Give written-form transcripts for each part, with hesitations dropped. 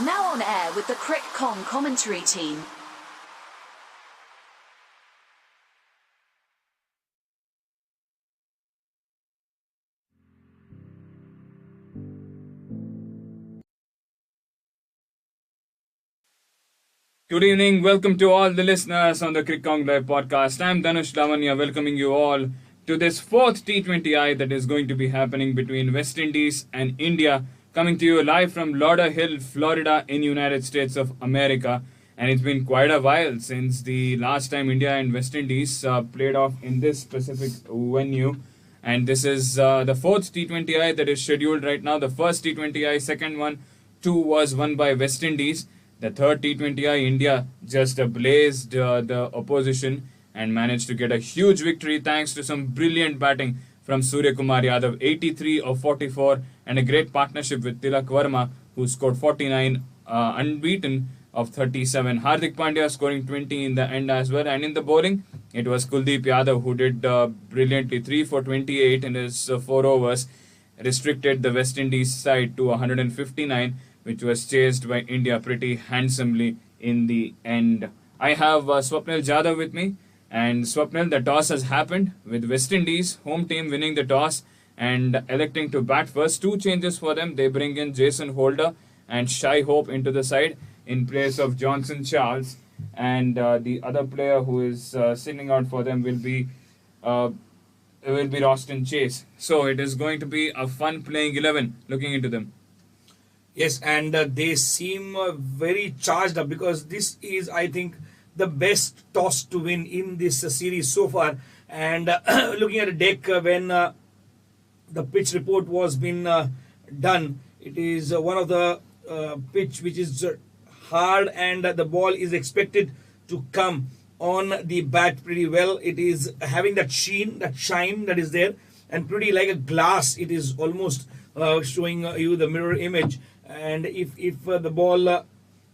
Now on air with the Crick Kong commentary team. Good evening. Welcome to all the listeners on the Crick Kong Live podcast. I'm Dhanush Lavanya, welcoming you all to this fourth T20I that is going to be happening between West Indies and India, coming to you live from Lauderhill, Florida, in United States of America. And it's been quite a while since the last time India and West Indies played off in this specific venue. And this is the fourth T20I that is scheduled right now. The first T20I, second one, two was won by West Indies. The third T20I, India just blazed the opposition and managed to get a huge victory thanks to some brilliant batting from Surya Kumar Yadav, 83 of 44, and a great partnership with Tilak Verma, who scored 49, unbeaten of 37. Hardik Pandya scoring 20 in the end as well. And in the bowling, it was Kuldeep Yadav who did brilliantly, 3 for 28 in his 4 overs, restricted the West Indies side to 159, which was chased by India pretty handsomely in the end. I have Swapnil Jadhav with me. And Swapnil, the toss has happened with West Indies, home team winning the toss and electing to bat first. Two changes for them. They bring in Jason Holder and Shai Hope into the side in place of Johnson Charles. And the other player who is sitting out for them will be Roston Chase. So it is going to be a fun playing 11 looking into them. Yes, and they seem very charged up because this is, I think, the best toss to win in this series so far. And looking at the deck when the pitch report was been done, it is one of the pitch which is hard and the ball is expected to come on the bat pretty well. It is having that sheen, that shine that is there, and pretty like a glass. It is almost showing you the mirror image. And if the ball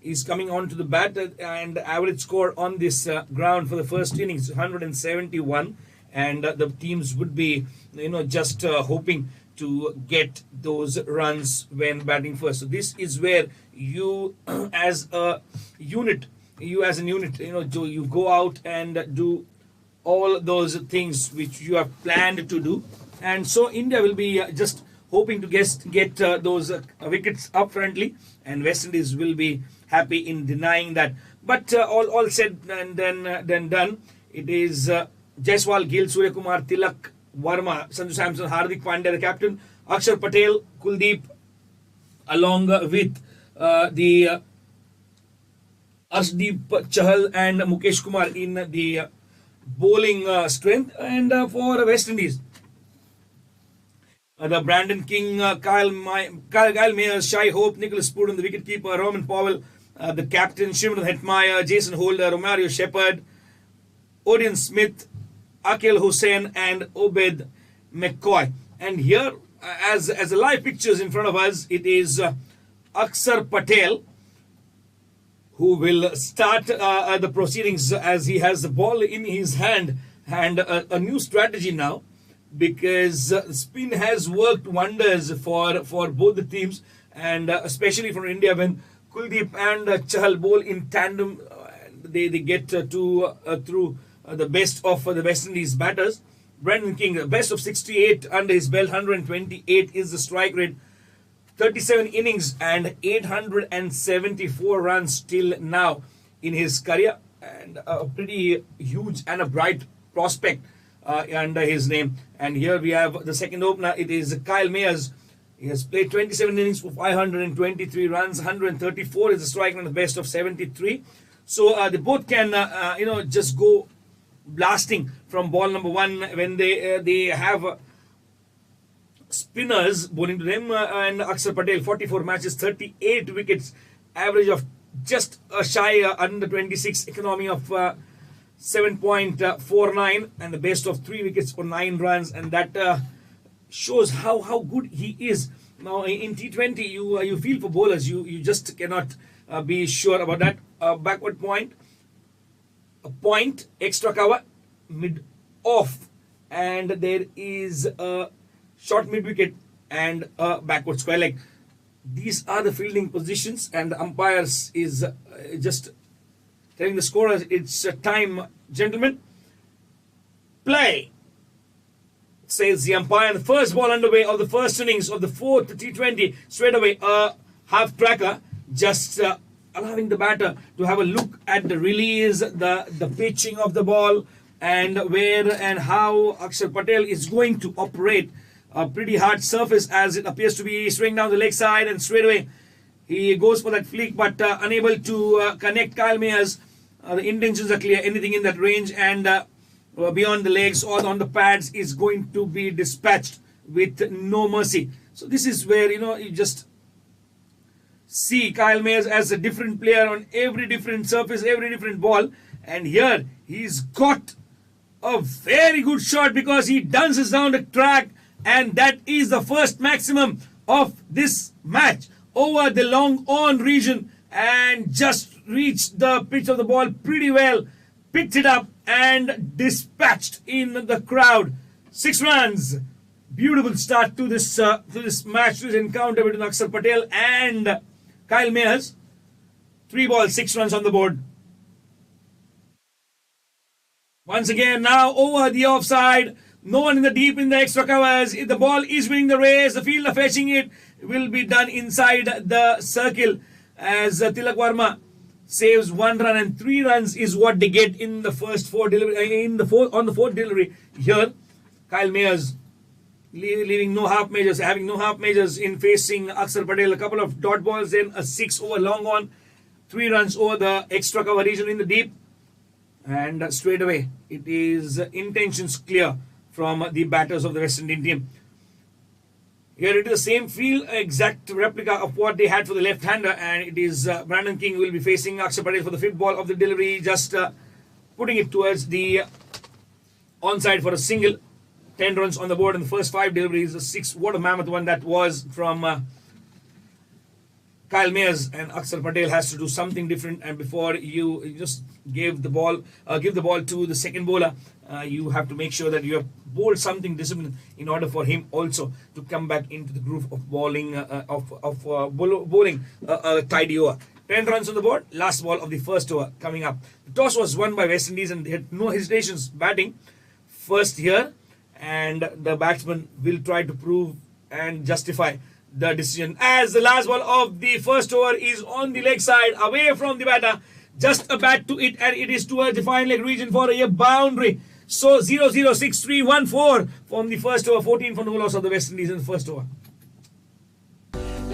is coming onto the bat, and average score on this ground for the first innings 171, and the teams would be just hoping to get those runs when batting first. So this is where you as a unit you go out and do all those things which you have planned to do. And so India will be just hoping to get those wickets up frontly, and West Indies will be happy in denying that. But all said and then done, it is Jaiswal, Gill, Surya Kumar, Tilak, Verma, Sanju Samson, Hardik Pandya, the captain, Akshar Patel, Kuldeep, along with the Arshdeep Chahal and Mukesh Kumar in the bowling strength. And for West Indies, the Brandon King, Kyle Mayers, Shai Hope, Nicholas Pooran, the wicketkeeper, Roman Powell, the captain, Shimron Hetmeyer, Jason Holder, Romario Shepherd, Odin Smith, Akhil Hussain, and Obed McCoy. And here, as the live pictures in front of us, it is Akshar Patel who will start the proceedings as he has the ball in his hand, and a new strategy now, because spin has worked wonders for both the teams, and especially for India when Kuldeep and Chahal bowl in tandem. They get through the best of the West Indies batters. Brandon King, the best of 68 under his belt, 128 is the strike rate, 37 innings and 874 runs till now in his career, and a pretty huge and a bright prospect under his name. And here we have the second opener. It is Kyle Mayers. He has played 27 innings for 523 runs. 134 is the strike rate, the best of 73. So they both can, just go blasting from ball number one when they have spinners bowling to them. And Akshar Patel, 44 matches, 38 wickets, average of just shy under 26, economy of 7.49, and the best of 3 wickets for 9 runs, and that shows how good he is. Now in T20, you feel for bowlers, you just cannot be sure about that. Backward point, a point, extra cover, mid off, and there is a short mid wicket and a backward square leg. these are the fielding positions, and the umpires is just telling the scorers it's time, gentlemen. Play, says the umpire. The first ball underway of the first innings of the fourth T20. Straight away, a half tracker, just allowing the batter to have a look at the release, the pitching of the ball, and where and how Akshar Patel is going to operate. A pretty hard surface as it appears to be, swinging down the leg side, and straight away he goes for that flick, but unable to connect Kyle Mayers. The intentions are clear. Anything in that range and beyond the legs or on the pads is going to be dispatched with no mercy. So this is where you just see Kyle Mayers as a different player on every different surface, every different ball, and here he's got a very good shot because he dances down the track, and that is the first maximum of this match over the long on region, and just reached the pitch of the ball pretty well, picked it up and dispatched in the crowd. 6 runs. Beautiful start to this match, to this encounter between Akshar Patel and Kyle Mayers. 3 balls, 6 runs on the board. Once again, now over the offside. No one in the deep in the extra covers. If the ball is winning the race, the fielder fetching it will be done inside the circle as Tilak Varma saves 1 run, and 3 runs is what they get in the first 4 delivery. On the fourth delivery here, Kyle Mayers leaving no half measures, having no half measures in facing Akshar Patel. A couple of dot balls, then a 6 over long on, 3 runs over the extra cover region in the deep, and straight away it is intentions clear from the batters of the West Indian team. Here it is the same field, exact replica of what they had for the left-hander, and it is Brandon King will be facing Akshar Patel for the 5th ball of the delivery, just putting it towards the onside for a single. 10 runs on the board in the first 5 deliveries. A 6, what a mammoth one that was from Kyle Mayers, and Akshar Patel has to do something different. And before you just give the ball to the second bowler, you have to make sure that you have bowled something disciplined in order for him also to come back into the groove of bowling bowling a tidy over. 10 runs on the board. Last ball of the first over coming up. The toss was won by West Indies, and they had no hesitations batting first here, and the batsman will try to prove and justify the decision as the last ball of the first over is on the leg side away from the batter, just a bat to it, and it is towards the fine leg region for a boundary. So 0-0-6-3-1-4 from the first over, 14 for no loss of the West Indies in the first over.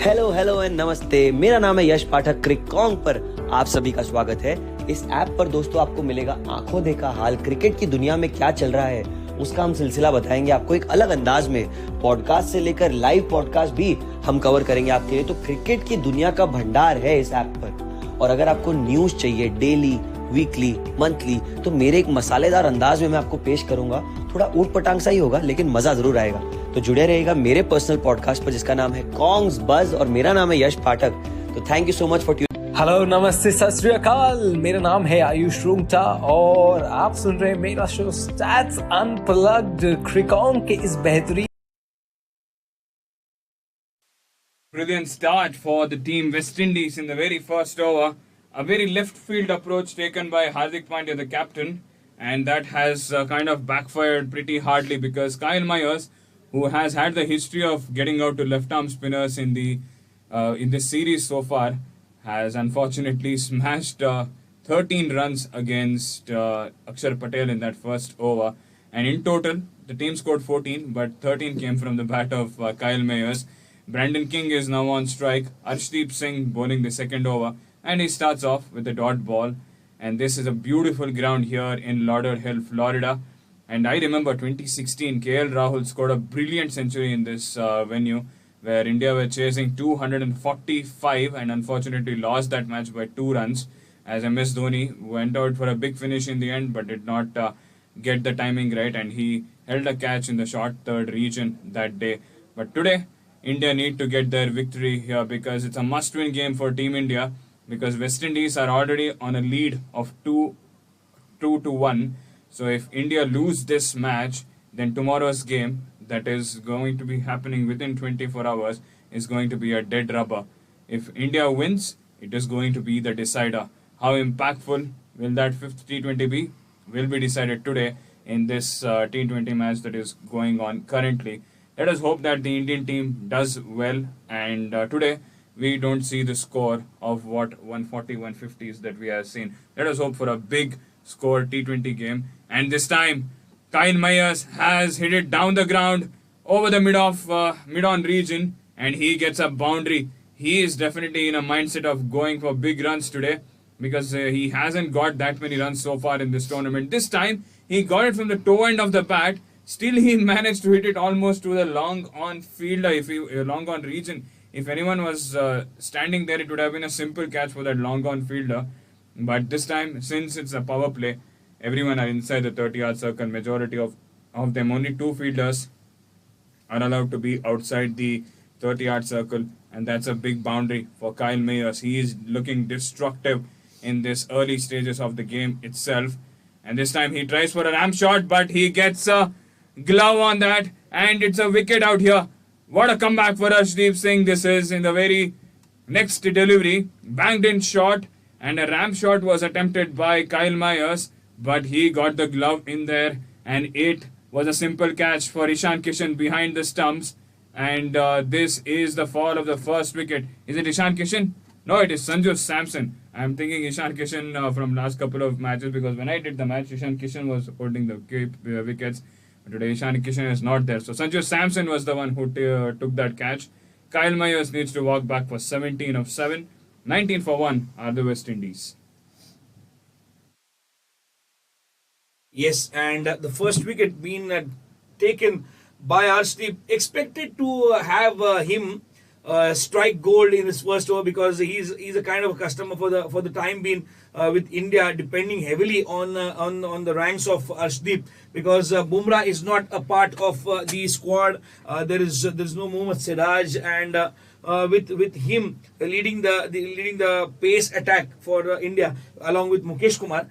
Hello and नमस्ते, मेरा नाम है यश पाठक। क्रिकॉन्ग पर आप सभी का स्वागत है। इस ऐप पर दोस्तों आपको मिलेगा आंखों देखा हाल, क्रिकेट की दुनिया में क्या चल रहा है उसका हम सिलसिला बताएंगे आपको एक अलग अंदाज में। पॉडकास्ट से लेकर लाइव पॉडकास्ट भी हम कवर करेंगे आपके लिए। तो क्रिकेट की दुनिया का भंडार है इस ऐप पर। और अगर आपको न्यूज चाहिए डेली, वीकली, मंथली, तो मेरे एक मसालेदार अंदाज में मैं आपको पेश करूंगा। थोड़ा ऊट पटांग सा ही होगा, लेकिन मजा जरूर आएगा। तो जुड़े रहेगा मेरे पर्सनल पॉडकास्ट पर जिसका नाम है कॉन्ग्स बज, और मेरा नाम है यश पाठक। तो thank you so much for hello, नमस्ते, सत श्री अकाल। मेरा नाम है आयुष रूंगटा और आप सुन रहे हैं मेरा शो स्टैट्स अनप्लग्ड क्रिकॉन्ग के इस बेहतरीन। Brilliant start for the team West Indies in the very first over. A very left field approach taken by Hardik Pandya, the captain, and that has kind of backfired pretty hardly because Kyle Mayers, who has had the history of getting out to left arm spinners in this series so far, has unfortunately smashed 13 runs against Akshar Patel in that first over. And in total, the team scored 14, but 13 came from the bat of Kyle Mayers. Brandon King is now on strike. Arshdeep Singh bowling the second over, and he starts off with a dot ball. And this is a beautiful ground here in Lauderhill, Florida. And I remember 2016, KL Rahul scored a brilliant century in this venue, where India were chasing 245 and unfortunately lost that match by 2 runs, as MS Dhoni went out for a big finish in the end but did not get the timing right, and he held a catch in the short third region that day. But today, India need to get their victory here because it's a must-win game for Team India, because West Indies are already on a lead of 2-1. So if India lose this match, then tomorrow's game, that is going to be happening within 24 hours is going to be a dead rubber. If India wins, it is going to be the decider. How impactful will that fifth T20 be? Will be decided today in this T20 match that is going on currently. Let us hope that the Indian team does well, and today we don't see the score of what 140, 150s that we have seen. Let us hope for a big score T20 game, and this time Kyle Myers has hit it down the ground over the mid-on region, and he gets a boundary. He is definitely in a mindset of going for big runs today because he hasn't got that many runs so far in this tournament. This time he got it from the toe end of the bat. Still, he managed to hit it almost to the long on fielder, long on region. If anyone was standing there, it would have been a simple catch for that long on fielder. But this time, since it's a power play, everyone are inside the 30-yard circle. Majority of them, only two fielders are allowed to be outside the 30-yard circle, and that's a big boundary for Kyle Mayers. He is looking destructive in this early stages of the game itself. And this time he tries for a ram shot, but he gets a glove on that, and it's a wicket out here. What a comeback for Arshdeep Singh this is. In the very next delivery, banged in shot, and a ram shot was attempted by Kyle Myers, but he got the glove in there, and it was a simple catch for Ishan Kishan behind the stumps. And this is the fall of the first wicket. Is it Ishan Kishan? No, it is Sanju Samson. I'm thinking Ishan Kishan from last couple of matches, because when I did the match, Ishan Kishan was holding the wickets. But today Ishan Kishan is not there. So Sanju Samson was the one who took that catch. Kyle Myers needs to walk back for 17 of 7. 19 for 1 are the West Indies. Yes, and the first wicket being taken by Arshdeep. Expected to have him strike gold in his first over, because he's a kind of a customer for the time being with India, depending heavily on the ranks of Arshdeep, because Bumrah is not a part of the squad. There's no Mohammad Siraj, and with him leading the pace attack for India along with Mukesh Kumar,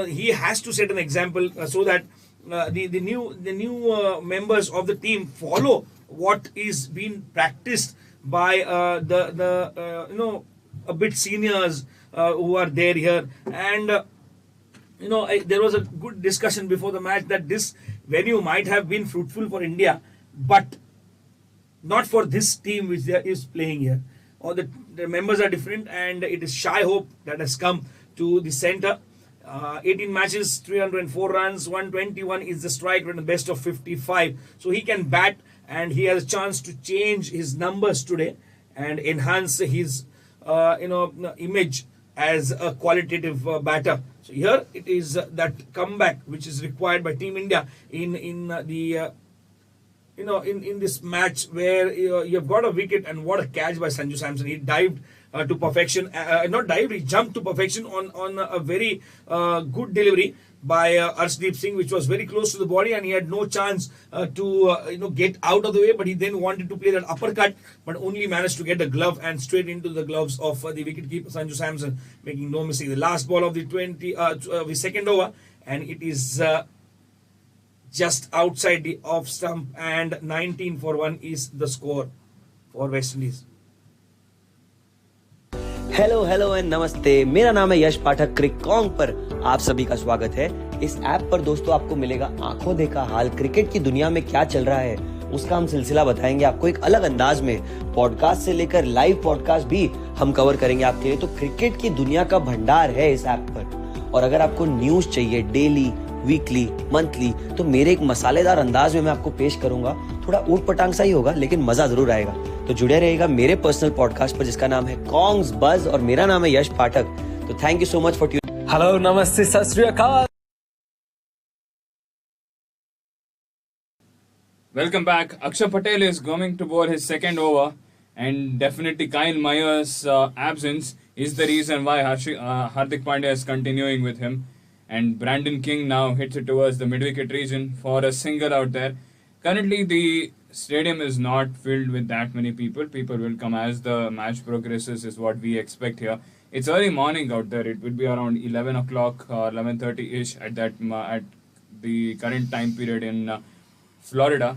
he has to set an example so that the new members of the team follow what is being practiced by a bit seniors who are there here. And there was a good discussion before the match that this venue might have been fruitful for India, but not for this team which is playing here. Or the members are different, and it is Shai Hope that has come to the centre. 18 matches, 304 runs, 121 is the strike rate, best of 55. So he can bat, and he has a chance to change his numbers today and enhance his image as a qualitative batter. So here it is that comeback which is required by Team India in this match, where you've got a wicket, and what a catch by Sanju Samson. He dived to perfection, not dived, he jumped to perfection on a very good delivery by Arshdeep Singh, which was very close to the body, and he had no chance to get out of the way, but he then wanted to play that uppercut, but only managed to get the glove and straight into the gloves of the wicketkeeper Sanju Samson, making no mistake. The last ball of the second over, and it is just outside the off stump, and 19 for 1 is the score for West Indies. Hello and नमस्ते। मेरा नाम है यश पाठक। क्रिकॉन्ग पर आप सभी का स्वागत है। इस ऐप पर दोस्तों आपको मिलेगा आंखों देखा हाल, क्रिकेट की दुनिया में क्या चल रहा है उसका हम सिलसिला बताएंगे आपको एक अलग अंदाज में। पॉडकास्ट से लेकर लाइव पॉडकास्ट भी हम कवर करेंगे आपके लिए। तो क्रिकेट की दुनिया का भंडार है इस ऐप पर। और अगर आपको न्यूज चाहिए डेली, वीकली, मंथली, तो मेरे एक मसालेदार अंदाज में मैं आपको पेश करूंगा। थोड़ा ऊट पटांग सा ही होगा, लेकिन मजा जरूर आएगा। तो जुड़े रहेगा मेरे पर्सनल पॉडकास्ट पर, जिसका नाम है कॉन्ग्स बज, और मेरा नाम है यश पाठक। तो thank you so much for tuning. Hello, नमस्ते, सत श्री अकाल। Welcome back. Akshar Patel is going to bowl his second over, and definitely Kyle Myers' absence is the reason why Hardik Pandya is continuing with him. And Brandon King now hits it towards the mid-wicket region for a single out there. Currently, the stadium is not filled with that many people. People will come as the match progresses, is what we expect here. It's early morning out there. It would be around 11 o'clock or 11:30-ish at the current time period in Florida.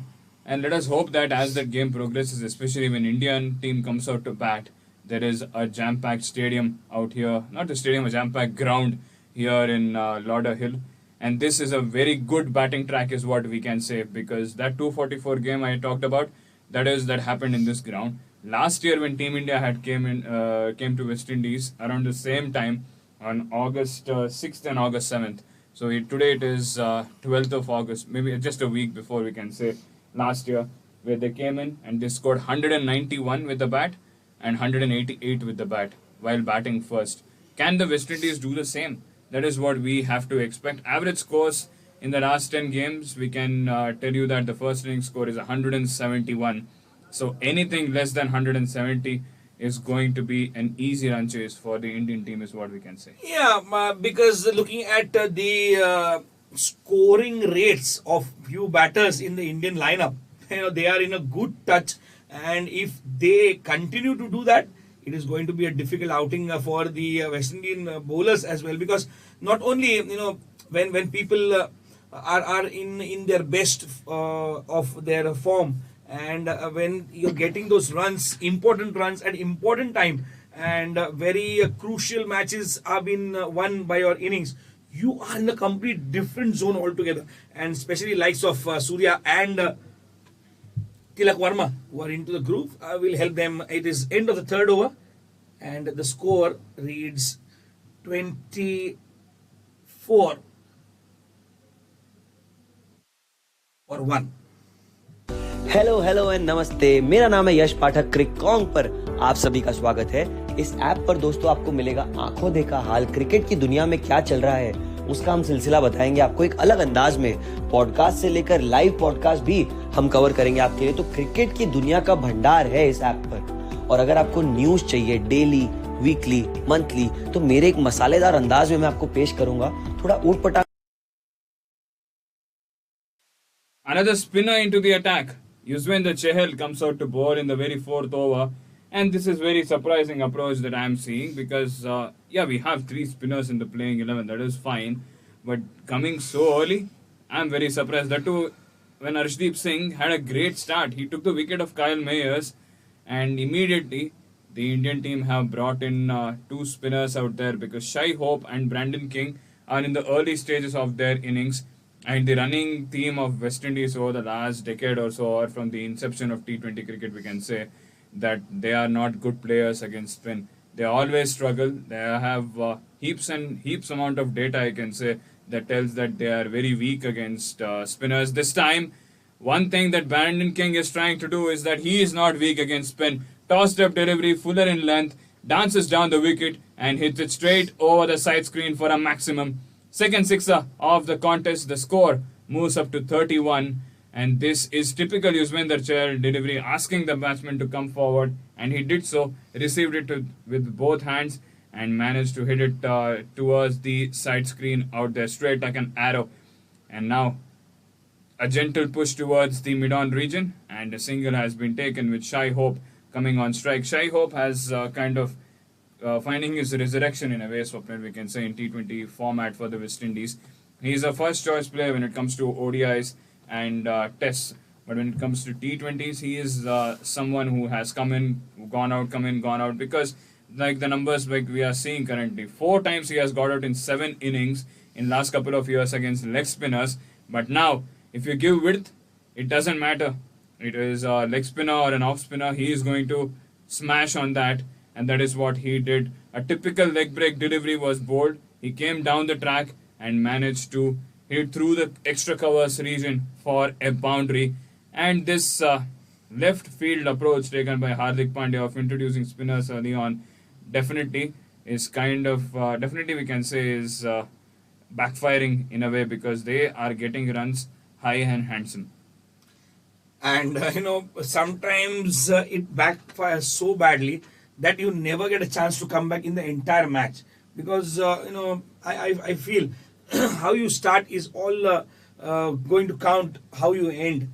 And let us hope that as that game progresses, especially when Indian team comes out to bat, there is a jam-packed stadium out here. Not a stadium, a jam-packed ground here in Lauderhill. And this is a very good batting track is what we can say, because that 244 game I talked about, that happened in this ground. Last year when Team India had came to West Indies around the same time on August 6th and August 7th. So today it is 12th of August, maybe just a week before we can say last year, where they came in and they scored 191 with the bat and 188 with the bat while batting first. Can the West Indies do the same? That is what we have to expect. Average scores in the last 10 games, we can tell you that the first inning score is 171. So anything less than 170 is going to be an easy run chase for the Indian team is what we can say. Yeah, because looking at the scoring rates of few batters in the Indian lineup, they are in a good touch, and if they continue to do that, it is going to be a difficult outing for the West Indian bowlers as well, because not only when people are in their best of their form, and when you're getting those important runs at important time, and very crucial matches have been won by your innings, you are in a complete different zone altogether. And especially likes of Surya and Tilak Varma, who are into the groove, will help them. It is end of the third over, and the score reads 24 for 1. Hello and नमस्ते। मेरा नाम है यश पाठक। क्रिकॉन्ग पर आप सभी का स्वागत है। इस ऐप पर दोस्तों आपको मिलेगा आंखों देखा हाल, क्रिकेट की दुनिया में क्या चल रहा है उसका हम सिलसिला बताएंगे आपको एक अलग अंदाज में। पॉडकास्ट से लेकर लाइव पॉडकास्ट भी हम कवर करेंगे आपके लिए। तो क्रिकेट की दुनिया का भंडार है इस ऐप पर। और अगर आपको न्यूज चाहिए डेली, वीकली, मंथली, तो मेरे एक मसालेदार अंदाज में मैं आपको पेश करूंगा, थोड़ा ऊट पटांग। Another spinner into the attack. Yuzvendra Chahal comes out to bowl in the very fourth over, and this is very surprising approach that I am seeing, because we have 3 spinners in the playing 11, that is fine, but coming so early, I am very surprised. That too, when Arshdeep Singh had a great start, he took the wicket of Kyle Mayers, and immediately the Indian team have brought in 2 spinners out there, because Shai Hope and Brandon King are in the early stages of their innings. And the running theme of West Indies over the last decade or so, or from the inception of T20 cricket, we can say that they are not good players against spin. They always struggle. They have heaps and heaps amount of data, I can say, that tells that they are very weak against spinners. This time, one thing that Brandon King is trying to do is that he is not weak against spin. Tossed up delivery, fuller in length, dances down the wicket and hits it straight over the side screen for a maximum. Second sixer of the contest, the score moves up to 31, and this is typical Yuzvendra Chahal delivery, asking the batsman to come forward, and he did so, received it with both hands and managed to hit it towards the side screen out there, straight like an arrow. And now a gentle push towards the mid-on region, and a single has been taken with Shai Hope coming on strike. Shai Hope has finding his resurrection in a way, Swapnil, we can say, in T20 format for the West Indies. He is a first choice player when it comes to ODIs and tests, but when it comes to T20s, he is someone who has come in, gone out, because like the numbers like we are seeing currently, 4 times he has got out in 7 innings in last couple of years against leg spinners. But now, if you give width, it doesn't matter. It is a leg spinner or an off spinner, he is going to smash on that. And that is what he did. A typical leg break delivery was bowled. He came down the track and managed to hit through the extra covers region for a boundary. And this left field approach taken by Hardik Pandya of introducing spinners early on definitely is definitely we can say is backfiring in a way, because they are getting runs high and handsome. And sometimes it backfires so badly that you never get a chance to come back in the entire match, because I feel how you start is all going to count how you end.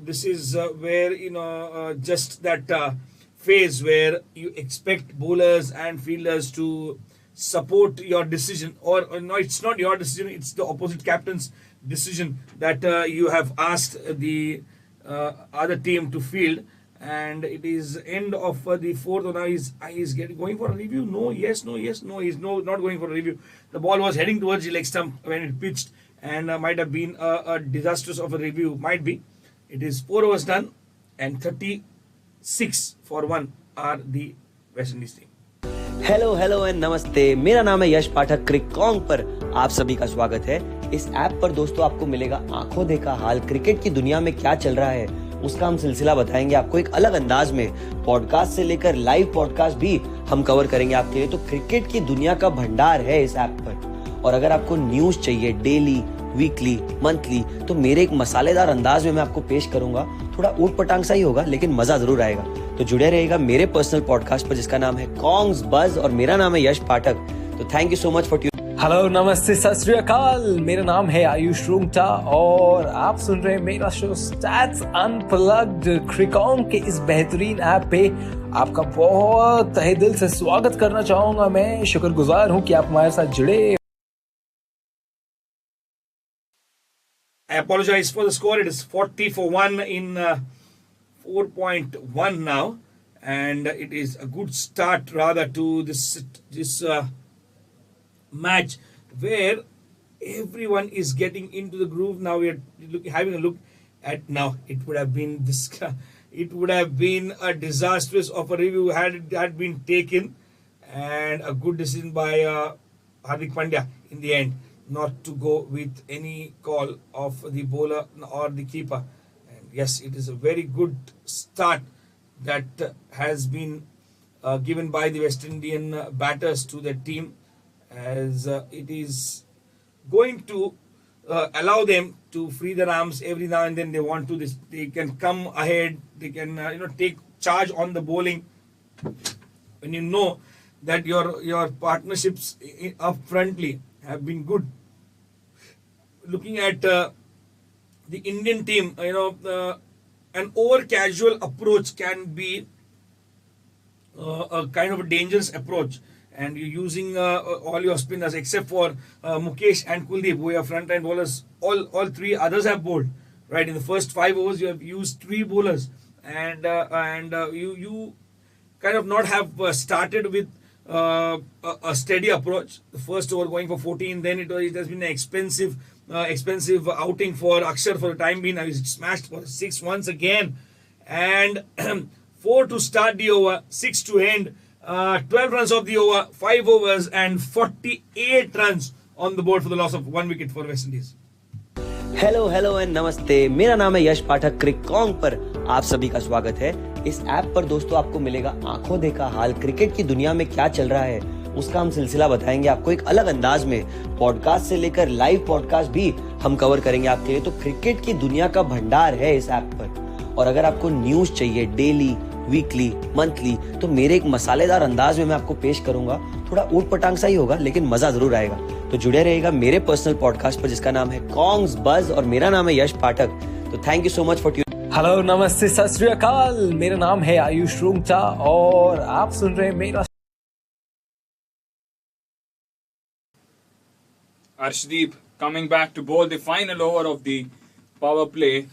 This is where just that phase where you expect bowlers and fielders to support your decision, or no, it's not your decision, it's the opposite captain's decision, that you have asked the other team to field, and it is end of the fourth. Now he's going for a review. No, yes, no, yes, no. He's not going for a review. The ball was heading towards the leg stump when it pitched, and might have been a disastrous of a review. Might be. It is 4 overs done, and 36 for 1 are the West Indies team. Hello hello and नमस्ते, मेरा नाम है यश पाठक। क्रिकॉन्ग पर आप सभी का स्वागत है। इस ऐप पर दोस्तों आपको मिलेगा आंखों देखा हाल, क्रिकेट की दुनिया में क्या चल रहा है उसका हम सिलसिला बताएंगे आपको एक अलग अंदाज में। पॉडकास्ट से लेकर लाइव पॉडकास्ट भी हम कवर करेंगे आपके लिए। तो क्रिकेट की दुनिया का भंडार है इस ऐप पर। और अगर आपको न्यूज चाहिए डेली, वीकली, मंथली, तो मेरे एक मसालेदार अंदाज में मैं आपको पेश करूंगा। थोड़ा ऊट पटांग सा ही होगा लेकिन मजा जरूर आएगा। तो जुड़े रहिएगा मेरे पर्सनल पॉडकास्ट पर जिसका नाम है कॉन्ग्स बज, और मेरा नाम है यश पाठक। तो thank you so much for hello, नमस्ते, सत श्री अकाल। मेरा नाम है आयुष रूंगटा और आप सुन रहे हैं मेरा शो स्टैट्स अनप्लग्ड। क्रिकॉन के इस बेहतरीन ऐप पे आपका बहुत तहे दिल से स्वागत करना चाहूंगा। मैं शुक्रगुजार हूं कि आप हमारे साथ जुड़े। I apologize for the score. It is 40 for 1 in 4.1 now, and it is a good start rather to this match where everyone is getting into the groove. Now we are having a look at now. It would have been it would have been a disastrous of a review had it had been taken, and a good decision by Hardik Pandya in the end, not to go with any call of the bowler or the keeper. And yes, it is a very good start that has been given by the West Indian batters to their team, as it is going to allow them to free their arms every now and then. They want to this. They can come ahead. They can take charge on the bowling. When you know that your partnerships up frontly have been good. Looking at the Indian team, an over casual approach can be a kind of a dangerous approach, and you're using all your spinners except for Mukesh and Kuldeep, who are front line bowlers. All three others have bowled. Right, in the first 5 overs, you have used 3 bowlers, and you kind of not have started with a steady approach. The first over going for 14, then it has been an expensive outing for Akshar for the time being. Now he's smashed for 6 once again, and 4 to start the over, 6 to end, 12 runs of the over, 5 overs, and 48 runs on the board for the loss of 1 wicket for West Indies. Hello hello and नमस्ते, मेरा नाम है यश पाठक। क्रिकॉन्ग पर आप सभी का स्वागत है। इस ऐप पर दोस्तों आपको मिलेगा आंखों देखा हाल, क्रिकेट की दुनिया में क्या चल रहा है उसका हम सिलसिला बताएंगे आपको एक अलग अंदाज में। पॉडकास्ट से लेकर लाइव पॉडकास्ट भी हम कवर करेंगे आपके लिए। तो क्रिकेट की दुनिया का भंडार है इस ऐप पर। और अगर आपको न्यूज चाहिए डेली, वीकली, मंथली, तो मेरे एक मसालेदार अंदाज में मैं आपको पेश करूंगा। थोड़ा ऊट पटांग सा ही होगा लेकिन मजा जरूर आएगा। तो जुड़े रहिएगा मेरे पर्सनल पॉडकास्ट पर जिसका नाम है कॉन्ग्स बज, और मेरा नाम है यश पाठक। तो thank you so much for hello, नमस्ते, सत श्री अकाल। मेरा नाम है आयुष रूंगटा और आप सुन रहे हैं मेरा Arshdeep coming back to bowl the final over of the power play,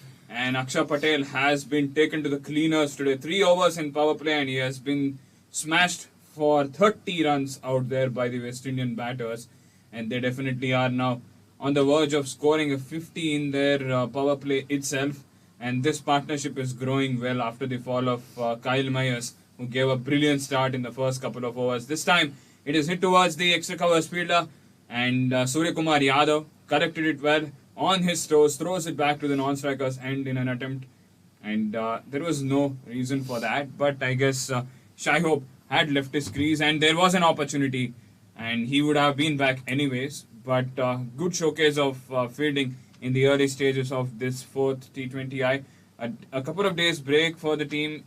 and Akshar Patel has been taken to the cleaners today. 3 overs in power play, and he has been smashed for 30 runs out there by the West Indian batters, and they definitely are now on the verge of scoring a 50 in their power play itself. And this partnership is growing well after the fall of Kyle Myers, who gave a brilliant start in the first couple of overs. This time it is hit towards the extra cover fielder, and Surya Kumar Yadav corrected it well on his toes, throws it back to the non-strikers end in an attempt, and there was no reason for that, but I guess Shai Hope had left his crease and there was an opportunity and he would have been back anyways. But good showcase of fielding in the early stages of this 4th T20I. A couple of days break for the team,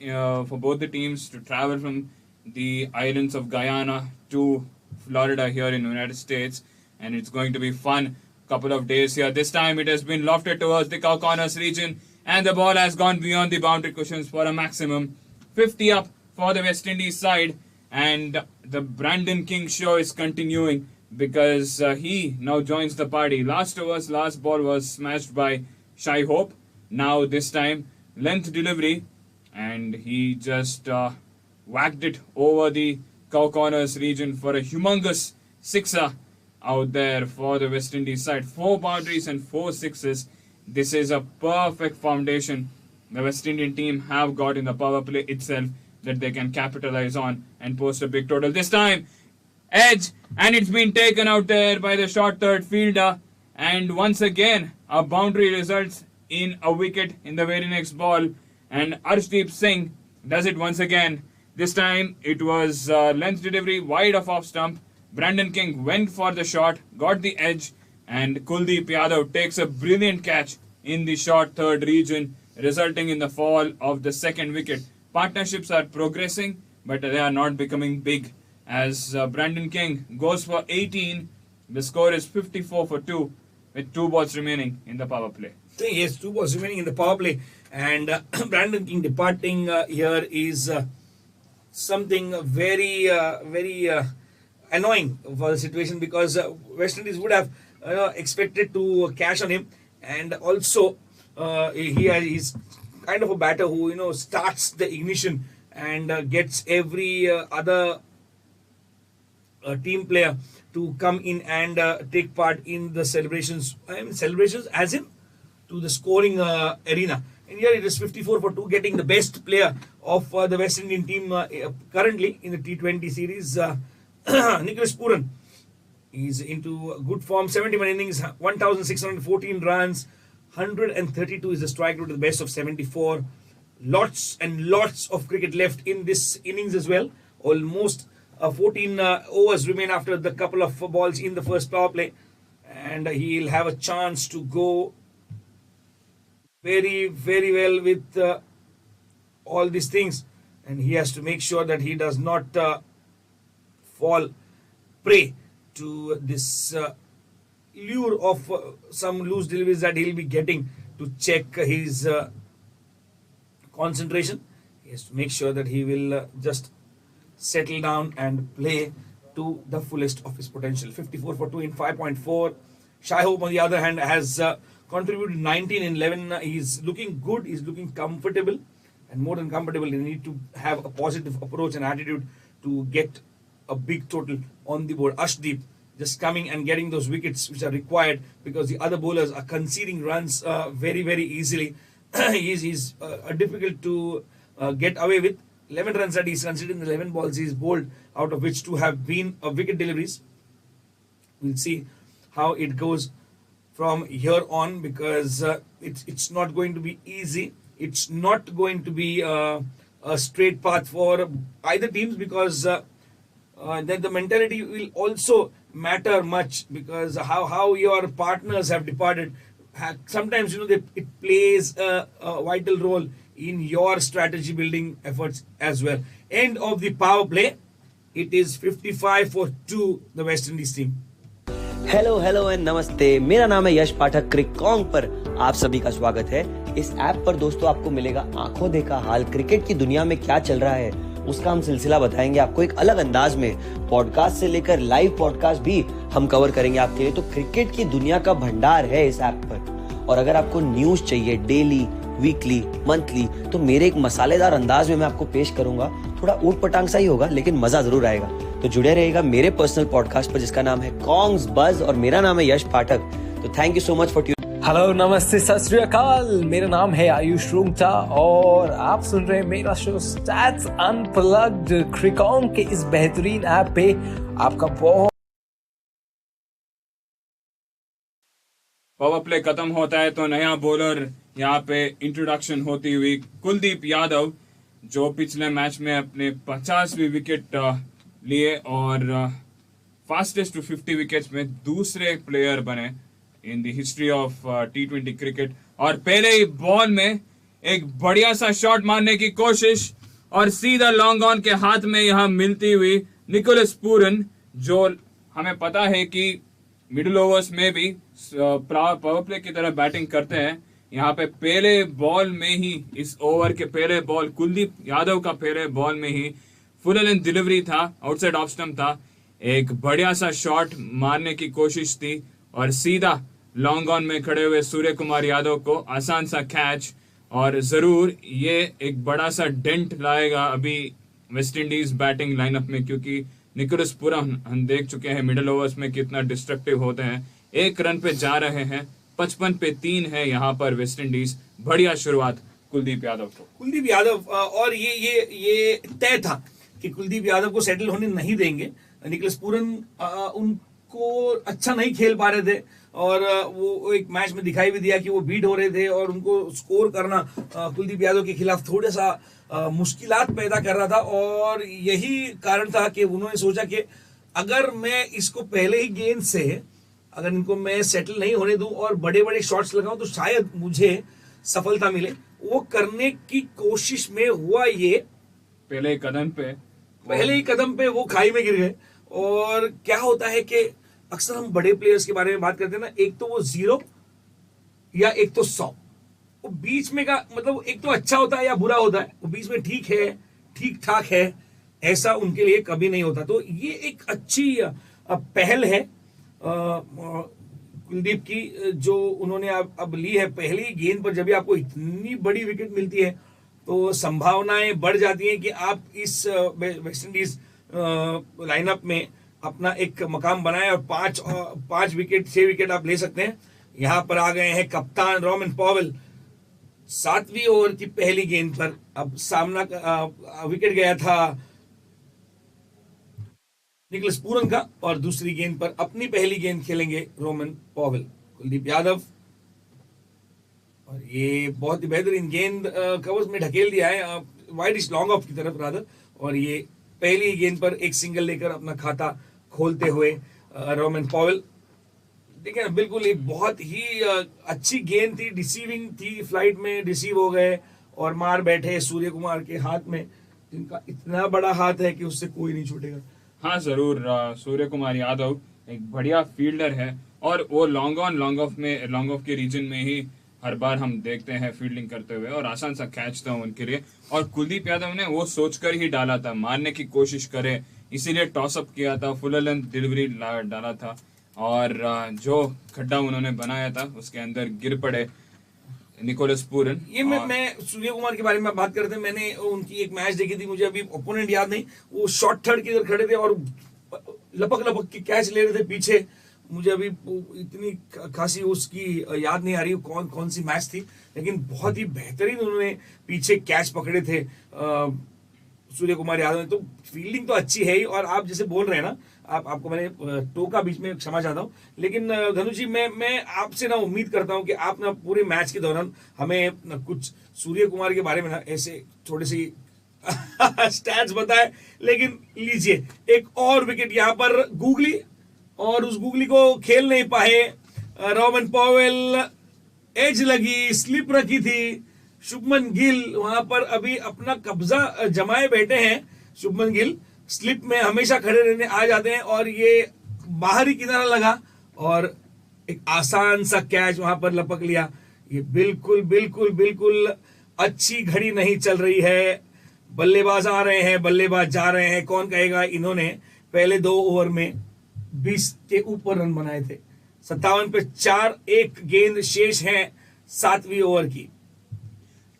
for both the teams to travel from the islands of Guyana to Florida here in the United States, and it's going to be fun couple of days here. This time it has been lofted towards the cow corners region, and the ball has gone beyond the boundary cushions for a maximum 50 up for the West Indies side, and the Brandon King show is continuing because he now joins the party. Last ball was smashed by Shai Hope. Now this time length delivery, and he just whacked it over the cow corners region for a humongous sixer out there for the West Indies side. 4 boundaries and 4 sixes. This is a perfect foundation the West Indian team have got in the power play itself that they can capitalize on and post a big total. This time, edge, and it's been taken out there by the short third fielder. And once again, a boundary results in a wicket in the very next ball. And Arshdeep Singh does it once again. This time, it was length delivery wide of off stump. Brandon King went for the shot, got the edge, and Kuldeep Yadav takes a brilliant catch in the short third region, resulting in the fall of the second wicket. Partnerships are progressing, but they are not becoming big. As Brandon King goes for 18, the score is 54 for 2, with 2 balls remaining in the power play. Yes, 2 balls remaining in the power play, and Brandon King departing here is something very annoying for the situation, because West Indies would have expected to cash on him, and also he's kind of a batter who starts the ignition and gets every other team player to come in and take part in the celebrations. Celebrations as in to the scoring arena. And here it is 54 for 2, getting the best player of the West Indian team currently in the T20 series, Nicholas Pooran. He's into good form, 71 innings, 1,614 runs, 132 is the strike rate, the best of 74. Lots and lots of cricket left in this innings as well. Almost 14 overs remain after the couple of balls in the first power play. And he'll have a chance to go very, very well with all these things. And he has to make sure that he does not fall prey to this lure of some loose deliveries that he'll be getting to check his concentration. He has to make sure that he will just settle down and play to the fullest of his potential. 54 for 2 in 5.4. Shai Hope, on the other hand, has contributed 19 in 11. He's looking good. He's looking comfortable. And more than comfortable, you need to have a positive approach and attitude to get a big total on the board. Arshdeep just coming and getting those wickets which are required, because the other bowlers are conceding runs very, very easily. he's difficult to get away with. 11 runs that he's conceded in the 11 balls he's bowled, out of which 2 have been wicket deliveries. We'll see how it goes from here on, because it's not going to be easy. It's not going to be a straight path for either teams, because then the mentality will also matter much, because how your partners have departed. Sometimes it plays a vital role in your strategy building efforts as well. End of the power play. It is 55 for 2, the West Indies team. Hello and नमस्ते, मेरा नाम है यश पाठक। क्रिकॉन्ग पर आप सभी का स्वागत है। इस ऐप पर दोस्तों आपको मिलेगा आंखों देखा हाल, क्रिकेट की दुनिया में क्या चल रहा है उसका हम सिलसिला बताएंगे आपको एक अलग अंदाज में। पॉडकास्ट से लेकर लाइव पॉडकास्ट भी हम कवर करेंगे आपके लिए। तो क्रिकेट की दुनिया का भंडार है इस ऐप पर। और अगर आपको न्यूज चाहिए डेली, वीकली, मंथली, तो मेरे एक मसालेदार अंदाज में मैं आपको पेश करूंगा। थोड़ा ऊट पटांग सा ही होगा, लेकिन मजा जरूर आएगा। तो जुड़े रहेगा मेरे पर्सनल पॉडकास्ट पर, जिसका नाम है कॉन्ग्स बज, और मेरा नाम है यश पाठक। तो thank you so much for hello, नमस्ते, सत श्री अकाल। मेरा नाम है आयुष रूंगटा और आप सुन रहे हैं मेरा शो स्टैट्स अनप्लग्ड। क्रिकॉन्ग के इस बेहतरीन ऐप पे आपका बहुत पावर प्ले खत्म होता है तो नया बॉलर यहाँ पे इंट्रोडक्शन होती हुई कुलदीप यादव, जो पिछले मैच में अपने 50वीं विकेट लिए और फास्टेस्ट टू 50 विकेट्स में दूसरे प्लेयर बने in the history of T20 cricket. और पहले ही बॉल में एक बढ़िया सा शॉट मारने की कोशिश और सीधा लॉन्ग ऑन के हाथ में यहाँ मिलती हुई निकोलस पूरन, जो हमें पता है कि मिडिल ओवर्स में भी पावर प्ले की तरह बैटिंग करते हैं। यहाँ पे पहले बॉल में ही, इस ओवर के पहले बॉल, कुलदीप यादव का पहले बॉल में ही फुल लेंथ डिलीवरी था, आउटसाइड ऑफ स्टंप था, एक बढ़िया सा शॉट मारने की कोशिश थी और सीधा लॉन्ग ऑन में खड़े हुए सूर्य कुमार यादव को आसान सा कैच और ज़रूर ये एक बड़ा सा डेंट लाएगा अभी वेस्ट इंडीज बैटिंग लाइनअप में, क्योंकि निकोलस पूरन हम देख चुके हैं मिडिल ओवर्स में कितना डिस्ट्रक्टिव होते हैं। 1 रन पे जा रहे हैं, 55 पे 3 है यहाँ पर वेस्ट इंडीज। बढ़िया शुरुआत कुलदीप यादव को। कुलदीप यादव और ये तय था कि कुलदीप यादव को सेटल होने नहीं देंगे। निकोलस पूरन उनको अच्छा नहीं खेल पा रहे थे और वो एक मैच में दिखाई भी दिया कि वो बीट हो रहे थे और उनको स्कोर करना कुलदीप यादव के खिलाफ थोड़ा सा मुश्किलात पैदा कर रहा था। और यही कारण था कि उन्होंने सोचा कि अगर मैं इसको पहले ही गेंद से अगर इनको मैं सेटल नहीं होने दूं और बड़े बड़े शॉट्स लगाऊं तो शायद मुझे सफलता मिले। वो करने की कोशिश में हुआ ये पहले ही कदम पे वो खाई में गिर गए। और क्या होता है कि अक्सर हम बड़े प्लेयर्स के बारे में बात करते हैं ना, एक तो वो 0 या एक तो 100, वो बीच में का मतलब एक तो अच्छा होता है या बुरा होता है, वो बीच में ठीक है ठीक ठाक है, ऐसा उनके लिए कभी नहीं होता। तो ये एक अच्छी पहल है कुलदीप की जो उन्होंने अब ली है। पहली गेंद पर जब भी आपको इतनी बड़ी विकेट मिलती है तो संभावनाएं बढ़ जाती हैं कि आप इस वेस्ट इंडीज लाइनअप में अपना एक मकाम बनाए और 5 विकेट 6 विकेट आप ले सकते हैं। यहां पर आ गए हैं कप्तान रोमन पॉवेल। 7वीं ओवर की पहली गेंद पर अब सामना विकेट गया था निकोलस पूरन का और दूसरी गेंद पर अपनी पहली गेंद खेलेंगे रोमन पॉवेल। कुलदीप यादव और ये बहुत ही बेहतरीन गेंद कवर्स में ढकेल दिया है वाइड इस लॉन्ग ऑफ की तरफ रादर। और ये पहली गेंद पर एक सिंगल लेकर अपना खाता खोलते हुए रोमन पॉवेल। देखिए ना, बिल्कुल एक बहुत ही अच्छी गेंद थी, डिसीविंग थी, फ्लाइट में डिसीव हो गए और मार बैठे सूर्य कुमार के हाथ में, जिनका इतना बड़ा हाथ है कि उससे कोई नहीं छूटेगा। हाँ जरूर, सूर्य कुमार यादव एक बढ़िया फील्डर है और वो लॉन्ग ऑफ के रीजन में ही हर बार हम देखते हैं फील्डिंग करते हुए और आसान सा कैच था उनके लिए। और कुलदीप यादव ने वो सोचकर ही डाला था, मारने की कोशिश करे, इसीलिए टॉस अप किया था, फुल लेंथ डिलीवरी डाला था और जो खड्डा उन्होंने बनाया था उसके अंदर गिर पड़े निकोलस पूरन। ये मैं सूर्य कुमार के बारे में बात करते हैं, मैंने उनकी एक मैच देखी थी, मुझे अभी ओपोनेंट याद नहीं, वो शॉर्ट थर्ड के इधर खड़े थे और लपक के कैच ले रहे थे पीछे। मुझे अभी इतनी खासी उसकी याद नहीं आ रही कौन सी मैच थी, लेकिन बहुत ही बेहतरीन उन्होंने पीछे कैच पकड़े थे सूर्य कुमार यादव ने। तो फील्डिंग तो अच्छी है ही। और आप जैसे बोल रहे हैं ना, आपको मैंने टोका बीच में, क्षमा चाहता हूं, लेकिन धनु जी मैं आपसे ना उम्मीद करता हूं कि आप ना पूरे मैच के दौरान हमें कुछ सूर्य कुमार के बारे में ना ऐसे थोड़ी सी स्टैट्स बताए। लेकिन लीजिए एक और विकेट यहां पर गूगली और उस गूगली को खेल नहीं पाए रोमन पॉवेल। एज लगी, स्लिप रखी थी। शुभमन गिल वहां पर अभी अपना कब्जा जमाए बैठे हैं। शुभमन गिल स्लिप में हमेशा खड़े रहने आ जाते हैं और ये बाहरी किनारा लगा और एक आसान सा कैच वहां पर लपक लिया। ये बिल्कुल बिल्कुल बिल्कुल अच्छी घड़ी नहीं चल रही है। बल्लेबाज आ रहे हैं, बल्लेबाज जा रहे हैं। कौन कहेगा इन्होंने पहले 2 ओवर में 20 के ऊपर रन बनाए थे। 57 पे 4, 1 गेंद शेष है 7वीं ओवर की।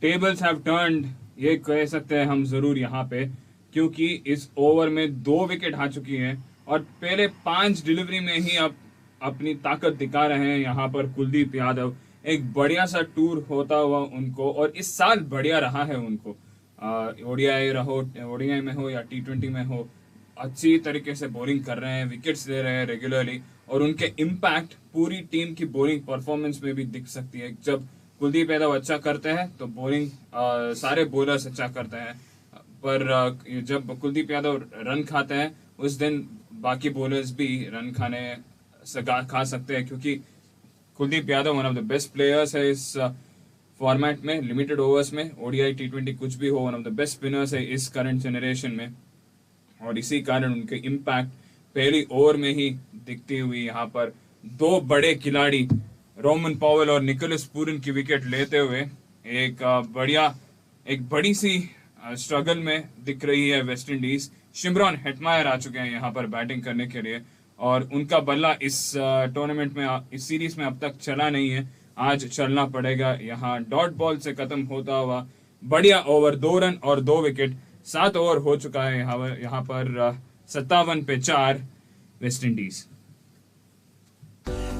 टेबल्स हैव टर्न्ड, ये कह सकते हैं हम जरूर यहाँ पे, क्योंकि इस ओवर में 2 विकेट आ चुकी हैं और पहले 5 डिलीवरी में ही अब अपनी ताकत दिखा रहे हैं यहाँ पर कुलदीप यादव। एक बढ़िया सा टूर होता हुआ उनको, और इस साल बढ़िया रहा है उनको, ओडीआई में हो या T20 में हो, अच्छी तरीके से बॉलिंग कर रहे हैं, विकेट्स ले रहे हैं रेगुलरली और उनके इम्पैक्ट पूरी टीम की बॉलिंग परफॉर्मेंस में भी दिख सकती है। जब कुलदीप यादव अच्छा करते हैं तो बॉलिंग सारे बॉलर्स अच्छा करते हैं, पर जब कुलदीप यादव रन खाते हैं उस दिन बाकी बॉलर्स भी रन खा सकते हैं, क्योंकि Kuldeep Yadav one of the best players है इस फॉर्मेट में, लिमिटेड ओवर्स में, ओडीआई T20 कुछ भी हो, one of the best spinners है इस करंट जनरेशन में। और इसी कारण उनके इम्पैक्ट पहली ओवर में ही दिखती हुई यहाँ पर 2 बड़े खिलाड़ी रोमन पॉवेल और निकोलस पूरन की विकेट लेते हुए एक बड़ी सी स्ट्रगल में दिख रही है वेस्ट इंडीज। शिमरॉन हेटमायर आ चुके हैं यहाँ पर बैटिंग करने के लिए और उनका बल्ला इस टूर्नामेंट में, इस सीरीज में अब तक चला नहीं है। आज चलना पड़ेगा यहाँ डॉट बॉल से खत्म होता हुआ बढ़िया ओवर, 2 रन और 2 विकेट। 7 ओवर हो चुका है यहाँ पर 57 पे 4 West Indies.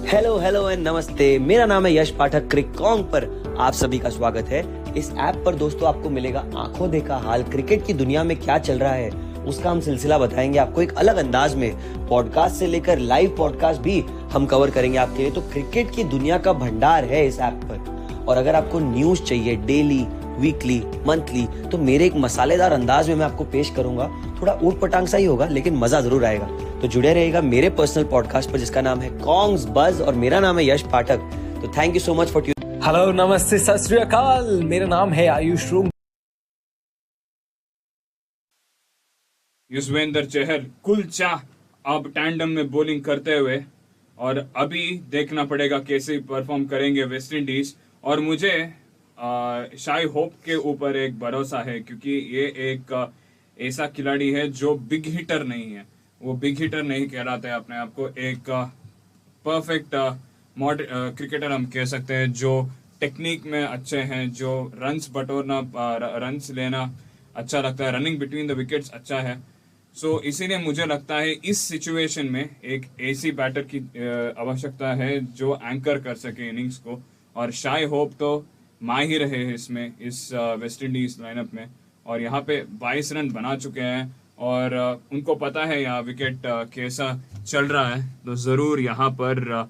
Hello hello and नमस्ते, मेरा नाम है यश पाठक। क्रिकॉन्ग पर आप सभी का स्वागत है। इस ऐप पर दोस्तों आपको मिलेगा आंखों देखा हाल, क्रिकेट की दुनिया में क्या चल रहा है उसका हम सिलसिला बताएंगे आपको एक अलग अंदाज में। पॉडकास्ट से लेकर लाइव पॉडकास्ट भी हम कवर करेंगे आपके लिए। तो क्रिकेट की दुनिया का भंडार है इस ऐप पर। और अगर आपको न्यूज चाहिए डेली, वीकली, मंथली, तो मेरे एक मसालेदार अंदाज में मैं आपको पेश करूंगा। थोड़ा ऊट पटांग सा ही होगा लेकिन मजा जरूर आएगा। तो जुड़े रहिएगा मेरे पर्सनल पॉडकास्ट पर जिसका नाम है कॉन्ग्स बज और मेरा नाम है यश पाठक। तो thank you so much for hello, नमस्ते, सत श्री अकाल। मेरा नाम है आयुष रूम। युजवेंद्र चहल कुलचा अब टैंडम में बॉलिंग करते हुए, और अभी देखना पड़ेगा कैसे परफॉर्म करेंगे वेस्ट इंडीज। और मुझे शाई होप के ऊपर एक भरोसा है क्योंकि ये एक ऐसा खिलाड़ी है जो बिग हिटर नहीं है। वो बिग हिटर नहीं कहलाते अपने आप को, एक परफेक्ट क्रिकेटर हम कह सकते हैं जो टेक्निक में अच्छे हैं, जो रन्स बटोरना, रन्स लेना अच्छा लगता है, रनिंग बिटवीन द विकेट्स अच्छा है। सो इसीलिए मुझे लगता है इस सिचुएशन में एक ऐसी बैटर की आवश्यकता है जो एंकर कर सके इनिंग्स को। और शाई होप तो माहिर है इसमें, इस वेस्ट इंडीज लाइनअप में। और यहाँ पे 22 रन बना चुके हैं और उनको पता है यहाँ विकेट कैसा चल रहा है। तो ज़रूर यहाँ पर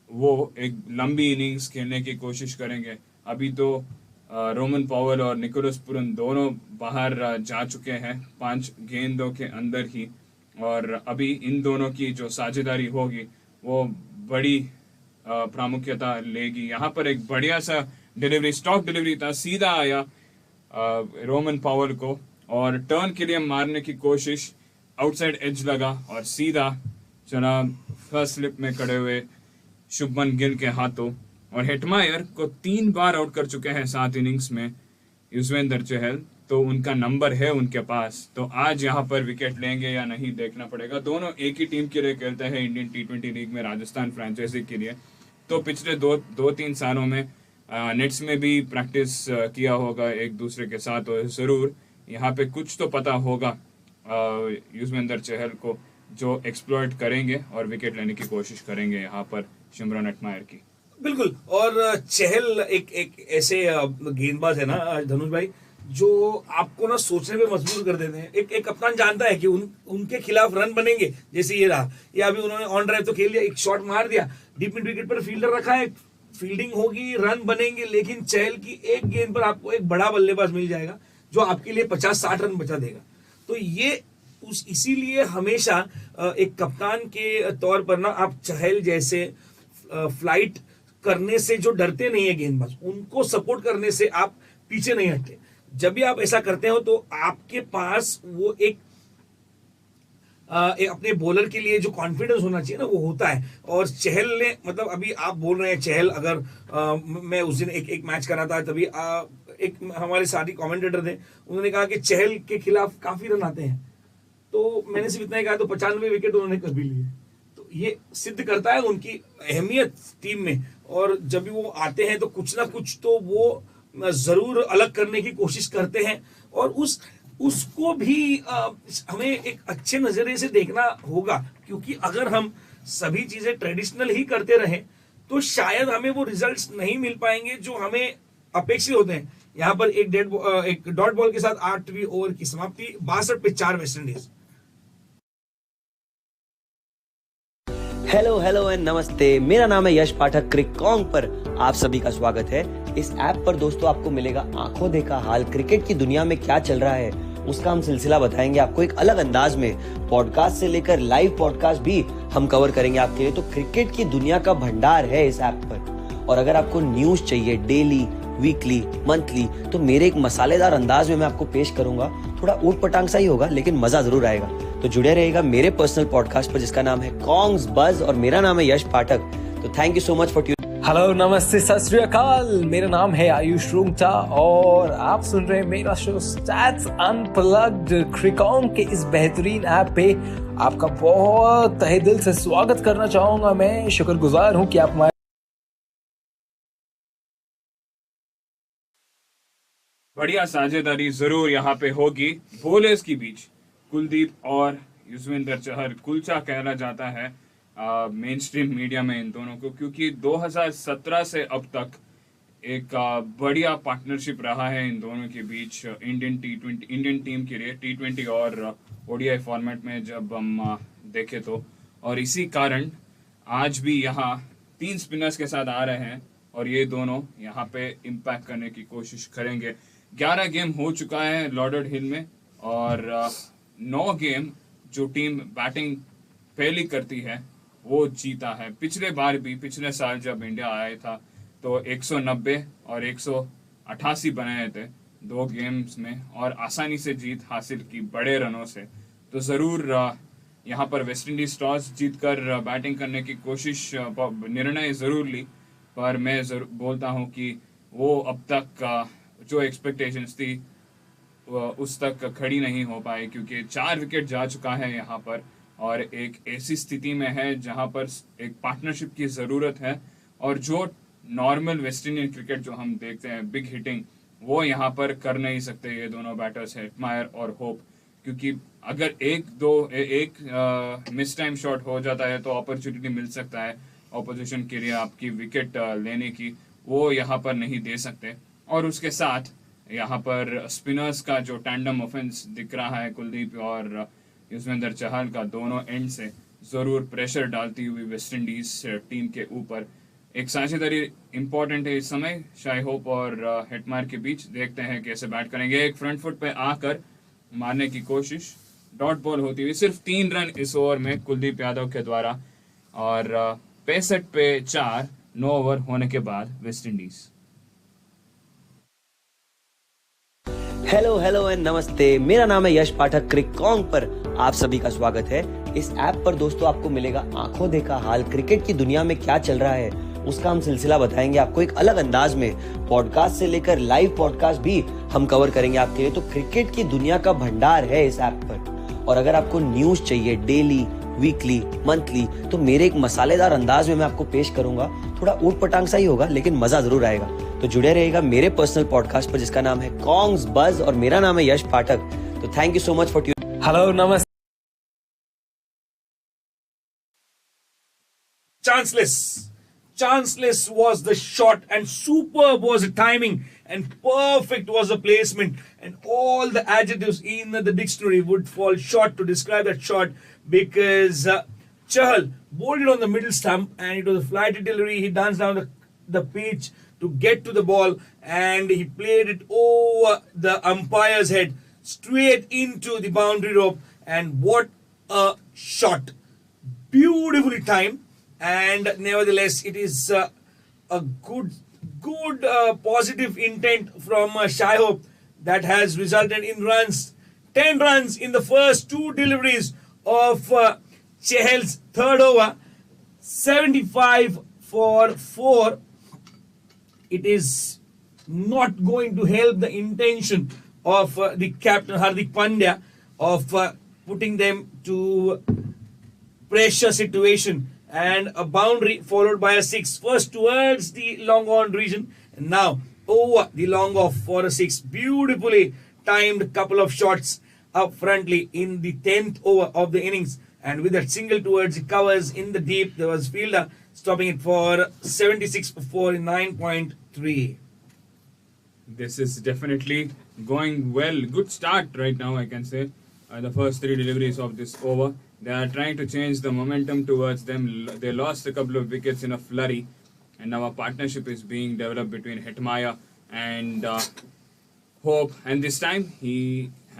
वो एक लंबी इनिंग्स खेलने की कोशिश करेंगे। अभी तो रोमन पॉवेल और निकोलस पुरन दोनों बाहर जा चुके हैं 5 गेंदों के अंदर ही। और अभी इन दोनों की जो साझेदारी होगी वो बड़ी प्रामुख्यता लेगी। यहाँ पर एक बढ़िया सा डिलीवरी, स्टॉक डिलीवरी था, सीधा आया रोमन पॉवेल को और टर्न के लिए मारने की कोशिश, आउटसाइड एज लगा और सीधा चला फर्स्ट स्लिप में खड़े हुए शुभमन गिल के हाथों। और हेटमायर को 3 बार आउट कर चुके हैं 7 इनिंग्स में युजवेंद्र चहल, तो उनका नंबर है उनके पास। तो आज यहाँ पर विकेट लेंगे या नहीं देखना पड़ेगा। दोनों एक ही टीम के लिए खेलते हैं इंडियन T20 लीग में, राजस्थान फ्रेंचाइजी के लिए। तो पिछले 2-3 सालों में नेट्स में भी प्रैक्टिस किया होगा एक दूसरे के साथ, और ज़रूर यहाँ पे कुछ तो पता होगा युजवेंद्र चहल को, जो एक्सप्लॉइट करेंगे और विकेट लेने की कोशिश करेंगे यहाँ पर शिमरन हेटमायर की। बिल्कुल। और चहल एक ऐसे गेंदबाज है ना धनुष भाई, जो आपको ना सोचने पे मजबूर कर देते हैं। एक कप्तान जानता है कि उनके खिलाफ रन बनेंगे, जैसे ये रहा, या अभी उन्होंने ऑन ड्राइव तो खेल लिया, एक शॉट मार दिया, डीप मिड विकेट पर फील्डर रखा है, फील्डिंग होगी, रन बनेंगे। लेकिन चहल की एक गेंद पर आपको एक बड़ा बल्लेबाज मिल जाएगा जो आपके लिए 50-60 रन बचा देगा। तो ये इसीलिए हमेशा एक कप्तान के तौर पर ना आप चहल जैसे फ्लाइट करने से जो डरते नहीं है गेंदबाज, उनको सपोर्ट करने से आप पीछे नहीं हटते। जब भी आप ऐसा करते हो तो आपके पास वो एक अपने बॉलर के लिए जो कॉन्फिडेंस होना चाहिए ना, वो होता है। और चहल ने, मतलब अभी आप बोल रहे हैं चहल, अगर मैं उस दिन एक मैच करा था, तभी एक हमारे साथी कमेंटेटर थे, उन्होंने कहा कि चहल के खिलाफ काफी रन आते हैं। तो मैंने सिर्फ इतना ही कहा, तो 95 विकेट उन्होंने कभी लिए। तो ये सिद्ध करता है उनकी अहमियत टीम में। और जब भी वो आते हैं तो कुछ ना कुछ तो वो जरूर अलग करने की कोशिश करते हैं। और उसको भी हमें एक अच्छे नजरिए से देखना होगा, क्योंकि अगर हम सभी चीजें ट्रेडिशनल ही करते रहें तो शायद हमें वो रिजल्ट्स नहीं मिल पाएंगे जो हमें अपेक्षित होते हैं। यहाँ पर एक डॉट बॉल के साथ 8वीं ओवर की समाप्ति, 62 पे 4 West Indies. Hello hello and नमस्ते, मेरा नाम है यश पाठक। क्रिकॉन्ग पर आप सभी का स्वागत है। इस ऐप पर दोस्तों आपको मिलेगा आंखों देखा हाल, क्रिकेट की दुनिया में क्या चल रहा है उसका हम सिलसिला बताएंगे आपको एक अलग अंदाज में। पॉडकास्ट से लेकर लाइव पॉडकास्ट भी हम कवर करेंगे आपके लिए। तो क्रिकेट की दुनिया का भंडार है इस ऐप पर। और अगर आपको न्यूज चाहिए डेली, वीकली, मंथली, तो मेरे एक मसालेदार अंदाज में मैं आपको पेश करूंगा। थोड़ा ऊट पटांग सा ही होगा लेकिन मजा जरूर आएगा। तो जुड़े रहिएगा मेरे पर्सनल पॉडकास्ट पर जिसका नाम है कॉन्ग्स बज और मेरा नाम है यश पाठक। तो thank you so much for hello, नमस्ते, सत श्री अकाल। मेरा नाम है आयुष रूंगटा और आप सुन रहे हैं मेरा शो स्टैट्स अनप्लग्ड। क्रिकॉन्ग के इस बेहतरीन ऐप पे आपका बहुत तहे दिल से स्वागत करना चाहूंगा। मैं शुक्रगुजार हूं कि आप बढ़िया साझेदारी जरूर यहाँ पे होगी बॉलर्स के बीच। कुलदीप और युजवेंद्र चहल कुलचा कहना जाता है मेन स्ट्रीम मीडिया में इन दोनों को, क्योंकि 2017 से अब तक एक बढ़िया पार्टनरशिप रहा है इन दोनों के बीच इंडियन टीम के लिए T20 और ओडीआई फॉर्मेट में जब हम देखें तो। और इसी कारण आज भी यहाँ 3 स्पिनर्स के साथ आ रहे हैं और ये दोनों यहाँ पे इम्पैक्ट करने की कोशिश करेंगे। 11 गेम हो चुका है लॉर्डर्ड हिल में और 9 गेम जो टीम बैटिंग पहली करती है वो जीता है। पिछले बार भी, पिछले साल जब इंडिया आया था तो 190 और 188 बनाए थे 2 गेम्स में और आसानी से जीत हासिल की बड़े रनों से। तो ज़रूर यहाँ पर वेस्ट इंडीज टॉस जीतकर बैटिंग करने की कोशिश, निर्णय ज़रूर ली, पर मैं बोलता हूँ कि वो अब तक जो एक्सपेक्टेशंस थी उस तक खड़ी नहीं हो पाई, क्योंकि 4 विकेट जा चुका है यहाँ पर और एक ऐसी स्थिति में है जहाँ पर एक पार्टनरशिप की ज़रूरत है। और जो नॉर्मल वेस्ट इंडियन क्रिकेट जो हम देखते हैं बिग हिटिंग, वो यहाँ पर कर नहीं सकते ये दोनों बैटर्स हेटमायर और होप, क्योंकि अगर एक मिस टाइम शॉट हो जाता है तो अपॉर्चुनिटी मिल सकता है ऑपोजिशन के लिए आपकी विकेट लेने की, वो यहाँ पर नहीं दे सकते। और उसके साथ यहाँ पर स्पिनर्स का जो टैंडम ऑफेंस दिख रहा है कुलदीप और युजवेंद्र चहल का, दोनों एंड से ज़रूर प्रेशर डालती हुई वेस्ट इंडीज टीम के ऊपर। एक साझेदारी इंपॉर्टेंट है इस समय शाई होप और हेटमायर के बीच। देखते हैं कैसे बैट करेंगे। एक फ्रंट फुट पे आकर मारने की कोशिश, डॉट बॉल होती हुई, सिर्फ 3 रन इस ओवर में कुलदीप यादव के द्वारा और 65 पे 4, 9 ओवर होने के बाद वेस्ट इंडीज। हेलो एंड नमस्ते। मेरा नाम है यश पाठक। क्रिकॉन्ग पर आप सभी का स्वागत है। इस ऐप पर दोस्तों आपको मिलेगा आंखों देखा हाल, क्रिकेट की दुनिया में क्या चल रहा है उसका हम सिलसिला बताएंगे आपको एक अलग अंदाज में। पॉडकास्ट से लेकर लाइव पॉडकास्ट भी हम कवर करेंगे आपके लिए। तो क्रिकेट की दुनिया का भंडार है इस ऐप पर। और अगर आपको न्यूज चाहिए डेली, वीकली, मंथली, तो मेरे एक मसालेदार अंदाज में मैं आपको पेश करूंगा। थोड़ा ऊट पटांग सा ही होगा लेकिन मजा जरूर आएगा। तो जुड़े रहेगा मेरे पर्सनल पॉडकास्ट पर जिसका नाम है कॉन्ग्स बज और मेरा नाम है यश पाठक। तो thank you so much for tuning. Hello नमस्ते। Chanceless was the shot and superb was the timing and perfect was the placement, and all the adjectives in the dictionary would fall short to describe that shot, because Chahal bowled it on the middle stump and it was a flighty delivery. He danced down the pitch to get to the ball and he played it over the umpire's head straight into the boundary rope, and what a shot, beautifully timed. And nevertheless it is a good positive intent from Shai Hope that has resulted in runs. 10 runs in the first 2 deliveries of Chahal's third over, 75 for 4. It is not going to help the intention of the captain Hardik Pandya of putting them to pressure situation, and a boundary followed by a 6. First towards the long on region and now over the long off for a 6. Beautifully timed couple of shots up frontly in the 10th over of the innings, and with that single towards the covers in the deep, there was fielder stopping it for 76 for 9.3. This is definitely going well. Good start right now, I can say. The first 3 deliveries of this over, they are trying to change the momentum towards them. They lost a couple of wickets in a flurry, and now a partnership is being developed between Hetmaya and Hope, and this time he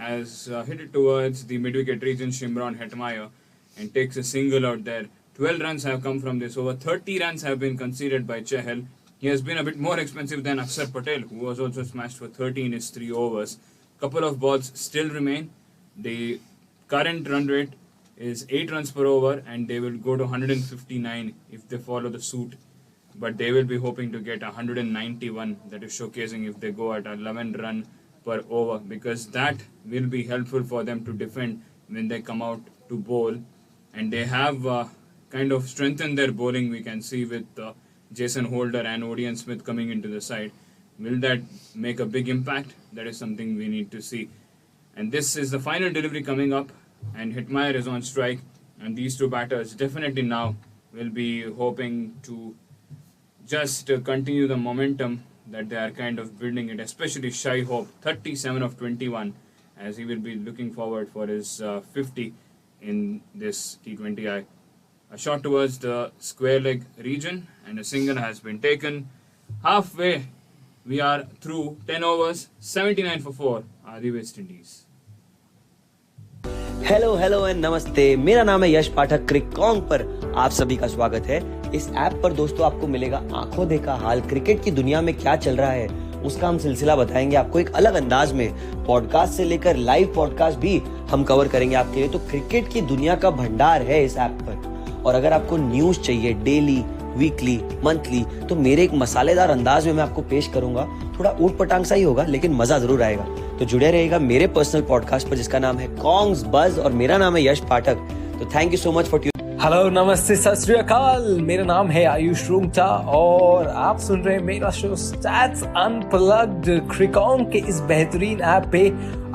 has hit it towards the mid-wicket region, Shimron Hetmaya, and takes a single out there. 12 runs have come from this over. 30 runs have been conceded by Chahal. He has been a bit more expensive than Akshar Patel, who was also smashed for 30 in his 3 overs. Couple of balls still remain. The current run rate is 8 runs per over, and they will go to 159 if they follow the suit. But they will be hoping to get 191, that is showcasing if they go at 11 run per over, because that will be helpful for them to defend when they come out to bowl. And they have kind of strengthened their bowling, we can see, with Jason Holder and Odean Smith coming into the side. Will that make a big impact? That is something we need to see. And this is the final delivery coming up, and Hitmaier is on strike, and these two batters definitely now will be hoping to just continue the momentum that they are kind of building it, especially Shai Hope, 37 of 21, as he will be looking forward for his 50 in this T20I. A shot towards the square leg region, and a single has been taken. Halfway, we are through 10 overs, 79 for 4 are the West Indies. Hello and नमस्ते। मेरा नाम है यश पाठक। क्रिकॉन्ग पर आप सभी का स्वागत है। इस ऐप पर दोस्तों आपको मिलेगा आंखों देखा हाल, क्रिकेट की दुनिया में क्या चल रहा है उसका हम सिलसिला बताएंगे आपको एक अलग अंदाज में। पॉडकास्ट से लेकर लाइव पॉडकास्ट भी हम कवर करेंगे आपके लिए। तो क्रिकेट की दुनिया का भंडार है इस ऐप पर। और अगर आपको न्यूज चाहिए डेली, वीकली, मंथली, तो मेरे एक मसालेदार अंदाज में मैं आपको पेश करूंगा। थोड़ा ऊट पटांग सा ही होगा लेकिन मजा जरूर आएगा। तो जुड़े रहेगा मेरे पर्सनल पॉडकास्ट पर जिसका नाम है कॉन्ग्स बज, और मेरा नाम है यश पाठक। तो thank you so much for hello, नमस्ते, सत श्री अकाल। मेरा नाम है आयुष रूंगटा और आप सुन रहे हैं मेरा शो स्टैट्स अनप्लग्ड। क्रिकॉन के इस बेहतरीन ऐप पे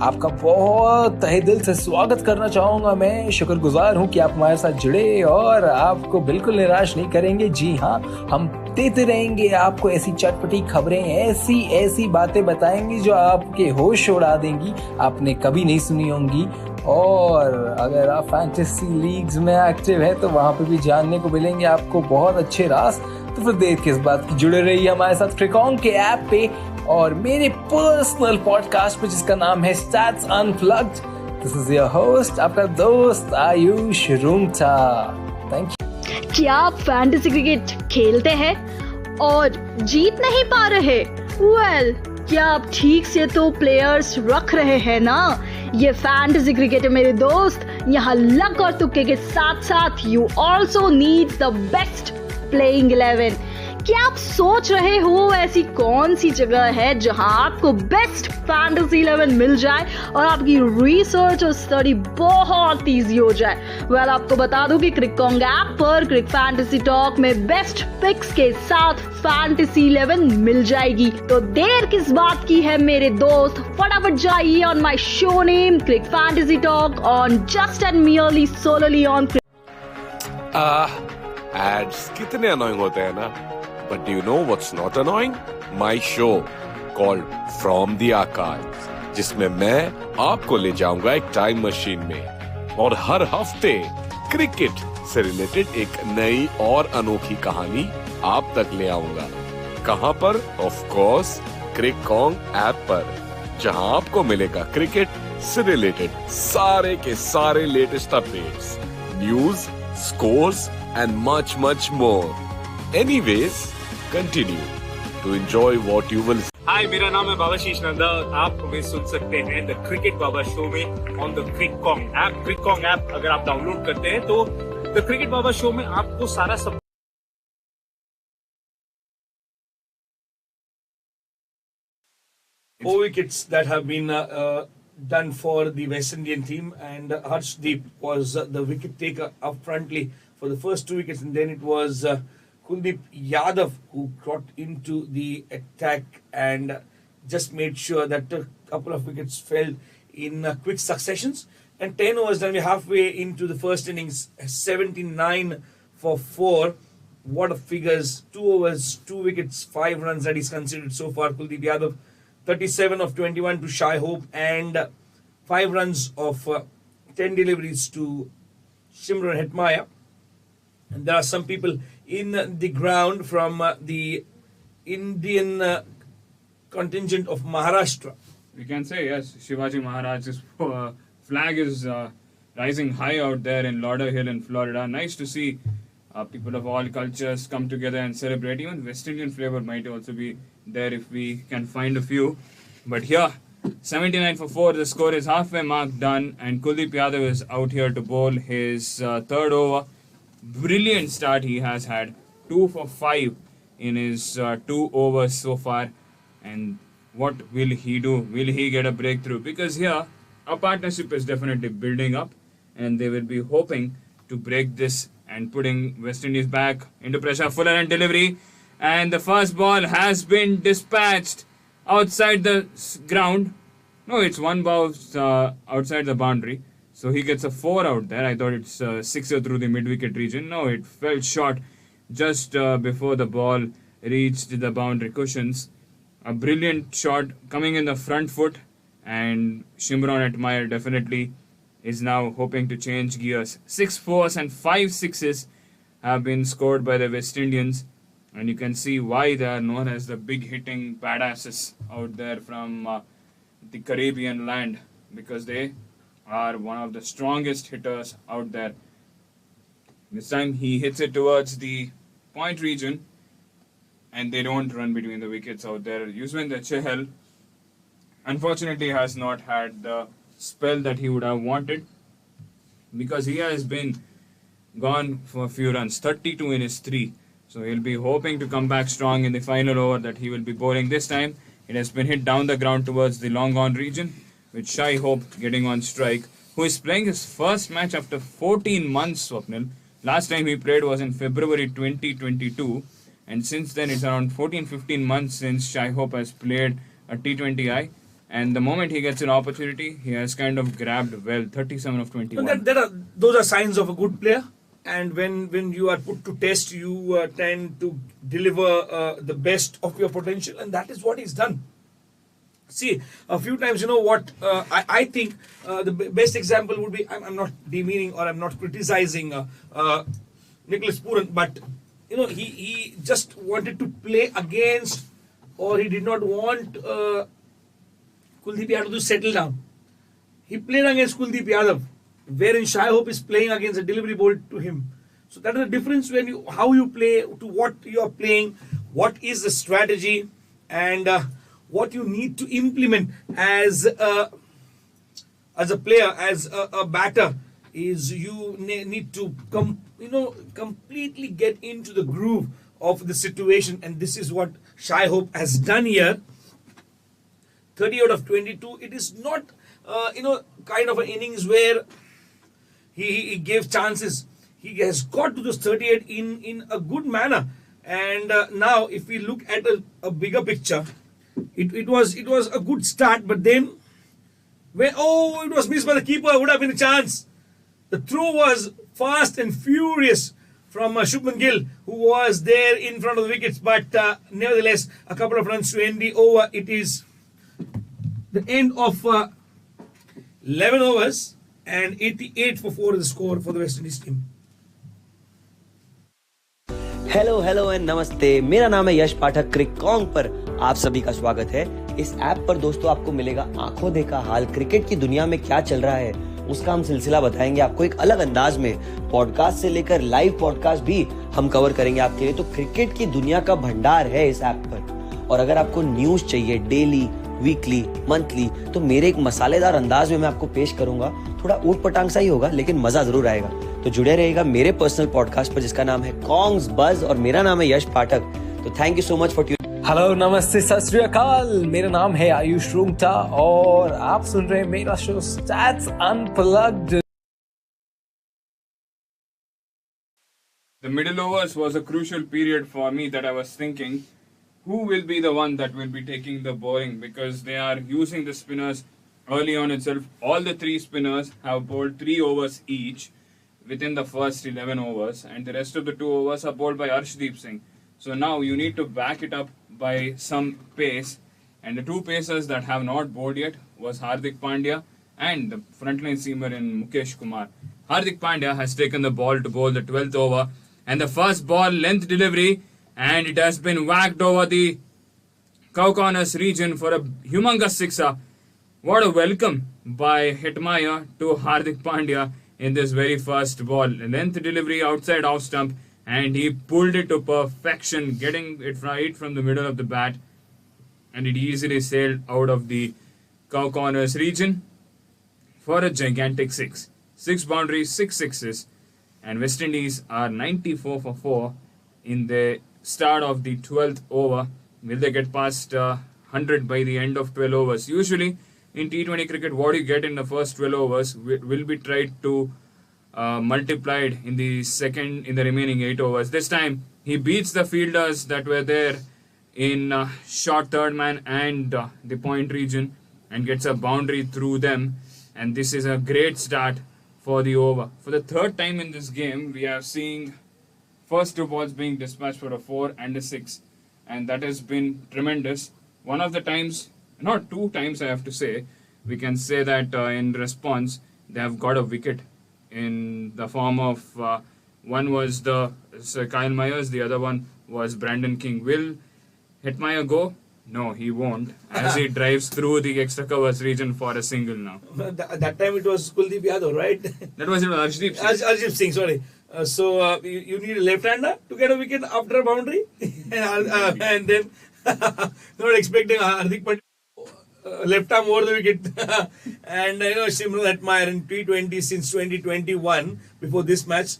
आपका बहुत तहे दिल से स्वागत करना चाहूंगा। मैं शुक्रगुजार हूं कि आप हमारे साथ जुड़े और आपको बिल्कुल निराश नहीं करेंगे। जी हाँ, हम देते रहेंगे आपको ऐसी चटपटी खबरें, ऐसी बातें बताएंगी जो आपके होश उड़ा देंगी, आपने कभी नहीं सुनी होंगी। और अगर आप फैंटेसी लीग्स में एक्टिव है तो वहां पे भी जानने को मिलेंगे आपको बहुत अच्छे राज। तो फिर देर किस बात की, जुड़े रहिए हमारे साथ क्रिकॉन के ऐप पे और मेरे पर्सनल पॉडकास्ट पे जिसका नाम है stats unplugged. This is your host, आपका दोस्त आयुष रूंगटा। Thank you. क्या आप फैंटेसी क्रिकेट खेलते हैं और जीत नहीं पा रहे? क्या आप ठीक से तो प्लेयर्स रख रहे हैं ना? ये फैंटेसी क्रिकेट है मेरे दोस्त। यहाँ लक और तुक्के के साथ साथ you also need the best playing 11। क्या आप सोच रहे हो ऐसी कौन सी जगह है जहां आपको बेस्ट फैंटेसी 11 मिल जाए और आपकी रिसर्च और स्टडी बहुत इजी हो जाए? आपको बता दूं कि क्रिकॉन्ग ऐप पर क्रिक फैंटेसी टॉक में बेस्ट पिक्स के साथ फैंटेसी 11 मिल जाएगी। तो देर किस बात की है मेरे दोस्त, फटाफट जाइए on my show name crick fantasy talk on just and merely solely on. Ads कितने अनोइंग होते हैं ना, but do you know what's not annoying? My show called From the Archives, जिसमें मैं आपको ले जाऊंगा एक टाइम मशीन में और हर हफ्ते क्रिकेट से रिलेटेड एक नई और अनोखी कहानी आप तक ले आऊंगा। कहां पर? ऑफ कोर्स क्रिकॉन्ग ऐप पर, जहां आपको मिलेगा क्रिकेट से रिलेटेड सारे के सारे latest updates, news, scores and much more. Anyways, continue to enjoy what you will. हाय, मेरा नाम है बाबाशीष नंदा। आप हमें सुन सकते हैं द क्रिकेट बाबा शो में ऑन द क्रिकॉन्ग ऐप। क्रिकॉन्ग ऐप अगर आप डाउनलोड करते हैं तो द क्रिकेट बाबा शो में आपको सारा सब Four wickets that have been done for the West Indian team, and Harshdeep was the wicket taker up frontly for the first 2 wickets, and then it was Kuldeep Yadav who got into the attack and just made sure that a couple of wickets fell in quick successions. And 10 overs done, we're halfway into the first innings, 79 for 4. What a figures! 2 overs, 2 wickets, 5 runs that he's considered so far. Kuldeep Yadav, 37 of 21 to Shai Hope, and 5 runs of 10 deliveries to Shimron Hetmaier. And there are some people in the ground from the Indian contingent of Maharashtra. We can say, yes, Shivaji Maharaj's flag is rising high out there in Lauderhill in Florida. Nice to see people of all cultures come together and celebrate. Even West Indian flavor might also be there if we can find a few. But here, 79 for 4, the score is halfway mark done, and Kuldeep Yadav is out here to bowl his third over. Brilliant start he has had, 2 for 5 in his 2 overs so far. And what will he do? Will he get a breakthrough? Because here a partnership is definitely building up, and they will be hoping to break this and putting West Indies back into pressure. Fuller and delivery, and the first ball has been dispatched. outside the ground. No, it's one bounce outside the boundary. So he gets a 4 out there. I thought it's a 6er through the mid-wicket region. No, it fell short just before the ball reached the boundary cushions. A brilliant shot coming in the front foot, and Shimron Atmayer definitely is now hoping to change gears. 6 fours and 5 sixes have been scored by the West Indians, and you can see why they are known as the big hitting badasses out there from the Caribbean land, because they are one of the strongest hitters out there. This time he hits it towards the point region, and they don't run between the wickets out there. Yuzvendra Chahal unfortunately has not had the spell that he would have wanted, because he has been gone for a few runs, 32 in his 3. So he'll be hoping to come back strong in the final over that he will be bowling this time. It has been hit down the ground towards the long on region, with Shai Hope getting on strike, who is playing his first match after 14 months, Swapnil. Last time he played was in February 2022, and since then it's around 14-15 months since Shai Hope has played a T20I, and the moment he gets an opportunity, he has kind of grabbed well, 37 of 21. Those are signs of a good player, and when you are put to test, you tend to deliver the best of your potential, and that is what he's done. See, a few times, you know what, I think the best example would be, I'm not demeaning or I'm not criticizing Nicholas Puran, but you know, he just wanted to play against, or he did not want Kuldeep Yadav to settle down. He played against Kuldeep Yadav, wherein Shai Hope is playing against a delivery ball to him. So that is the difference when how you play, to what you are playing, what is the strategy, and what you need to implement as a player, as a batter, is you need to completely get into the groove of the situation, and this is what Shai Hope has done here. 30 out of 22. It is not kind of an innings where he gave chances. He has got to those 38 in a good manner, and now if we look at a bigger picture, it was a good start, but then it was missed by the keeper. Would have been a chance. The throw was fast and furious from Shubman Gill, who was there in front of the wickets, but nevertheless a couple of runs to end the over. It is the end of 11 overs, and 88 for 4 is the score for the West Indies team. Hello and नमस्ते, मेरा नाम है यश पाठक। क्रिकॉन्ग पर आप सभी का स्वागत है। इस ऐप पर दोस्तों आपको मिलेगा आंखों देखा हाल, क्रिकेट की दुनिया में क्या चल रहा है उसका हम सिलसिला बताएंगे आपको एक अलग अंदाज में। पॉडकास्ट से लेकर लाइव पॉडकास्ट भी हम कवर करेंगे आपके लिए। तो क्रिकेट की दुनिया का भंडार है इस ऐप पर। और अगर आपको न्यूज चाहिए डेली, वीकली, मंथली, तो मेरे एक मसालेदार अंदाज में मैं आपको पेश करूंगा। थोड़ा ऊट पटांग सा ही होगा, लेकिन मजा जरूर आएगा। तो जुड़े रहेगा मेरे पर्सनल पॉडकास्ट पर, जिसका नाम है कॉन्ग्स बज, और मेरा नाम है यश पाठक। तो thank you so much for hello, नमस्ते, सत श्री अकाल। मेरा नाम है आयुष रूंगटा और आप सुन रहे हैं मेरा show stats unplugged. The middle overs was a crucial period for me, that I was thinking who will be the one that will be taking the bowling, because they are using the spinners early on itself. All the 3 spinners have bowled 3 overs each within the first 11 overs, and the rest of the 2 overs are bowled by Arshdeep Singh. So now you need to back it up by some pace, and the 2 pacers that have not bowled yet was Hardik Pandya and the frontline seamer in Mukesh Kumar. Hardik Pandya has taken the ball to bowl the 12th over, and the first ball length delivery, and it has been whacked over the cow corners region for a humongous sixer. What a welcome by Hetmaya to Hardik Pandya in this very first ball. Length delivery outside off stump, and he pulled it to perfection, getting it right from the middle of the bat, and it easily sailed out of the cow corners region for a gigantic 6. 6 boundaries, 6 sixes, and West Indies are 94 for 4 in the start of the 12th over. Will they get past 100 by the end of 12 overs? Usually in T20 cricket, what you get in the first 12 overs will be tried to multiplied in the remaining 8 overs. This time he beats the fielders that were there in short third man and the point region and gets a boundary through them. And this is a great start for the over. For the third time in this game, we are seeing first two balls being dispatched for a 4 and a 6. And that has been tremendous. One of the times, not two times I have to say, we can say that in response, they have got a wicket in the form of one was the Sir Kyle Myers, the other one was Brandon King. Will Hetmeyer go? No, he won't, as he drives through the extra covers region for a single now. That time it was Kuldeep Yadav, right? That was Arshdeep Singh. Arshdeep Singh, sorry. So you need a left-hander to get a wicket after a boundary, and then not expecting Hardik Pandya left arm over the wicket. And Simran Hetmeyer in T20 since 2021. Before this match,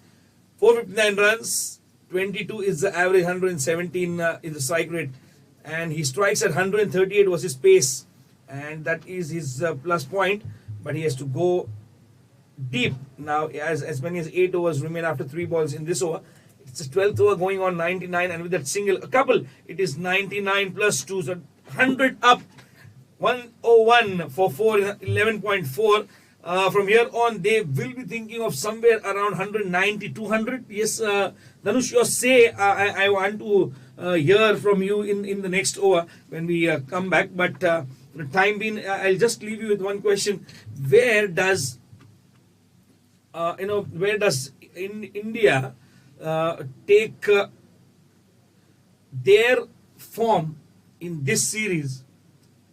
459 runs, 22 is the average, 117 is the strike rate, and he strikes at 138 was his pace, and that is his plus point. But he has to go deep now, as many as 8 overs remain after 3 balls in this over. It's the 12th over going on 99, and with that single, a couple, it is 99 plus 2, so 100 up, 101 for 4, 11.4. From here on, they will be thinking of somewhere around 190, 200. Yes, Dhanush, your say, I want to hear from you in the next over when we come back. But for the time being, I'll just leave you with one question. Where does India take their form in this series,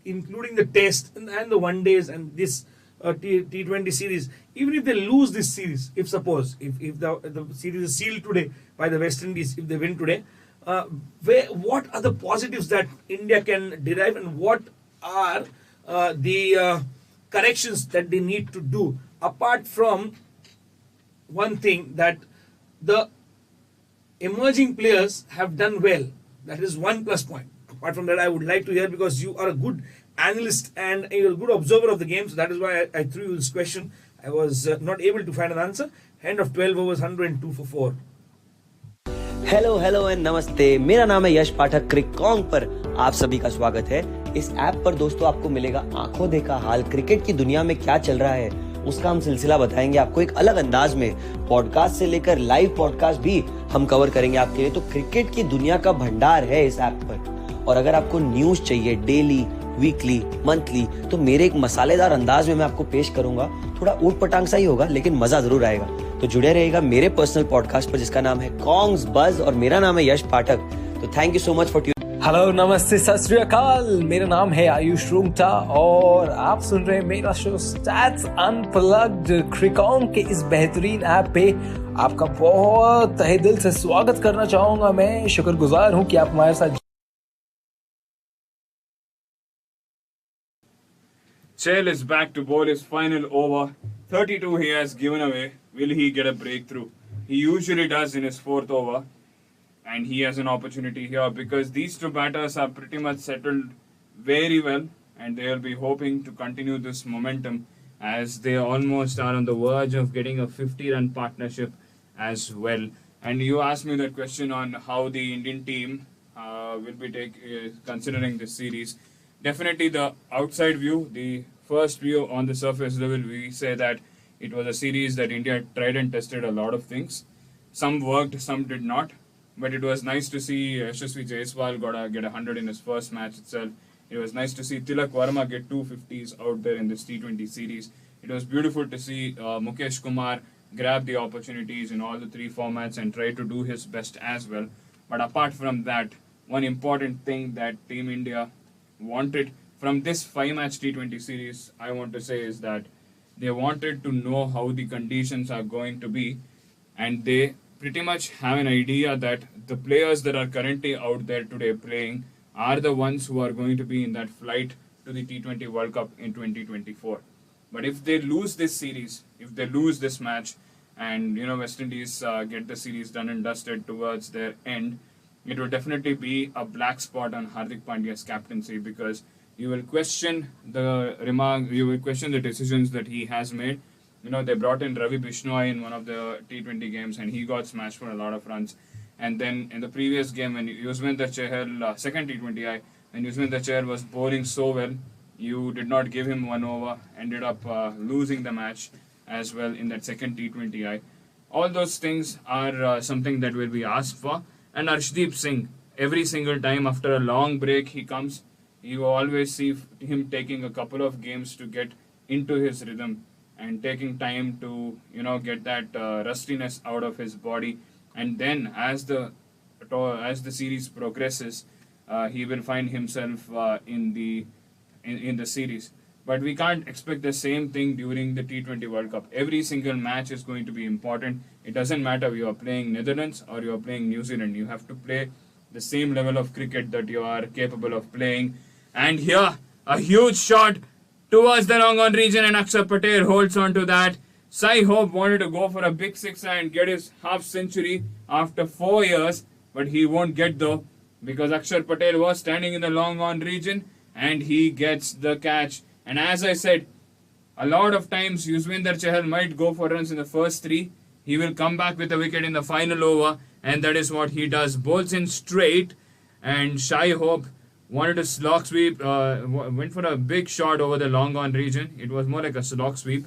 including the test and the one days and this T20 series? Even if they lose this series, if the series is sealed today by the West Indies, if they win today, what are the positives that India can derive, and what are the corrections that they need to do, apart from one thing that the emerging players have done well? That is one plus point. Apart from that, I would like to hear, because you are a good analyst and a good observer of the game, so that is why I threw you this question. I was not able to find an answer. End of 12 overs, 102 for 4. Hello and नमस्ते, मेरा नाम है यश पाठक। क्रिकॉन्ग पर आप सभी का स्वागत है। इस ऐप पर दोस्तों आपको मिलेगा आंखों देखा हाल, क्रिकेट की दुनिया में क्या चल रहा है उसका हम सिलसिला बताएंगे आपको एक अलग अंदाज में। पॉडकास्ट से लेकर लाइव पॉडकास्ट भी हम कवर करेंगे आपके लिए। तो क्रिकेट की दुनिया का भंडार है इस ऐप पर। और अगर आपको न्यूज चाहिए डेली, वीकली, मंथली, तो मेरे एक मसालेदार अंदाज में मैं आपको पेश करूंगा। थोड़ा ऊट पटांग सा ही होगा, लेकिन मजा जरूर आएगा। तो जुड़े रहिएगा मेरे पर्सनल पॉडकास्ट पर, जिसका नाम है कॉन्ग्स बज, और मेरा नाम है यश पाठक। तो thank you so much for hello, नमस्ते, सत श्री अकाल। मेरा नाम है आयुष रूंगटा और आप सुन रहे हैं मेरा शो स्टैट्स अनप्लग्ड। क्रिकॉन्ग के इस बेहतरीन ऐप पे आपका बहुत तहे दिल से स्वागत करना चाहूंगा। मैं शुक्रगुजार हूं कि आप हमारे साथ। Chahal is back to bowl his final over. 32 he has given away. Will he get a breakthrough? He usually does in his 4th over. And he has an opportunity here, because these two batters are pretty much settled very well, and they will be hoping to continue this momentum, as they almost are on the verge of getting a 50-run partnership as well. And you asked me that question on how the Indian team will be considering this series. Definitely the outside view, the first view on the surface level, we say that it was a series that India tried and tested a lot of things. Some worked, some did not. But it was nice to see Yashasvi Jaiswal get 100 in his first match itself. It was nice to see Tilak Verma get 250s out there in this T20 series. It was beautiful to see Mukesh Kumar grab the opportunities in all the 3 formats and try to do his best as well. But apart from that, one important thing that Team India wanted from this 5-match T20 series, I want to say, is that they wanted to know how the conditions are going to be, and they pretty much have an idea that the players that are currently out there today playing are the ones who are going to be in that flight to the T20 World Cup in 2024. But if they lose this series, if they lose this match, and West Indies get the series done and dusted towards their end, it will definitely be a black spot on Hardik Pandya's captaincy, because you will question the decisions that he has made. They brought in Ravi Bishnoi in one of the T20 games, and he got smashed for a lot of runs. And then in the previous game, when Yuzvendra Chahal, second T20I, when Yuzvendra Chahal was bowling so well, you did not give him 1 over, ended up losing the match as well in that second T20I. All those things are something that will be asked for. And Arshdeep Singh, every single time after a long break he comes, you always see him taking a couple of games to get into his rhythm and taking time to get that rustiness out of his body. And then as the series progresses, he will find himself in the series. But we can't expect the same thing during the T20 World Cup. Every single match is going to be important. It doesn't matter if you are playing Netherlands or you are playing New Zealand. You have to play the same level of cricket that you are capable of playing. And here, a huge shot towards the long on region, and Akshar Patel holds on to that. Sai Hope wanted to go for a big six and get his half century after 4 years, but he won't get though, because Akshar Patel was standing in the long on region and he gets the catch. And as I said, a lot of times Yuzvendra Chahal might go for runs in the first 3. He will come back with a wicket in the final over, and that is what he does. Bowls in straight, and Shai Hope wanted a slog sweep, went for a big shot over the long on region. It was more like a slog sweep,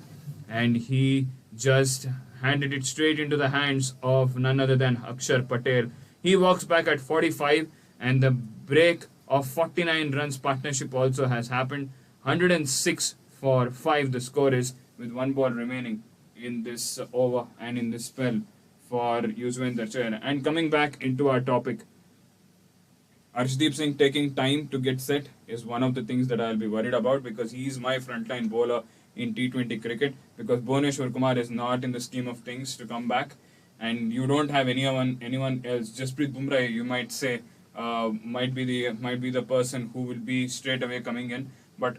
and he just handed it straight into the hands of none other than Akshar Patel. He walks back at 45, and the break of 49 runs partnership also has happened. 106 for 5 the score is, with 1 ball remaining in this over and in this spell for Yuzvendra Chahal. And coming back into our topic, Arshdeep Singh taking time to get set is one of the things that I'll be worried about, because he is my frontline bowler in T20 cricket, because Bhuvneshwar Kumar is not in the scheme of things to come back, and you don't have anyone else. Jasprit Bumrah, you might say, might be the person who will be straight away coming in, but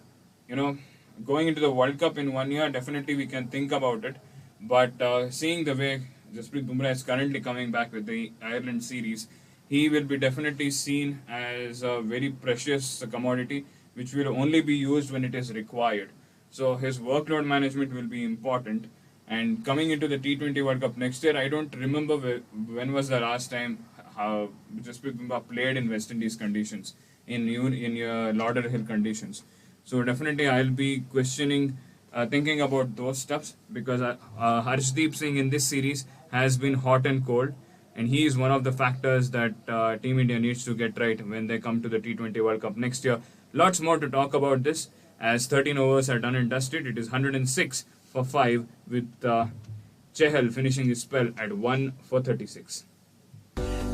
going into the World Cup in 1 year, definitely we can think about it. But seeing the way Jasprit Bumrah is currently coming back with the Ireland series, he will be definitely seen as a very precious commodity, which will only be used when it is required. So his workload management will be important. And coming into the T20 World Cup next year, I don't remember when was the last time Jasprit Bumrah played in West Indies conditions, in your Lauderhill conditions. So definitely I'll be questioning, thinking about those stuffs, because Harshdeep Singh in this series has been hot and cold, and he is one of the factors that Team India needs to get right when they come to the T20 World Cup next year. Lots more to talk about this, as 13 overs are done and dusted. It is 106 for 5, with Chahal finishing his spell at 1 for 36.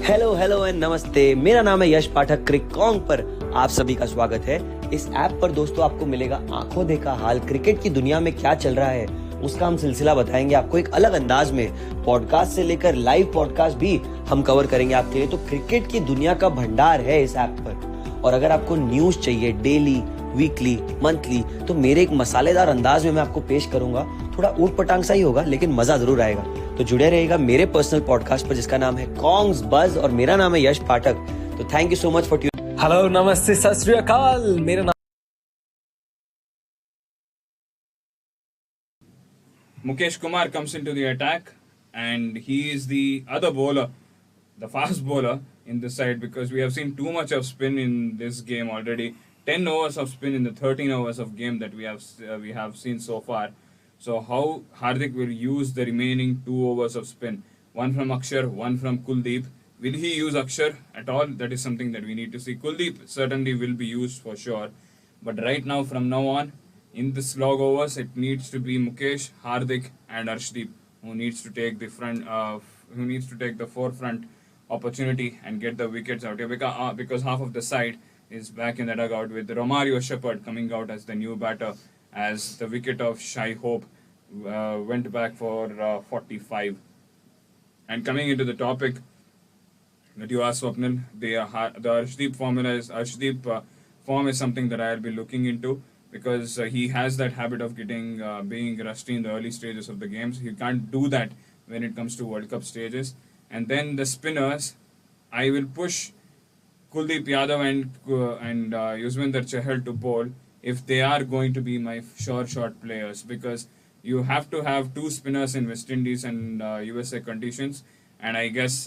Hello and नमस्ते, मेरा नाम है यश पाठक। क्रिकॉन्ग पर आप सभी का स्वागत है। इस ऐप पर दोस्तों आपको मिलेगा आंखों देखा हाल, क्रिकेट की दुनिया में क्या चल रहा है उसका हम सिलसिला बताएंगे आपको एक अलग अंदाज में। पॉडकास्ट से लेकर लाइव पॉडकास्ट भी हम कवर करेंगे आपके लिए। तो क्रिकेट की दुनिया का भंडार है इस ऐप पर। और अगर आपको न्यूज चाहिए डेली, वीकली, मंथली, तो मेरे एक मसालेदार अंदाज में मैं आपको पेश करूंगा। थोड़ा ऊट पटांग सा ही होगा, लेकिन मजा जरूर आएगा। तो जुड़े रहेगा मेरे पर्सनल पॉडकास्ट पर, जिसका नाम है कॉन्ग्स बज, और मेरा नाम है यश पाठक। तो thank you so much for tuning. Hello, नमस्ते, सत श्री अकाल। मेरा नाम Mukesh Kumar comes into the attack, and he is the other bowler, the fast bowler in this side, because we have seen too much of spin in this game already. 10 overs of spin in the 13 overs of game that we have seen so far. So how Hardik will use the remaining 2 overs of spin, one from Akshar, one from Kuldeep. Will he use Akshar at all? That is something that we need to see. Kuldeep certainly will be used for sure, but right now, from now on, in the slog overs, it needs to be Mukesh, Hardik, and Arshdeep who needs to take the forefront opportunity and get the wickets out here, because half of the side is back in the dugout, with Romario Shepherd coming out as the new batter, as the wicket of Shai Hope went back for 45. And coming into the topic that you asked, Swapnil, the Arshdeep form is something that I'll be looking into, because he has that habit of being rusty in the early stages of the games. He can't do that when it comes to World Cup stages. And then the spinners, I will push Kuldeep Yadav and Yuzvendra Chahal to bowl if they are going to be my sure shot players, because you have to have 2 spinners in West Indies and USA conditions, and I guess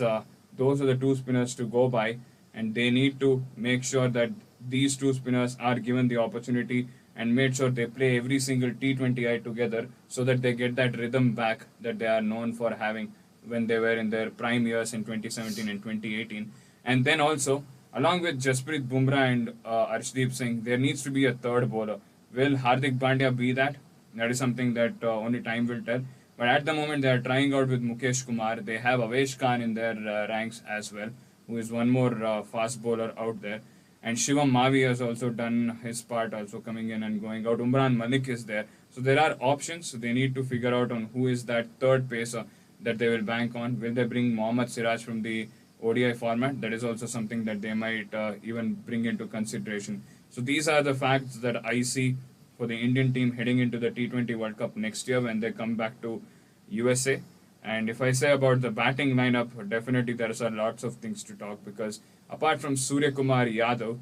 those are the two spinners to go by, and they need to make sure that these two spinners are given the opportunity and made sure they play every single T20I together so that they get that rhythm back that they are known for having when they were in their prime years in 2017 and 2018. And then also, along with Jasprit Bumrah and Arshdeep Singh, there needs to be a third bowler. Will Hardik Pandya be that? That is something that only time will tell. But at the moment, they are trying out with Mukesh Kumar. They have Avesh Khan in their ranks as well, who is one more fast bowler out there. And Shivam Mavi has also done his part, also coming in and going out. Umran Malik is there. So there are options. So they need to figure out on who is that third pacer that they will bank on. Will they bring Mohammad Siraj from the ODI format? That is also something that they might even bring into consideration. So these are the facts that I see for the Indian team heading into the T20 World Cup next year when they come back to USA. And if I say about the batting lineup, definitely there are lots of things to talk, because apart from Surya Kumar Yadav,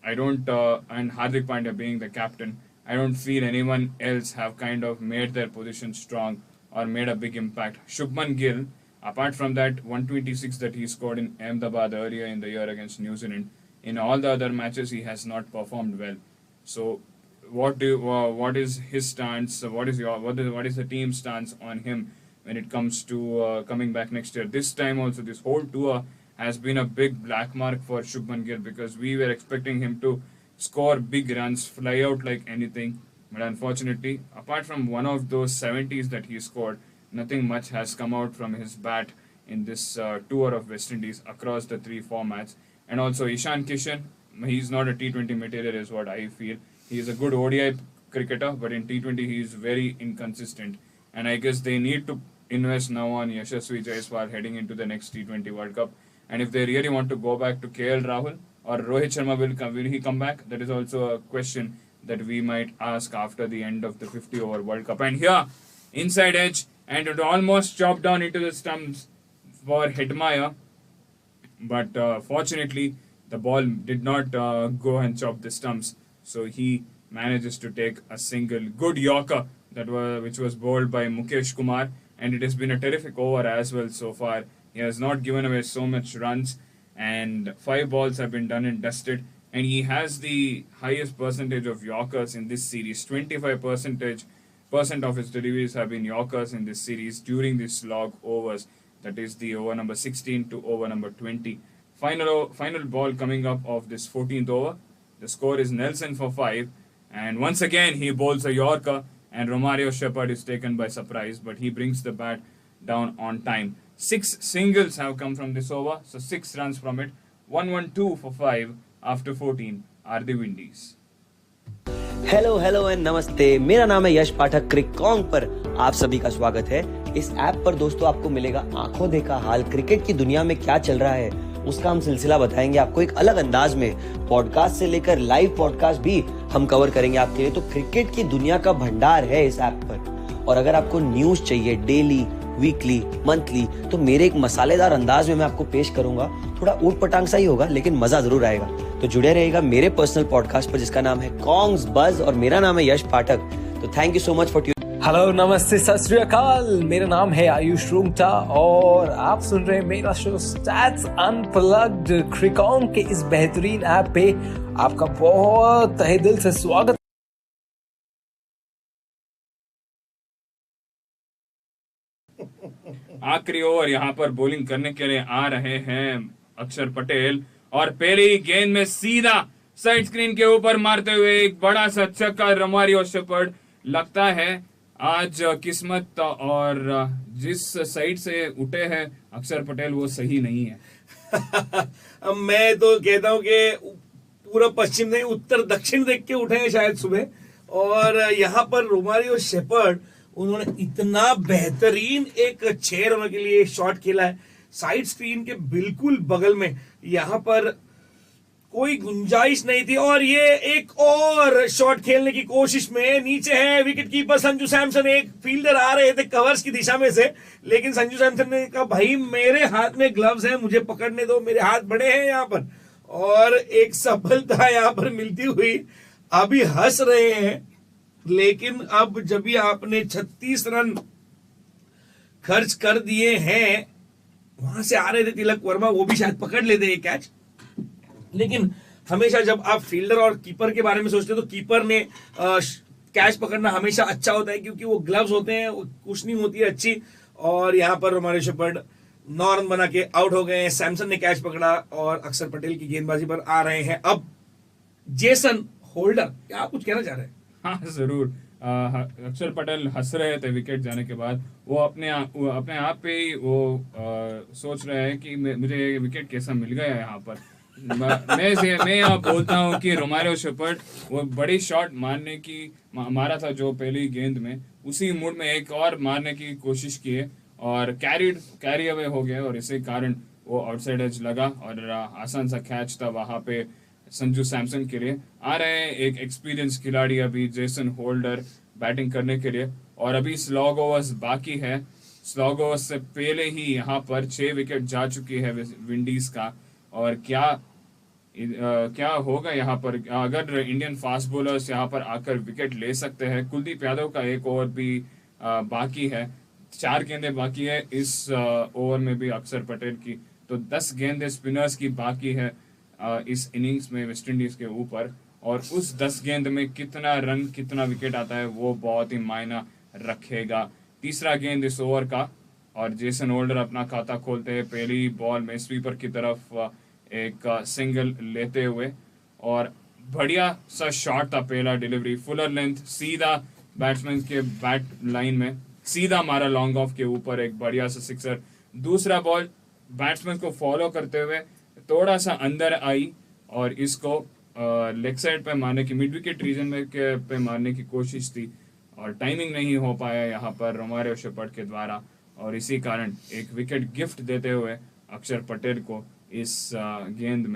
I don't, and Hardik Pandya being the captain, I don't feel anyone else have kind of made their position strong or made a big impact. Shubman Gill, apart from that 126 that he scored in Ahmedabad earlier in the year against New Zealand, in all the other matches he has not performed well. So what is his stance? What is the team's stance on him when it comes to coming back next year? This time also, this whole tour has been a big black mark for Shubman Gill, because we were expecting him to score big runs, fly out like anything. But unfortunately, apart from one of those 70s that he scored, nothing much has come out from his bat in this tour of West Indies across the three formats. And also Ishan Kishan, he's not a T20 material is what I feel. He is a good ODI cricketer, but in T20 he is very inconsistent. And I guess they need to invest now on Yashasvi Jaiswal heading into the next T20 World Cup. And if they really want to go back to KL Rahul or Rohit Sharma, will he come back? That is also a question that we might ask after the end of the 50-over World Cup. And here, inside edge, and it almost chopped down into the stumps for Hetmeyer. But fortunately, the ball did not go and chop the stumps. So he manages to take a single good Yorker which was bowled by Mukesh Kumar, and it has been a terrific over as well so far. He has not given away so much runs, and 5 balls have been done and dusted, and he has the highest percentage of Yorkers in this series. 25% of his deliveries have been Yorkers in this series during the slog overs. That is the over number 16 to over number 20. Final ball coming up of this 14th over. The score is Nelson for 5, and once again he bowls a Yorker, and Romario Shepherd is taken by surprise, but he brings the bat down on time. 6 singles have come from this over, so 6 runs from it. 112 for 5 after 14 are the Windies. Hello and नमस्ते, मेरा नाम है यश पाठक। क्रिकॉन्ग पर आप सभी का स्वागत है। इस ऐप पर दोस्तों आपको मिलेगा आंखों देखा हाल, क्रिकेट की दुनिया में क्या चल रहा है उसका हम सिलसिला बताएंगे आपको एक अलग अंदाज में। पॉडकास्ट से लेकर लाइव पॉडकास्ट भी हम कवर करेंगे आपके लिए। तो क्रिकेट की दुनिया का भंडार है इस ऐप पर। और अगर आपको न्यूज चाहिए डेली, वीकली, मंथली, तो मेरे एक मसालेदार अंदाज में मैं आपको पेश करूंगा। थोड़ा ऊट पटांग सा ही होगा, लेकिन मजा जरूर आएगा। तो जुड़े रहेगा मेरे पर्सनल पॉडकास्ट पर जिसका नाम है कॉन्ग्स बज, और मेरा नाम है यश पाठक। तो thank you so much for hello, नमस्ते, सत श्री अकाल। मेरा नाम है आयुष रूंगटा और आप सुन रहे हैं मेरा शो स्टैट्स अनप्लग्ड। क्रिकॉन्ग के इस बेहतरीन ऐप पे आपका बहुत तहे दिल से स्वागत। आखिरी ओवर यहाँ पर बॉलिंग करने के लिए आ रहे हैं अक्षर पटेल, और पहली गेंद में सीधा साइड स्क्रीन के ऊपर मारते हुए एक बड़ा सा छक्का रोमारियो शेफर्ड। लगता है आज किस्मत और जिस साइड से उठे हैं अक्षर पटेल वो सही नहीं है। मैं तो कहता हूँ कि पूरा पश्चिम नहीं, उत्तर दक्षिण देख के उठे हैं शायद सुबह। और यहाँ पर रोमारियो शेफर्ड, उन्होंने इतना बेहतरीन एक 6 रनों के लिए शॉट खेला है साइड स्क्रीन के बिल्कुल बगल में। यहाँ पर कोई गुंजाइश नहीं थी, और ये एक और शॉट खेलने की कोशिश में नीचे है विकेट कीपर संजू सैमसन। एक फील्डर आ रहे थे कवर्स की दिशा में से, लेकिन संजू सैमसन ने कहा भाई मेरे हाथ में ग्लव्स हैं, मुझे पकड़ने दो, मेरे हाथ बड़े हैं यहाँ पर। और एक सफलता यहाँ पर मिलती हुई अभी हंस रहे हैं, लेकिन अब जब भी आपने 36 रन खर्च कर दिए हैं वहां से आ रहे थे तिलक वर्मा, वो भी शायद पकड़ लेते ये कैच। लेकिन हमेशा जब आप फील्डर और कीपर के बारे में सोचते हो तो कीपर ने कैच पकड़ना हमेशा अच्छा होता है, क्योंकि वो ग्लव्स होते हैं, कुशनिंग होती है अच्छी। और यहाँ पर रोमारियो शेपर्ड 9 रन बना के आउट हो गए हैं। सैमसन ने कैच पकड़ा और अक्षर पटेल की गेंदबाजी पर आ रहे हैं अब जेसन होल्डर। क्या आप कुछ कहना चाह रहे हैं? हाँ जरूर। अक्षर पटेल हंस रहे थे विकेट जाने के बाद। वो अपने आप पे ही वो सोच रहे हैं कि मुझे ये विकेट कैसा मिल गया यहाँ पर। मैं यहाँ बोलता हूँ कि रोमारियो शेपर्ड वो बड़ी शॉट मारा था जो पहली गेंद में, उसी मूड में एक और मारने की कोशिश की है और कैरी अवे हो गया और इसी कारण वो आउटसाइड एज लगा और आसान सा कैच था वहां पे संजू सैमसन के लिए। आ रहे हैं एक एक्सपीरियंस खिलाड़ी अभी जेसन होल्डर बैटिंग करने के लिए और अभी स्लॉग ओवर्स बाकी है। स्लॉग ओवर्स से पहले ही यहाँ पर 6 विकेट जा चुकी है विंडीज का। और क्या होगा यहाँ पर, अगर इंडियन फास्ट बॉलर्स यहाँ पर आकर विकेट ले सकते हैं। कुलदीप यादव का एक ओवर भी बाकी है, 4 गेंदें बाकी है इस ओवर में भी अक्षर पटेल की, तो 10 गेंदें स्पिनर्स की बाकी है इस इनिंग्स में वेस्ट इंडीज के ऊपर। और उस 10 गेंद में कितना रन कितना विकेट आता है वो बहुत ही मायना रखेगा। तीसरा गेंद इस ओवर का और जेसन होल्डर अपना खाता खोलते हैं पहली बॉल में स्वीपर की तरफ एक सिंगल लेते हुए और बढ़िया सा शॉट था पहला डिलीवरी, फुलर लेंथ सीधा बैट्समैन के बैट लाइन में सीधा मारा लॉन्ग ऑफ के ऊपर, एक बढ़िया सा सिक्सर। दूसरा बॉल बैट्समैन को फॉलो करते हुए थोड़ा सा अंदर आई और इसको लेग साइड पे मारने की, मिड विकेट रीजन में पे मारने की कोशिश थी और टाइमिंग नहीं हो पाया यहाँ पर रोमारियो शेपर्ड के द्वारा और इसी कारण एक विकेट गिफ्ट देते हुए अक्षर पटेल को इस गेम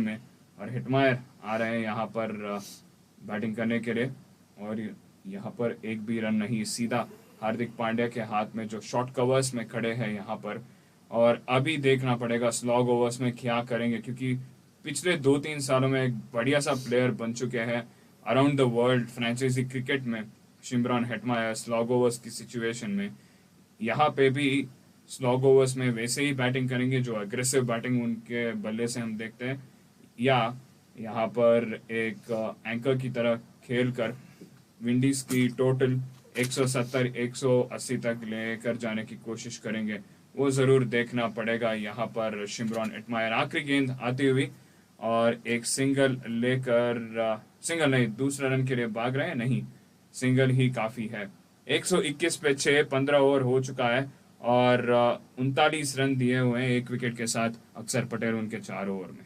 में। और हिटमायर आ रहे हैं यहाँ पर बैटिंग करने के लिए और यहाँ पर एक भी रन नहीं, सीधा हार्दिक पांड्या के हाथ में जो शॉर्ट कवर्स में खड़े हैं यहाँ पर। और अभी देखना पड़ेगा स्लॉग ओवर्स में क्या करेंगे, क्योंकि पिछले 2-3 सालों में एक बढ़िया सा प्लेयर बन चुके हैं around the world franchise cricket में शिमरॉन हेटमायर। स्लॉग ओवर्स की सिचुएशन में यहाँ पे भी स्लॉग ओवर्स में वैसे ही बैटिंग करेंगे जो अग्रेसिव बैटिंग उनके बल्ले से हम देखते हैं, या यहाँ पर एक एंकर की तरह खेलकर विंडीज की टोटल 170-180 तक लेकर जाने की कोशिश करेंगे, वो जरूर देखना पड़ेगा। यहाँ पर शिमरॉन हेटमायर आखिरी गेंद आती हुई और एक सिंगल लेकर, सिंगल नहीं दूसरा रन के लिए भाग रहे हैं, नहीं सिंगल ही काफी है। 121 पे 6, 15 ओवर हो चुका है और 39 रन दिए हुए हैं 1 विकेट के साथ अक्षर पटेल उनके 4 ओवर में।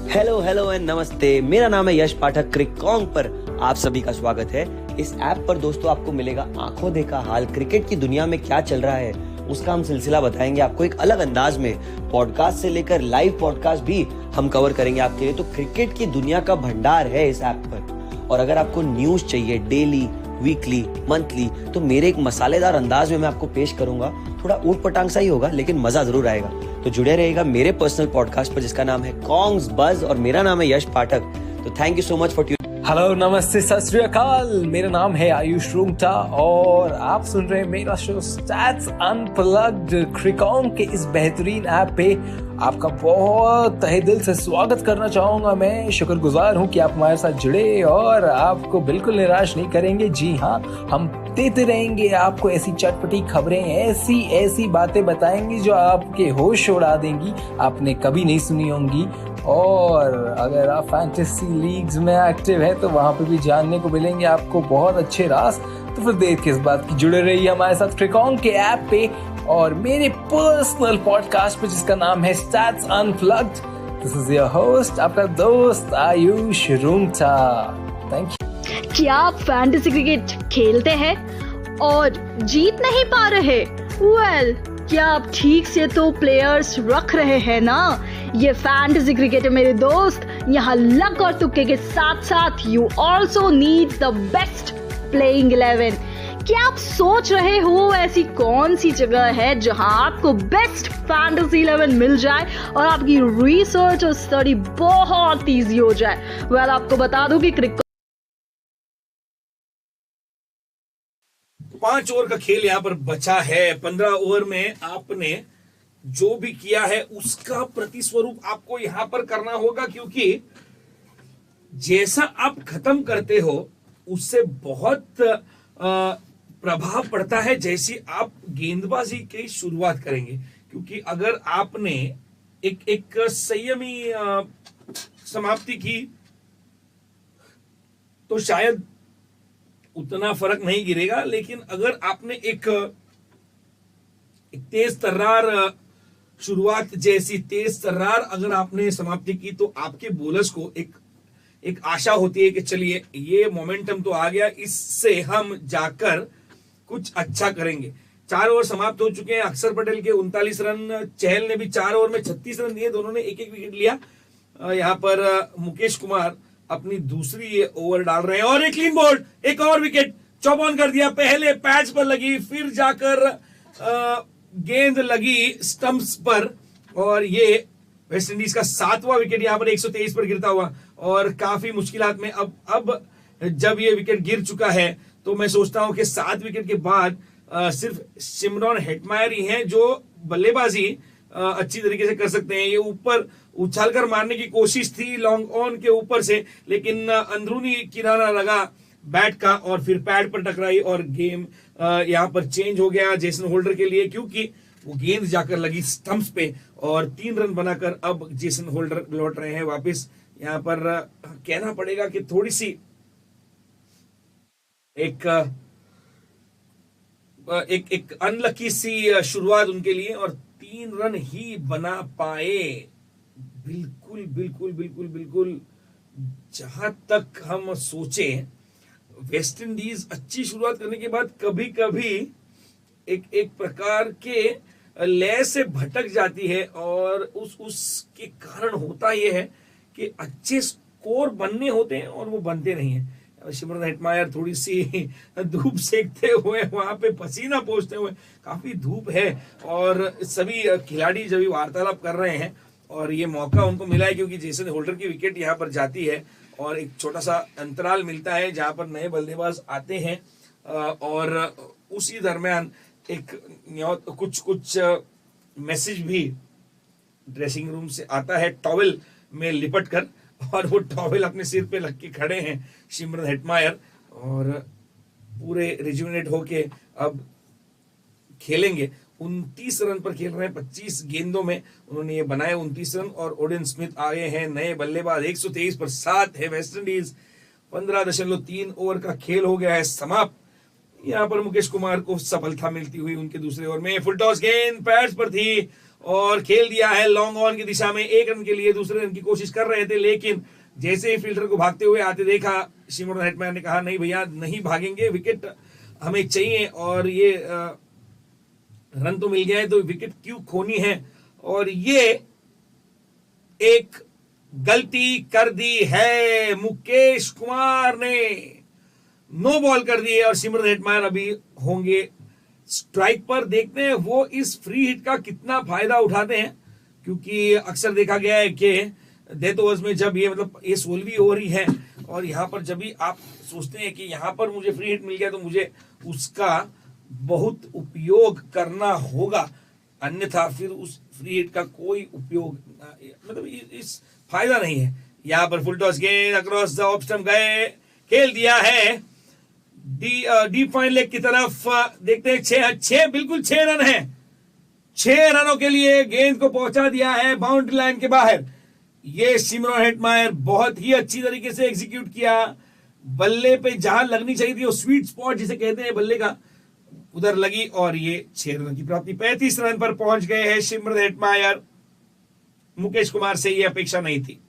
हेलो एंड नमस्ते, मेरा नाम है यश पाठक। क्रिकॉन्ग पर आप सभी का स्वागत है। इस ऐप पर दोस्तों आपको मिलेगा आंखों देखा हाल, क्रिकेट की दुनिया में क्या चल रहा है उसका हम सिलसिला बताएंगे आपको एक अलग अंदाज में। पॉडकास्ट से लेकर लाइव पॉडकास्ट भी हम कवर करेंगे आपके लिए। तो क्रिकेट की दुनिया का भंडार है इस ऐप पर। और अगर आपको न्यूज चाहिए डेली, वीकली, मंथली, तो मेरे एक मसालेदार अंदाज में मैं आपको पेश करूंगा। थोड़ा ऊट पटांग सा ही होगा लेकिन मजा जरूर आएगा। तो जुड़े रहिएगा मेरे पर्सनल पॉडकास्ट पर जिसका नाम है कॉन्ग्स बज और मेरा नाम है यश पाठक। तो thank you so much for hello, नमस्ते, सत श्री अकाल। मेरा नाम है आयुष रूंगटा और आप सुन रहे हैं मेरा शो स्टैट्स अनप्लग्ड। क्रिकॉन्ग के इस बेहतरीन ऐप पे आपका बहुत तहे दिल से स्वागत करना चाहूंगा। मैं शुक्रगुजार हूं कि आप हमारे साथ जुड़े और आपको बिल्कुल निराश नहीं करेंगे। जी हाँ, हम देते रहेंगे आपको ऐसी चटपटी खबरें, ऐसी बातें बताएंगे जो आपके होश उड़ा देंगी, आपने कभी नहीं सुनी होंगी। और अगर आप फैंटेसी लीग्स में एक्टिव है तो वहां पे भी जानने को मिलेंगे आपको बहुत अच्छे राज। तो फिर देर किस बात की, जुड़े रहिए हमारे साथ क्रिकॉन्ग के ऐप पे और मेरे पर्सनल पॉडकास्ट पे जिसका नाम है stats unplugged. This is your host, आपका दोस्त आयुष रूंगटा। Thank you. क्या आप फैंटेसी क्रिकेट खेलते हैं और जीत नहीं पा रहे? वेल, क्या आप ठीक से तो प्लेयर्स रख रहे हैं ना? ये फैंटेसी क्रिकेट है मेरे दोस्त। यहाँ लक और तुक्के के साथ साथ you also need the best playing 11। क्या आप सोच रहे हो ऐसी कौन सी जगह है जहां आपको बेस्ट फैंटेसी 11 मिल जाए और आपकी रिसर्च और स्टडी बहुत इजी हो जाए? वेल, आपको बता दूं कि 5 ओवर का खेल यहाँ पर बचा है। 15 ओवर में आपने जो भी किया है उसका प्रतिस्वरूप आपको यहाँ पर करना होगा, क्योंकि जैसा आप खत्म करते हो उससे बहुत प्रभाव पड़ता है जैसी आप गेंदबाजी की शुरुआत करेंगे। क्योंकि अगर आपने एक संयमी समाप्ति की तो शायद उतना फर्क नहीं गिरेगा, लेकिन अगर आपने एक तेज तर्रार शुरुआत जैसी तेज तर्रार अगर आपने समाप्ति की तो आपके बोलर्स को एक आशा होती है कि चलिए ये मोमेंटम तो आ गया, इससे हम जाकर कुछ अच्छा करेंगे। 4 ओवर समाप्त हो चुके हैं। अक्षर पटेल के 39 रन, चहल ने भी 4 ओवर में 36 रन दिए, दोनों ने एक एक विकेट लिया। यहाँ पर मुकेश कुमार अपनी दूसरी ओवर डाल रहे हैं और एक क्लीन बोल्ड, एक और विकेट चॉप ऑन कर दिया। पहले पैड्स पर लगी, फिर जाकर गेंद लगी स्टंप्स पर, और ये वेस्ट इंडीज का 7वां विकेट यहाँ पर 123 पर गिरता हुआ। और काफी मुश्किलात में अब जब ये विकेट गिर चुका है तो मैं सोचता हूं कि 7 विकेट के बाद सिर्फ सिमरन हेटमायर ही हैं जो बल्लेबाजी अच्छी तरीके से कर सकते हैं। ये ऊपर उछालकर मारने की कोशिश थी लॉन्ग ऑन के ऊपर से, लेकिन अंदरूनी किनारा लगा बैट का और फिर पैड पर टकराई और गेम यहाँ पर चेंज हो गया जेसन होल्डर के लिए, क्योंकि वो गेंद जाकर लगी स्टंप्स पे और 3 रन बनाकर अब जेसन होल्डर लौट रहे हैं वापस। यहाँ पर कहना पड़ेगा कि थोड़ी सी एक अनलकी सी शुरुआत उनके लिए और 3 रन ही बना पाए। बिल्कुल बिल्कुल बिल्कुल बिल्कुल जहां तक हम सोचें, वेस्ट इंडीज अच्छी शुरुआत करने के बाद कभी कभी एक प्रकार के लय से भटक जाती है और उसके कारण होता यह है कि अच्छे स्कोर बनने होते हैं और वो बनते नहीं है। सिमरन हेटमायर थोड़ी सी धूप सेकते हुए, वहां पे पसीना पोंछते हुए, काफी धूप है और सभी खिलाड़ी जब वार्तालाप कर रहे हैं और ये मौका उनको मिला है क्योंकि जेसन होल्डर की विकेट यहाँ पर जाती है और एक छोटा सा अंतराल मिलता है जहां पर नए बल्लेबाज आते हैं और उसी दरमियान एक कुछ मैसेज भी ड्रेसिंग रूम से आता है टॉवेल में लिपट कर, और वो टॉवेल अपने सिर पे लग के खड़े हैं सिमरन हेटमायर और पूरे रिजुविनेट होके अब खेलेंगे। 29 रन पर खेल रहे हैं, 25 गेंदों में उन्होंने ये बनाए 29 रन और ओडेन स्मिथ आए हैं नए बल्लेबाज। 123 पर 7 है वेस्ट इंडीज। 15.3 ओवर का खेल हो गया है समाप्त। यहाँ पर मुकेश कुमार को सफलता मिलती हुई उनके दूसरे ओवर में फुल टॉस गेंद पैड्स पर थी और खेल दिया है लॉन्ग ऑन की दिशा में। 1 रन के लिए दूसरे रन की कोशिश कर रहे थे, लेकिन जैसे ही फील्डर को भागते हुए आते देखा सिमरन हेटमायर ने कहा नहीं भैया नहीं भागेंगे, विकेट हमें चाहिए और ये रन तो मिल गया है तो विकेट क्यों खोनी है। और ये एक गलती कर दी है मुकेश कुमार ने, नो बॉल कर दी है और सिमरन हेटमायर अभी होंगे स्ट्राइक पर। देखते हैं वो इस फ्री हिट का कितना फायदा उठाते हैं, क्योंकि अक्सर देखा गया है कि डेथ ओवर्स में जब ये मतलब ये 16वीं ओवर ही है और यहाँ पर जब भी आप सोचते हैं कि यहाँ पर मुझे फ्री हिट मिल गया तो मुझे उसका बहुत उपयोग करना होगा, अन्यथा फिर उस फ्री हिट का कोई उपयोग मतलब इस फायदा नहीं है। यहाँ पर फुल टॉस गेंद अक्रॉस द ऑफ स्टंप गए, खेल दिया है डीप फाइन लेग की तरफ। देखते हैं 6 बिल्कुल 6 रन है। 6 रनों के लिए गेंद को पहुंचा दिया है बाउंड्री लाइन के बाहर। ये सिमरन हेटमायर बहुत ही अच्छी तरीके से एग्जीक्यूट किया, बल्ले पे जहां लगनी चाहिए थी वो स्वीट स्पॉट जिसे कहते हैं बल्ले का, उधर लगी और ये 6 रन की प्राप्ति। 35 रन पर पहुंच गए हैं सिमरन हेटमायर। मुकेश कुमार से ये अपेक्षा नहीं थी।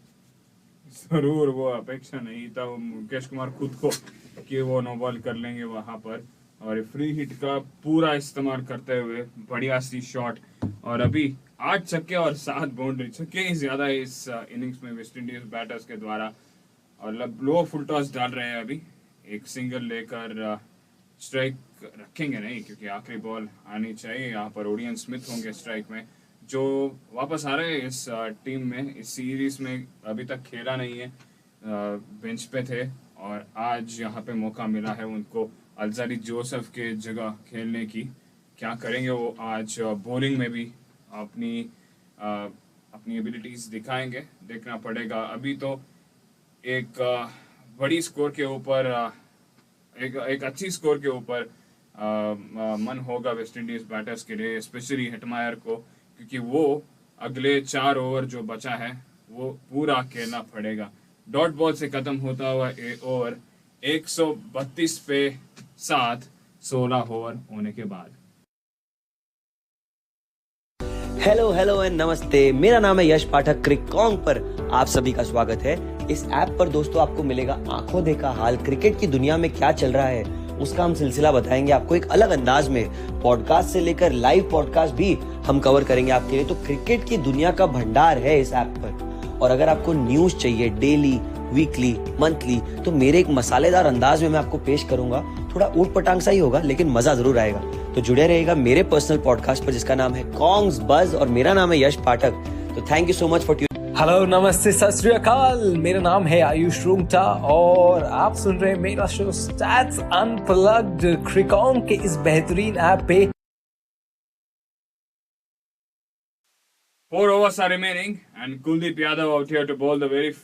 जरूर वो अपेक्षा नहीं था वो मुकेश कुमार खुद को कि वो नो बॉल कर लेंगे वहां पर, और फ्री हिट का पूरा इस्तेमाल करते हुए बढ़िया सी शॉट। और अभी 8 छक्के और 7 बाउंड्री, छक्के ही ज्यादा इस इनिंग्स में वेस्ट इंडीज बैटर्स के द्वारा। और लो फुल टॉस डाल रहे हैं अभी, एक सिंगल लेकर स्ट्राइक रखेंगे नहीं क्योंकि आखिरी बॉल आनी चाहिए। यहाँ पर ओडियन स्मिथ होंगे स्ट्राइक में जो वापस आ रहे हैं इस टीम में। इस सीरीज में अभी तक खेला नहीं है, बेंच पे थे और आज यहाँ पे मौका मिला है उनको अल्जारी जोसेफ के जगह खेलने की। क्या करेंगे वो आज बॉलिंग में भी अपनी एबिलिटीज़ दिखाएंगे, देखना पड़ेगा। अभी तो एक बड़ी स्कोर के ऊपर एक अच्छी स्कोर के ऊपर मन होगा वेस्ट इंडीज़ बैटर्स के लिए, स्पेशली हेटमायर को, क्योंकि वो अगले 4 ओवर जो बचा है वो पूरा खेलना पड़ेगा। डॉट बॉल से ख़त्म होता हुआ ओवर 132 पे 7 16 ओवर होने के बाद। हेलो एंड नमस्ते, मेरा नाम है यश पाठक। क्रिकॉन्ग पर आप सभी का स्वागत है। इस ऐप पर दोस्तों आपको मिलेगा आंखों देखा हाल, क्रिकेट की दुनिया में क्या चल रहा है उसका हम सिलसिला बताएंगे आपको एक अलग अंदाज में। पॉडकास्ट से लेकर लाइव पॉडकास्ट भी हम कवर करेंगे आपके लिए। तो क्रिकेट की दुनिया का भंडार है इस ऐप पर। और अगर आपको न्यूज चाहिए डेली, वीकली, मंथली, तो मेरे एक मसालेदार अंदाज में मैं आपको पेश करूंगा। थोड़ा ऊट पटांग सा ही होगा लेकिन मजा जरूर आएगा। तो जुड़े रहेगा मेरे पर्सनल पॉडकास्ट पर जिसका नाम है कॉन्ग्स बज और मेरा नाम है यश पाठक। तो thank you so much for hello, नमस्ते, सत श्री अकाल। मेरा नाम है आयुष रूंगटा और आप सुन रहे हैं मेरा शो स्टैट्स अनप्लग्ड क्रिकॉन्ग के इस बेहतरीन ऐप पे। 4 overs are remaining and Kuldeep Yadav out here to bowl the very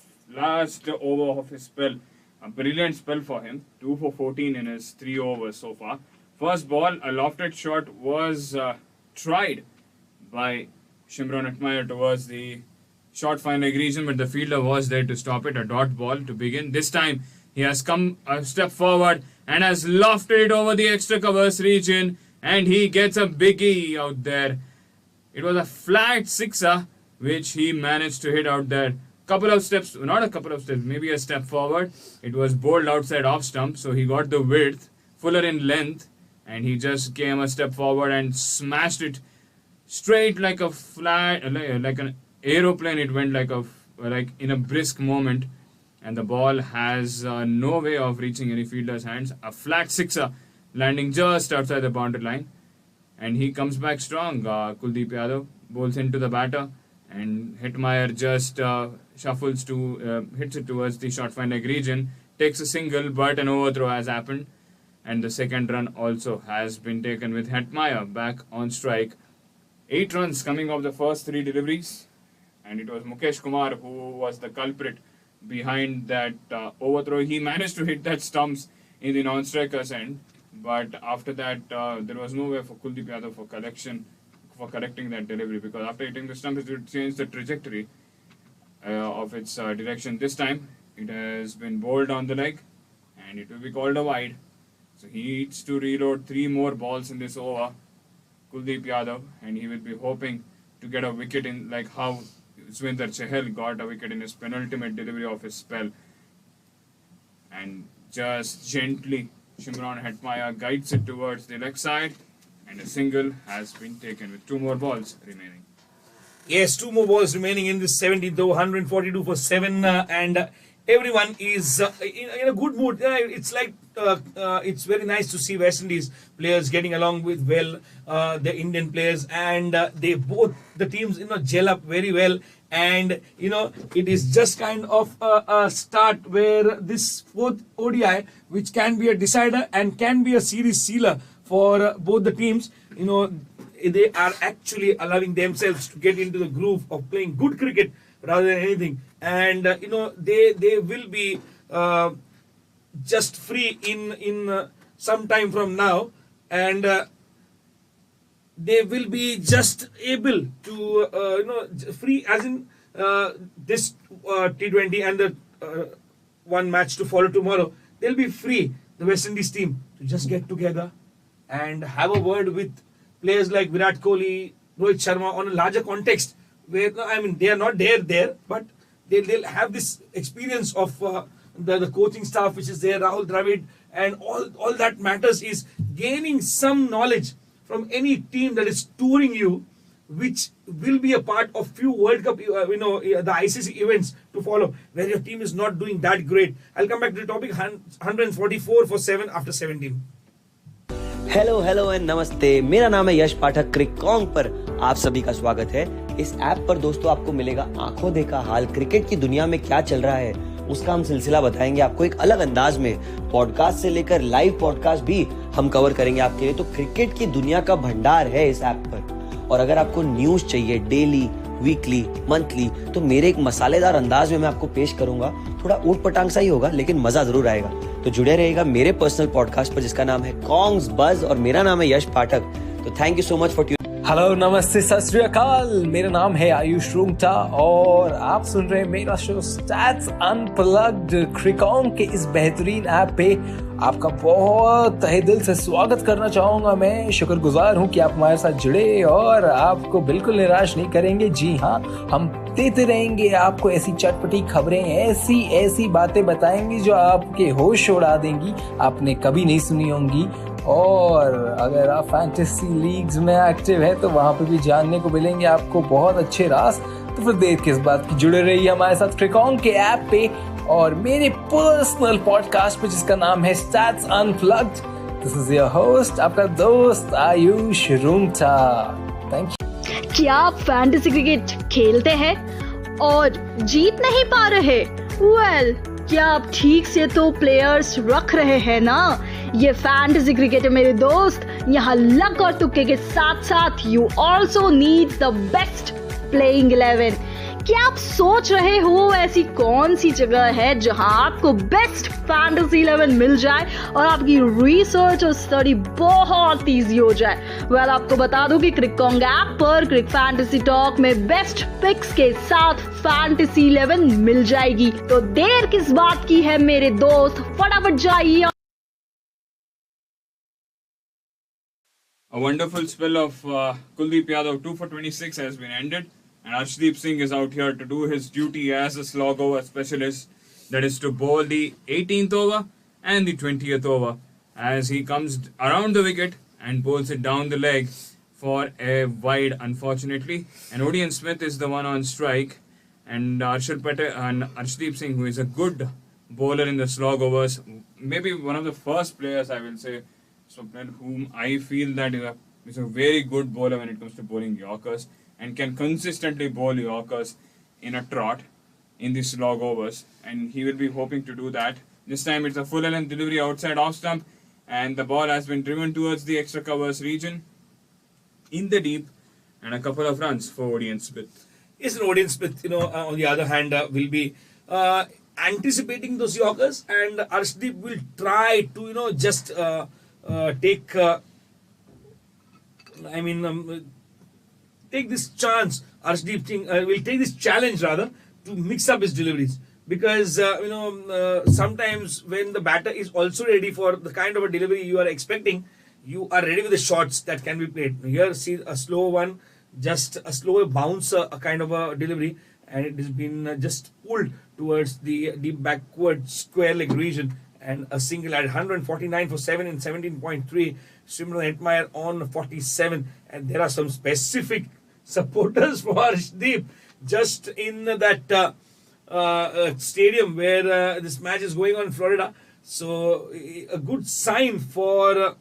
last over of his spell. A brilliant spell for him. 2 for 14 in his 3 overs so far. First ball, a lofted shot was tried by Shimron Hetmyer towards the short final region, but the fielder was there to stop it. A dot ball to begin. This time he has come a step forward and has lofted it over the extra covers region, and he gets a biggie out there. It was a flat sixer which he managed to hit out there. Not a couple of steps, maybe a step forward. It was bowled outside off stump, so he got the width, fuller in length, and he just came a step forward and smashed it straight like a like an aeroplane. It went like in a brisk moment, and the ball has no way of reaching any fielder's hands. A flat sixer landing just outside the boundary line, and he comes back strong. Kuldeep Yadav bowls into the batter, and Hetmyer just hits it towards the short fine leg region, takes a single, but an overthrow has happened, and the second run also has been taken with Hetmyer back on strike. 8 runs coming off the first 3 deliveries. And it was Mukesh Kumar who was the culprit behind that overthrow. He managed to hit that stumps in the non-striker's end, but after that there was no way for Kuldeep Yadav for correcting that delivery, because after hitting the stump it would change the trajectory of its direction. This time it has been bowled on the leg and it will be called a wide. So he needs to reload 3 more balls in this over, Kuldeep Yadav, and he will be hoping to get a wicket in, like how Swinder Chahal got a wicket in his penultimate delivery of his spell. And just gently Shimron Hetmyer guides it towards the leg side, and a single has been taken with 2 more balls remaining. Yes, 2 more balls remaining in this 17th over, 142 for 7, and everyone is in a good mood. It's like it's very nice to see West Indies players getting along with the Indian players, and the teams gel up very well. And it is just kind of a start where this 4th ODI, which can be a decider and can be a series sealer for both the teams, they are actually allowing themselves to get into the groove of playing good cricket rather than anything. And they will be just free in some time from now, and they will be just able to free as in this T20 and the one match to follow tomorrow. They'll be free, the West Indies team, to just get together and have a word with players like Virat Kohli, Rohit Sharma on a larger context, where they are not there, but they'll have this experience of the coaching staff which is there, Rahul Dravid, and all that matters is gaining some knowledge from any team that is touring you, which will be a part of few World Cup, the ICC events to follow, where your team is not doing that great. I'll come back to the topic. 144 for 7 after 17. Hello and नमस्ते, मेरा नाम है यश पाठक। क्रिकॉन्ग पर आप सभी का स्वागत है। इस ऐप पर दोस्तों आपको मिलेगा आंखों देखा हाल, क्रिकेट की दुनिया में क्या चल रहा है उसका हम सिलसिला बताएंगे आपको एक अलग अंदाज में। पॉडकास्ट से लेकर लाइव पॉडकास्ट भी हम कवर करेंगे आपके लिए। तो क्रिकेट की दुनिया का भंडार है इस ऐप पर। और अगर आपको न्यूज चाहिए डेली, वीकली, मंथली, तो मेरे एक मसालेदार अंदाज में मैं आपको पेश करूंगा। थोड़ा ऊट पटांग सा ही होगा लेकिन मजा जरूर आएगा। तो जुड़े रहेगा मेरे पर्सनल पॉडकास्ट पर जिसका नाम है कॉन्ग्स बज और मेरा नाम है यश पाठक। तो thank you so much for hello, नमस्ते, सत श्री अकाल। मेरा नाम है आयुष रूंगटा और आप सुन रहे हैं मेरा शो स्टैट्स अनप्लग्ड। क्रिकॉन्ग के इस बेहतरीन ऐप पे आपका बहुत तहे दिल से स्वागत करना चाहूंगा। मैं शुक्रगुजार हूं कि आप हमारे साथ जुड़े और आपको बिल्कुल निराश नहीं करेंगे। जी हाँ, हम देते रहेंगे आपको ऐसी चटपटी खबरें, ऐसी बातें बताएंगे जो आपके होश उड़ा देंगी, आपने कभी नहीं सुनी होंगी। और अगर आप फैंटेसी लीग्स में एक्टिव है तो वहां पे भी जानने को मिलेंगे आपको बहुत अच्छे राज। तो फिर देर किस बात की, जुड़े रहिए हमारे साथ क्रिकॉन्ग के ऐप पे और मेरे पर्सनल पॉडकास्ट पे जिसका नाम है stats unplugged. This is your host, आपका दोस्त आयुष रूंगटा। Thank you. क्या आप फैंटेसी क्रिकेट खेलते हैं और जीत नहीं पा रहे? वेल, क्या आप ठीक से तो प्लेयर्स रख रहे हैं ना? ये फैंटेसी क्रिकेट है मेरे दोस्त। यहाँ लक और तुक्के के साथ साथ you also need the best playing 11। क्या आप सोच रहे हो ऐसी कौन सी जगह है जहां आपको बेस्ट फैंटेसी 11 मिल जाए और आपकी रिसर्च और स्टडी बहुत इजी हो जाए? वेल, आपको बता दूं कि क्रिकॉन्ग ऐप पर क्रिक फैंटेसी टॉक में बेस्ट पिक्स के साथ फैंटेसी 11 मिल जाएगी। तो देर किस बात की है मेरे दोस्त, फटाफट जाइए। A wonderful spell of Kuldeep Yadav 2 for 26 has been ended, and Arshdeep Singh is out here to do his duty as a slog over specialist, that is to bowl the 18th over and the 20th over as he comes around the wicket and bowls it down the leg for a wide, unfortunately. And Odean Smith is the one on strike, and Arshdeep Singh, who is a good bowler in the slog overs, maybe one of the first players, I will say, Swapnil, whom I feel that is a very good bowler when it comes to bowling Yorkers and can consistently bowl Yorkers in a trot in the slog overs, and he will be hoping to do that. This time it's a full length delivery outside off stump, and the ball has been driven towards the extra covers region in the deep, and a couple of runs for Odean Smith. Yes, Odean Smith, on the other hand, will be anticipating those Yorkers, and Arshdeep will try to, just take this chance. Arshdeep Singh will take this challenge rather to mix up his deliveries, because sometimes when the batter is also ready for the kind of a delivery you are expecting, you are ready with the shots that can be played. Here, see a slow one, just a slow bounce, a kind of a delivery, and it has been just pulled towards the deep backward square leg region. And a single at 149 for 7 and 17.3. Simran Hetmeyer on 47. And there are some specific supporters for Arshdeep just in that stadium where this match is going on in Florida. So a good sign for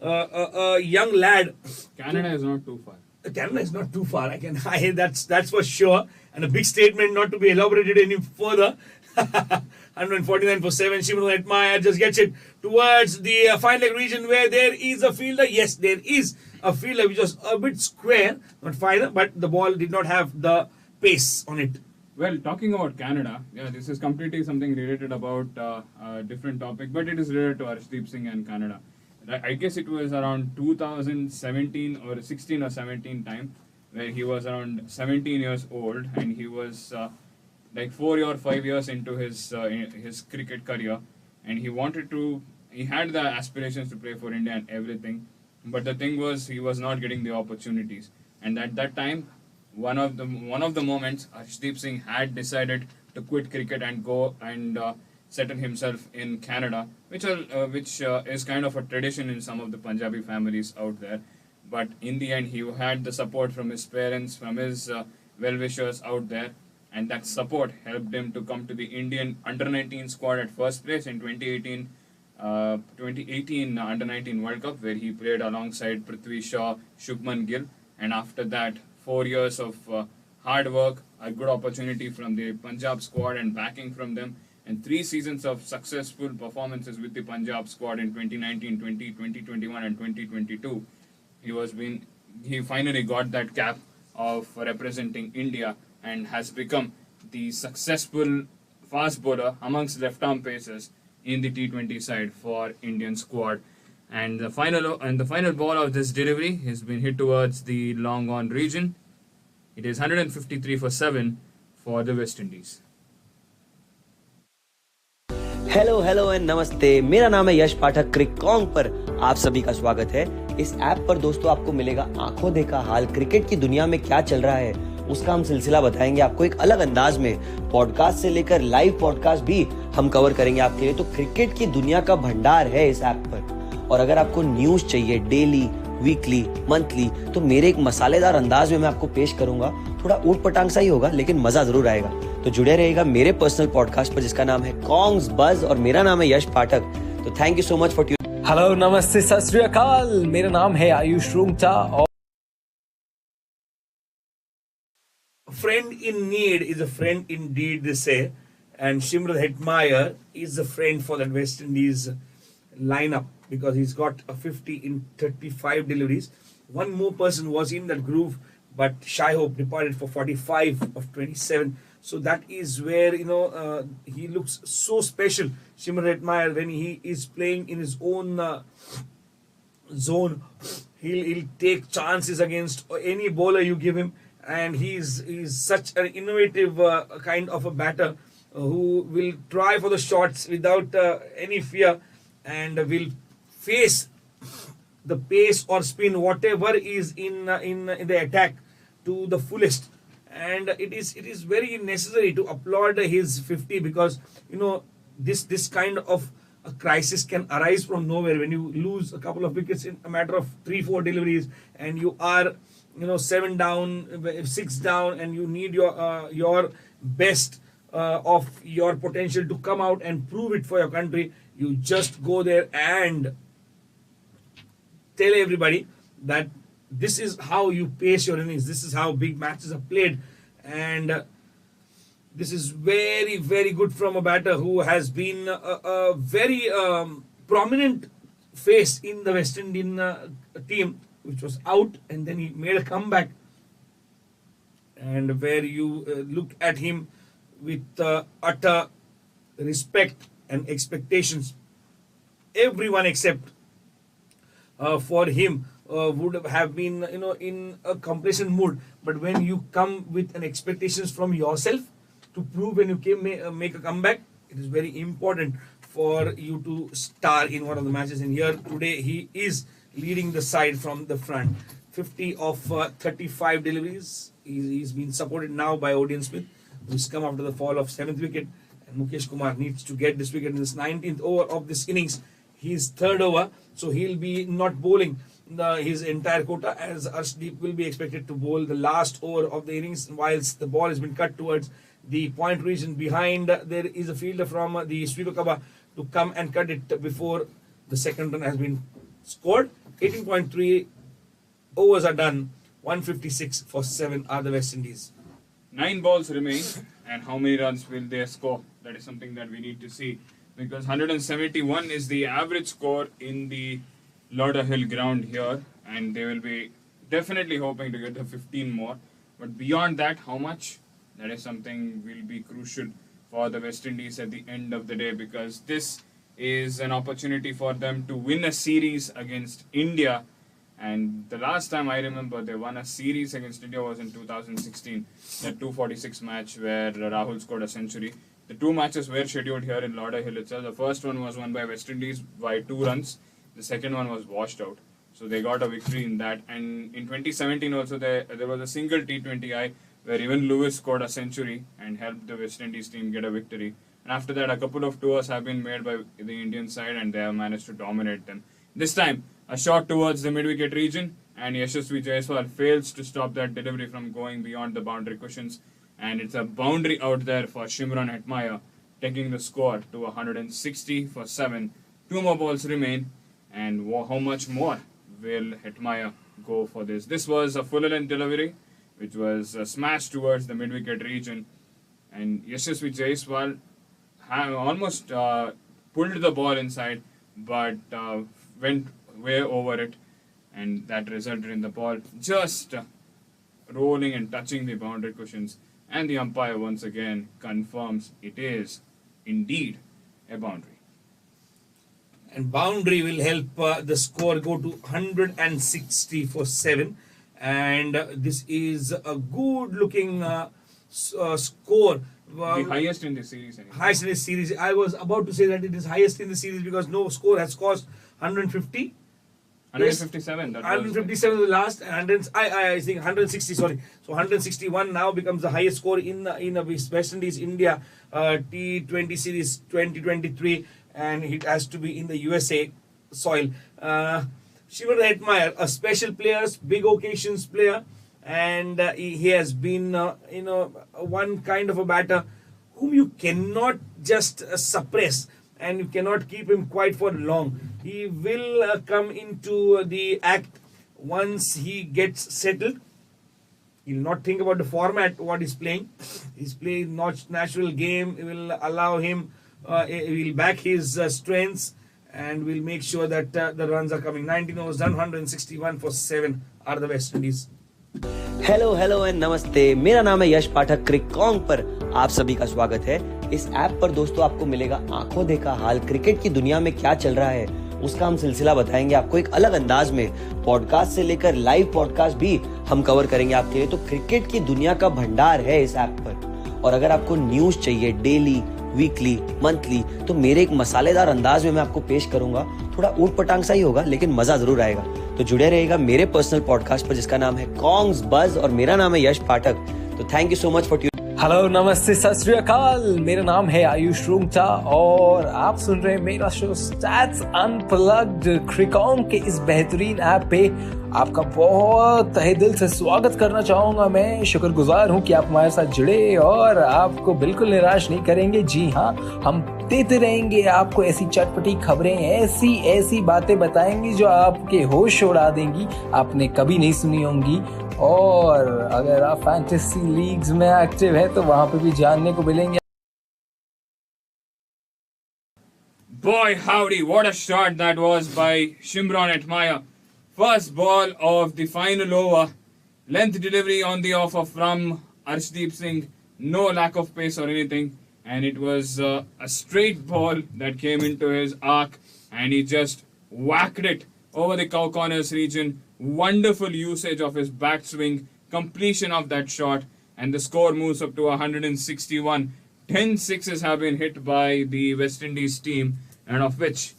a young lad. Canada is not too far. Canada is not too far. That's for sure. And a big statement not to be elaborated any further. 149 for 7. Simran Hetmeyer just gets it towards the fine leg region where there is a fielder. Yes, there is a fielder which was a bit square, not finer, but the ball did not have the pace on it. Well, talking about Canada, yeah, this is completely something related about a different topic, but it is related to Arshdeep Singh and Canada. I guess it was around 2017 or 16 or 17 time where he was around 17 years old, and he was like 4 or 5 years into his cricket career, and he had the aspirations to play for India and everything, but the thing was he was not getting the opportunities. And at that time, one of the moments, Arshdeep Singh had decided to quit cricket and go and settle himself in Canada, which is kind of a tradition in some of the Punjabi families out there. But in the end, he had the support from his parents, from his well-wishers out there, and that support helped him to come to the Indian under-19 squad at first place in 2018 Under-19 World Cup, where he played alongside Prithvi Shaw, Shubman Gill, and after that 4 years of hard work, a good opportunity from the Punjab squad and backing from them, and 3 seasons of successful performances with the Punjab squad in 2019, 2021 and 2022. He finally got that cap of representing India and has become the successful fast bowler amongst left-arm pacers in the T20 side for Indian squad. And the final ball of this delivery has been hit towards the long on region. It is 153 for 7 for the West Indies. Hello and नमस्ते। मेरा नाम है यश पाठक। क्रिकॉन्ग पर आप सभी का स्वागत है। इस ऐप पर दोस्तों आपको मिलेगा आंखों देखा हाल, क्रिकेट की दुनिया में क्या चल रहा है उसका हम सिलसिला बताएंगे आपको एक अलग अंदाज में। पॉडकास्ट से लेकर लाइव पॉडकास्ट भी हम कवर करेंगे आपके लिए। तो क्रिकेट की दुनिया का भंडार है इस ऐप पर। और अगर आपको न्यूज चाहिए डेली, वीकली, मंथली, तो मेरे एक मसालेदार अंदाज में मैं आपको पेश करूंगा। थोड़ा ऊट पटांग सा ही होगा लेकिन मजा जरूर आएगा। तो जुड़े रहेगा मेरे पर्सनल पॉडकास्ट पर जिसका नाम है कॉन्ग्स बज और मेरा नाम है यश पाठक। तो thank you so much for hello, नमस्ते, सत श्री अकाल। मेरा नाम है आयुष रूंगटा और Friend in need is a friend indeed, they say. And Shimron Hetmeyer is a friend for that West Indies lineup because he's got a 50 in 35 deliveries. One more person was in that groove, but Shai Hope departed for 45 of 27. So that is where, he looks so special, Shimron Hetmeyer, when he is playing in his own zone. He'll take chances against any bowler you give him. And he's such an innovative kind of a batter who will try for the shots without any fear and will face the pace or spin whatever is in the attack to the fullest. And it is very necessary to applaud his 50 because this kind of a crisis can arise from nowhere when you lose a couple of wickets in a matter of 3-4 deliveries and you are 7 down, 6 down, and you need your best of your potential to come out and prove it for your country. You just go there and tell everybody that this is how you pace your innings. This is how big matches are played, and this is very, very good from a batter who has been a very prominent face in the West Indian team, which was out, and then he made a comeback. And where you look at him with utter respect and expectations, everyone except for him would have been in a complacent mood. But when you come with an expectations from yourself to prove when you make a comeback, it is very important for you to star in one of the matches. And here today he is leading the side from the front. 50 of 35 deliveries. He's been supported now by Odion Smith, who's come after the fall of 7th wicket. And Mukesh Kumar needs to get this wicket in this 19th over of this innings. His third over, so he'll be not bowling his entire quota, as Arshdeep will be expected to bowl the last over of the innings whilst the ball has been cut towards the point region. Behind there is a fielder from the sweeper cover to come and cut it before the second run has been scored. 18.3 overs are done. 156 for 7 are the West Indies. 9 balls remain, and how many runs will they score? That is something that we need to see, because 171 is the average score in the Lauderhill ground here, and they will be definitely hoping to get the 15 more. But beyond that, how much? That is something will be crucial for the West Indies at the end of the day, because this is an opportunity for them to win a series against India. And the last time I remember they won a series against India was in 2016, that 246 match where Rahul scored a century. The 2 matches were scheduled here in Lauderhill itself. The first one was won by West Indies by 2 runs. The second one was washed out. So they got a victory in that. And in 2017 also there was a single T20I where even Lewis scored a century and helped the West Indies team get a victory. And after that, a couple of tours have been made by the Indian side and they have managed to dominate them. This time, a shot towards the mid-wicket region, and Yashasvi Jaiswal fails to stop that delivery from going beyond the boundary cushions. And it's a boundary out there for Shimron Hetmeyer, taking the score to 160 for 7. 2 more balls remain, and how much more will Hetmeyer go for this? This was a full-length delivery, which was smashed towards the mid-wicket region. And Yashasvi Jaiswal almost pulled the ball inside, but went way over it, and that resulted in the ball just rolling and touching the boundary cushions. And the umpire once again confirms it is indeed a boundary. And boundary will help the score go to 160 for 7. And this is a good looking score. The highest in the series. Anyway. Highest in the series. I was about to say that it is highest in the series because no score has crossed 150. 157. That 157 was the last, and I think 160. Sorry, so 161 now becomes the highest score in West Indies India T20 series 2023, and it has to be in the USA soil. Shiver Hetmeyer, a special player, big occasions player, and he has been one kind of a batter whom you cannot just suppress, and you cannot keep him quiet for long. He will come into the act once he gets settled. He'll not think about the format, what he's playing. He's playing natural game. It will allow him, he will back his strengths, and will make sure that the runs are coming. 19 overs done, 161 for 7 are the West Indies. Hello and नमस्ते, मेरा नाम है यश पाठक। क्रिकॉन्ग पर आप सभी का स्वागत है। इस ऐप पर दोस्तों आपको मिलेगा आंखों देखा हाल, क्रिकेट की दुनिया में क्या चल रहा है उसका हम सिलसिला बताएंगे आपको एक अलग अंदाज में। पॉडकास्ट से लेकर लाइव पॉडकास्ट भी हम कवर करेंगे आपके लिए। तो क्रिकेट की दुनिया का भंडार है इस ऐप पर। और अगर आपको न्यूज चाहिए डेली, वीकली, मंथली, तो मेरे एक मसालेदार अंदाज में मैं आपको पेश करूंगा। थोड़ा ऊट पटांग सा ही होगा, लेकिन मजा जरूर आएगा। तो जुड़े रहेगा मेरे पर्सनल पॉडकास्ट पर जिसका नाम है कॉन्ग्स बज, और मेरा नाम है यश पाठक। तो thank you so much for hello, नमस्ते, सत श्री अकाल। मेरा नाम है आयुष रूंगटा और आप सुन रहे हैं मेरा शो स्टैट्स अनप्लग्ड। क्रिकॉन्ग के इस बेहतरीन ऐप पे आपका बहुत तहे दिल से स्वागत करना चाहूंगा। मैं शुक्रगुजार हूं कि आप हमारे साथ जुड़े और आपको बिल्कुल निराश नहीं करेंगे। जी हाँ, हम देते रहेंगे आपको ऐसी चटपटी खबरें, ऐसी बातें बताएंगे जो आपके होश उड़ा देंगी, आपने कभी नहीं सुनी होंगी। और अगर आप फैंटेसी लीग्स में एक्टिव है तो वहां पे भी जानने को मिलेंगे। Boy howdy, what a shot that was by Shimron Hetmeyer. First ball of the final over. Length delivery on the offer from Arshdeep Singh. No lack of pace or anything. And it was a straight ball that came into his arc. And he just whacked it over the cow corners region. Wonderful usage of his backswing. Completion of that shot. And the score moves up to 161. 10 sixes have been hit by the West Indies team. And of which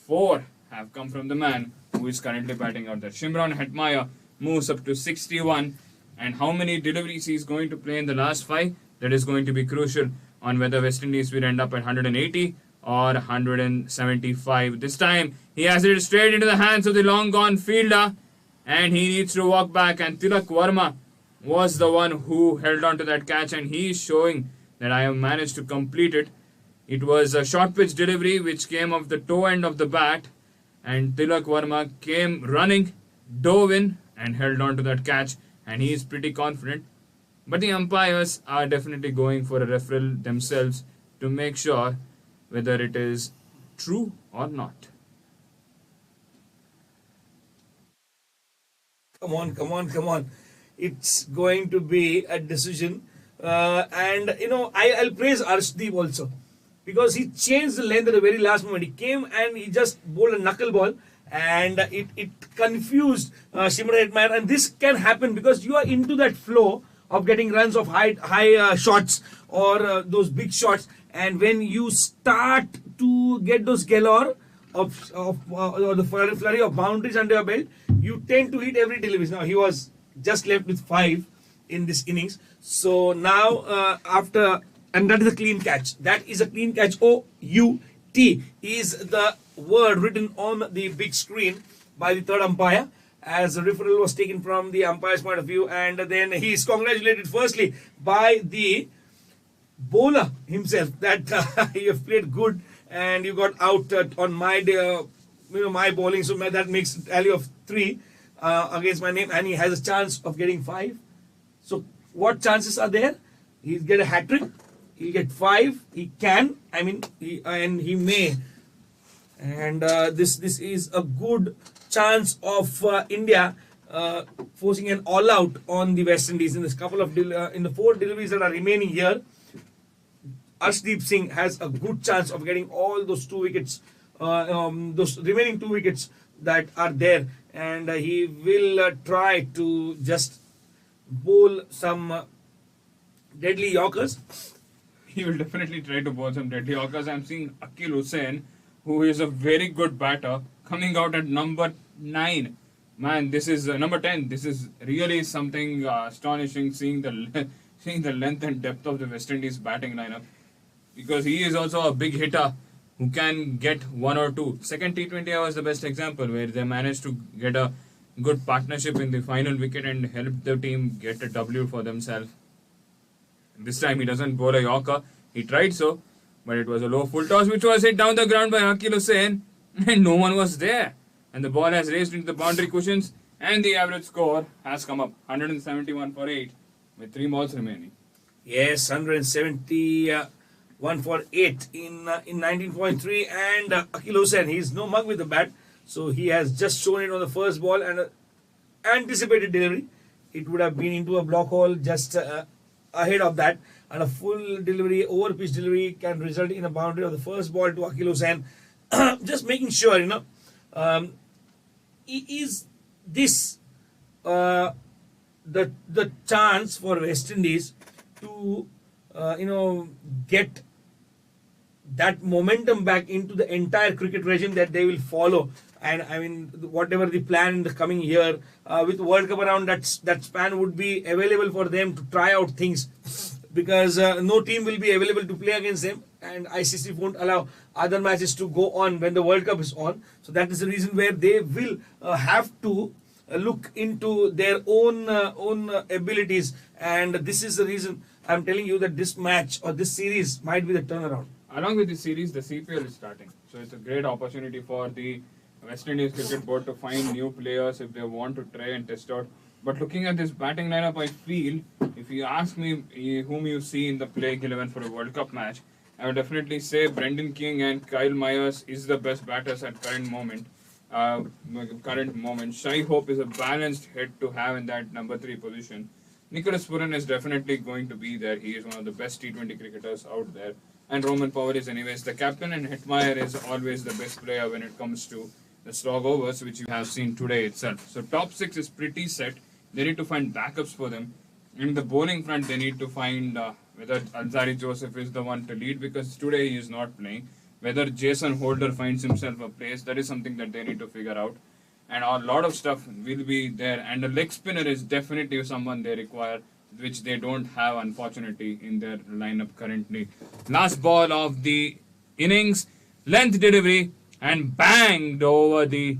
4 have come from the man who is currently batting out there. Shimron Hetmeyer moves up to 61. And how many deliveries he's going to play in the last 5, that is going to be crucial on whether West Indies will end up at 180 or 175. This time, he has it straight into the hands of the long gone fielder. And he needs to walk back. And Tilak Verma was the one who held on to that catch. And he is showing that I have managed to complete it. It was a short pitch delivery which came off the toe end of the bat. And Tilak Verma came running, dove in and held on to that catch. And he is pretty confident. But the umpires are definitely going for a referral themselves to make sure whether it is true or not. Come on. It's going to be a decision. And I'll praise Arshdeep also. Because he changed the length at the very last moment. He came and he just bowled a knuckleball. And it confused Shimron Hetmeyer. And this can happen because you are into that flow of getting runs of high shots or those big shots. And when you start to get those galore of the flurry of boundaries under your belt, you tend to hit every delivery. Now, he was just left with 5 in this innings. So now, and that is a clean catch. That is a clean catch. O-U-T is the word written on the big screen by the third umpire, as a referral was taken from the umpire's point of view. And then he is congratulated firstly by the bowler himself that you have played good and you got out on my my bowling. So that makes a tally of 3 against my name, and he has a chance of getting 5. So what chances are there? He'll get a hat trick. He'll get 5. He can. I mean, he may. And this is a good chance of India forcing an all out on the West Indies in this couple of in the 4 deliveries that are remaining here. Arshdeep Singh has a good chance of getting all those 2 wickets, those remaining 2 wickets that are there, and he will try to just bowl some deadly Yorkers. He will definitely try to bowl some deadly Yorkers. I'm seeing Akil Hussain, who is a very good batter, coming out at number 9. Man, this is number 10. This is really something astonishing, seeing the seeing the length and depth of the West Indies batting lineup, because he is also a big hitter who can get 1 or 2. Second T20I was the best example, where they managed to get a good partnership in the final wicket and help the team get a W for themselves. This time he doesn't bowl a Yorker. He tried so, but it was a low full toss which was hit down the ground by Akil Hussain, and no one was there. And the ball has raced into the boundary cushions, and the average score has come up 171 for 8 with 3 balls remaining. Yes, 171 for 8 in 19.3, and Akil Hussain, he's no mug with the bat, so he has just shown it on the first ball and anticipated delivery. It would have been into a block hole just ahead of that, and a full delivery, over pitch delivery, can result in a boundary of the first ball to Akil Hussain. Just making sure, is this the chance for West Indies to get that momentum back into the entire cricket regime that they will follow? And I mean, whatever the plan in the coming year, with World Cup around, that span would be available for them to try out things, because no team will be available to play against them, and ICC won't allow other matches to go on when the World Cup is on. So that is the reason where they will have to look into their own abilities, and this is the reason I'm telling you that this match or this series might be the turnaround. Along with the series, the CPL is starting, so it's a great opportunity for the West Indies Cricket Board to find new players if they want to try and test out. But looking at this batting lineup, I feel, if you ask me whom you see in the playing 11 for a World Cup match, I would definitely say Brendan King and Kyle Myers is the best batters at current moment. Shai Hope is a balanced hit to have in that number 3 position. Nicholas Puran is definitely going to be there. He is one of the best T20 cricketers out there. And Roman Power is anyways the captain, and Hetmeyer is always the best player when it comes to the slog overs, which you have seen today itself. So top 6 is pretty set. They need to find backups for them. In the bowling front, they need to find whether Alzari Joseph is the one to lead, because today he is not playing. Whether Jason Holder finds himself a place, that is something that they need to figure out. And a lot of stuff will be there. And the leg spinner is definitely someone they require, which they don't have, unfortunately, in their lineup currently. Last ball of the innings, length delivery, and banged over the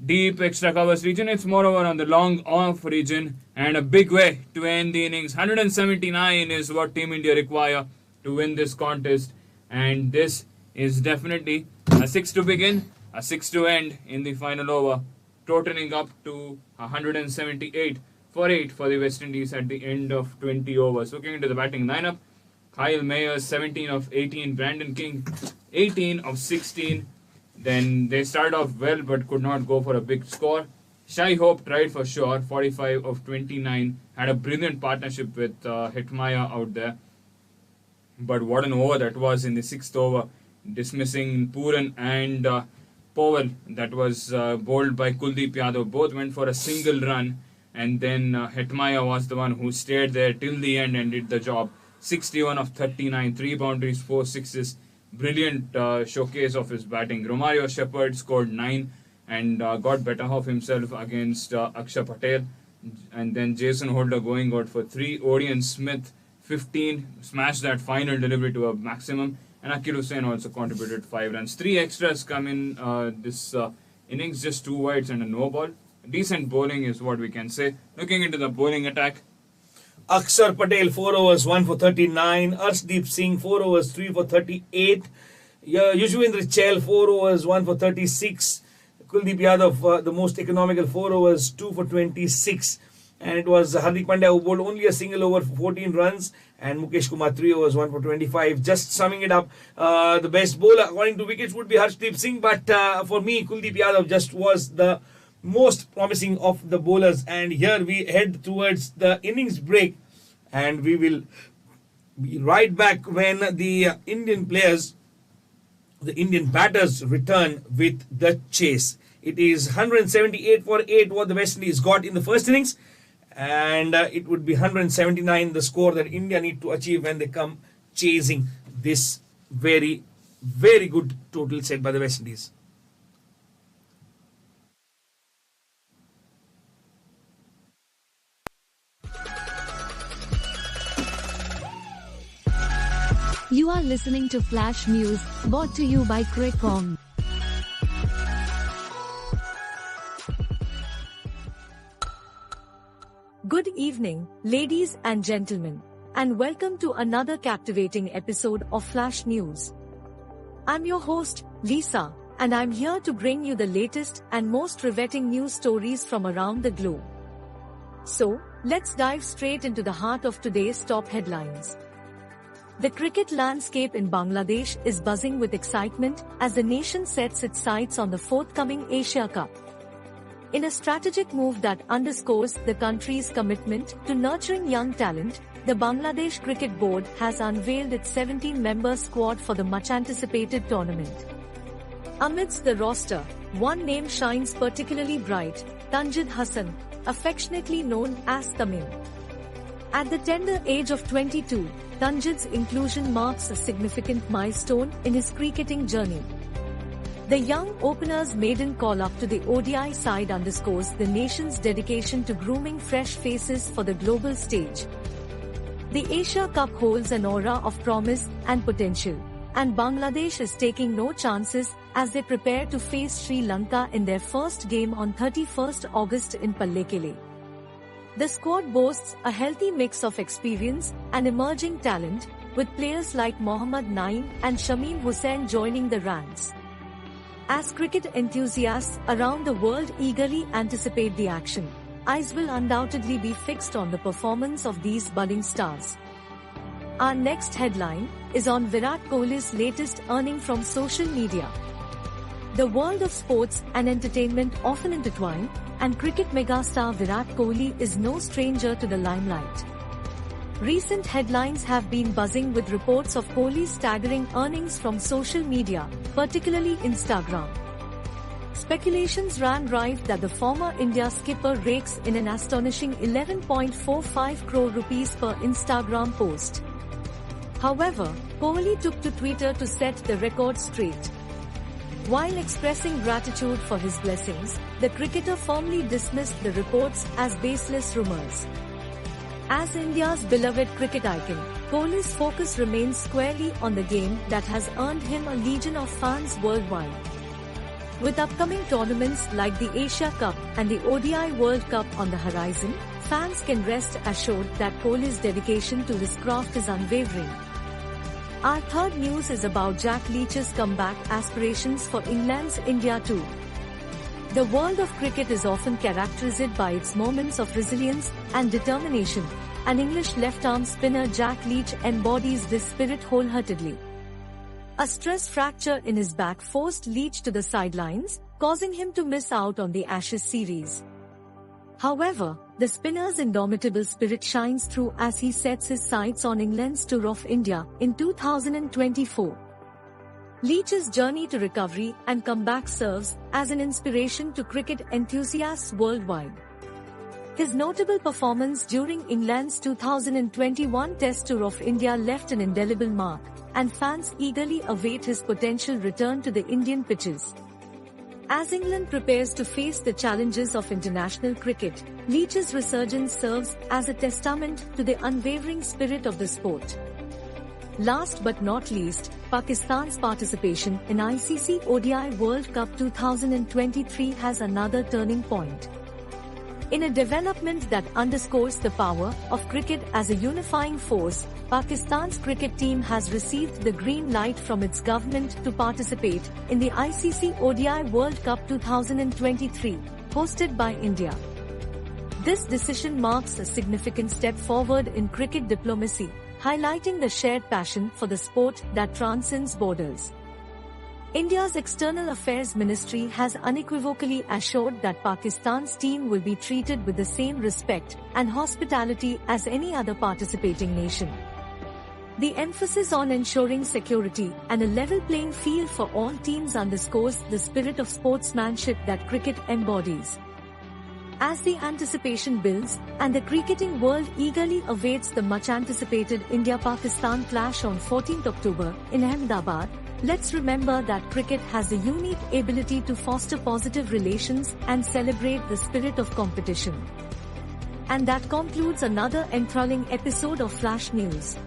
deep extra covers region. It's moreover on the long off region, and a big way to end the innings. 179 is what Team India require to win this contest, and this is definitely a 6 to begin, a 6 to end in the final over, totaling up to 178 for 8 for the West Indies at the end of 20 overs. Looking into the batting lineup, Kyle Mayers 17 of 18, Brandon King 18 of 16. Then they started off well but could not go for a big score. Shai Hope tried for sure, 45 of 29, had a brilliant partnership with Hetmeyer out there. But what an over that was in the 6th over, dismissing Puran and Powell. That was bowled by Kuldeep Yadav. Both went for a single run, and then Hetmeyer was the one who stayed there till the end and did the job. 61 of 39, 3 boundaries, 4 sixes. Brilliant showcase of his batting. Romario Shepherd scored 9 and got better of himself against Akshay Patel. And then Jason Holder going out for 3. Odion Smith 15, smashed that final delivery to a maximum. And Akil Hussain also contributed 5 runs. 3 extras come in this innings, just 2 wides and a no ball. Decent bowling is what we can say. Looking into the bowling attack, Akshar Patel 4 overs 1 for 39. Arshdeep Singh 4 overs 3 for 38. Yuzvendra Chahal 4 overs 1 for 36. Kuldeep Yadav the most economical 4 overs 2 for 26. and it was Hardik Pandya who bowled only a single over for 14 runs, and Mukesh Kumar 3 overs, 1 for 25. Just summing it up, the best bowler according to wickets would be Harshdeep Singh, but for me, Kuldeep Yadav just was the most promising of the bowlers. And here we head towards the innings break, and we will be right back when the Indian players, the Indian batters, return with the chase. It is 178 for 8 what the West Indies got in the first innings, and it would be 179 the score that India need to achieve when they come chasing this very, very good total set by the West Indies. You are listening to Flash News, brought to you by Crickcom. Good evening, ladies and gentlemen, and welcome to another captivating episode of Flash News. I'm your host, Lisa, and I'm here to bring you the latest and most riveting news stories from around the globe. So, let's dive straight into the heart of today's top headlines. The cricket landscape in Bangladesh is buzzing with excitement as the nation sets its sights on the forthcoming Asia Cup. In a strategic move that underscores the country's commitment to nurturing young talent, the Bangladesh Cricket Board has unveiled its 17-member squad for the much-anticipated tournament. Amidst the roster, one name shines particularly bright: Tanjid Hassan, affectionately known as Tamim. At the tender age of 22, Tanjid's inclusion marks a significant milestone in his cricketing journey. The young opener's maiden call-up to the ODI side underscores the nation's dedication to grooming fresh faces for the global stage. The Asia Cup holds an aura of promise and potential, and Bangladesh is taking no chances as they prepare to face Sri Lanka in their first game on 31st August in Pallekele. The squad boasts a healthy mix of experience and emerging talent, with players like Mohammad Naeem and Shamim Hussain joining the ranks. As cricket enthusiasts around the world eagerly anticipate the action, eyes will undoubtedly be fixed on the performance of these budding stars. Our next headline is on Virat Kohli's latest earning from social media. The world of sports and entertainment often intertwine, and cricket megastar Virat Kohli is no stranger to the limelight. Recent headlines have been buzzing with reports of Kohli's staggering earnings from social media, particularly Instagram. Speculations ran rife that the former India skipper rakes in an astonishing 11.45 crore rupees per Instagram post. However, Kohli took to Twitter to set the record straight. While expressing gratitude for his blessings, the cricketer firmly dismissed the reports as baseless rumors. As India's beloved cricket icon, Kohli's focus remains squarely on the game that has earned him a legion of fans worldwide. With upcoming tournaments like the Asia Cup and the ODI World Cup on the horizon, fans can rest assured that Kohli's dedication to his craft is unwavering. Our third news is about Jack Leach's comeback aspirations for England's India tour. The world of cricket is often characterized by its moments of resilience and determination, and English left-arm spinner Jack Leach embodies this spirit wholeheartedly. A stress fracture in his back forced Leach to the sidelines, causing him to miss out on the Ashes series. However, the spinner's indomitable spirit shines through as he sets his sights on England's tour of India in 2024. Leach's journey to recovery and comeback serves as an inspiration to cricket enthusiasts worldwide. His notable performance during England's 2021 Test Tour of India left an indelible mark, and fans eagerly await his potential return to the Indian pitches. As England prepares to face the challenges of international cricket, Leach's resurgence serves as a testament to the unwavering spirit of the sport. Last but not least, Pakistan's participation in ICC ODI World Cup 2023 has another turning point. In a development that underscores the power of cricket as a unifying force, Pakistan's cricket team has received the green light from its government to participate in the ICC ODI World Cup 2023, hosted by India. This decision marks a significant step forward in cricket diplomacy, highlighting the shared passion for the sport that transcends borders. India's External Affairs Ministry has unequivocally assured that Pakistan's team will be treated with the same respect and hospitality as any other participating nation. The emphasis on ensuring security and a level playing field for all teams underscores the spirit of sportsmanship that cricket embodies. As the anticipation builds and the cricketing world eagerly awaits the much-anticipated India-Pakistan clash on 14th October in Ahmedabad, let's remember that cricket has the unique ability to foster positive relations and celebrate the spirit of competition. And that concludes another enthralling episode of Flash News.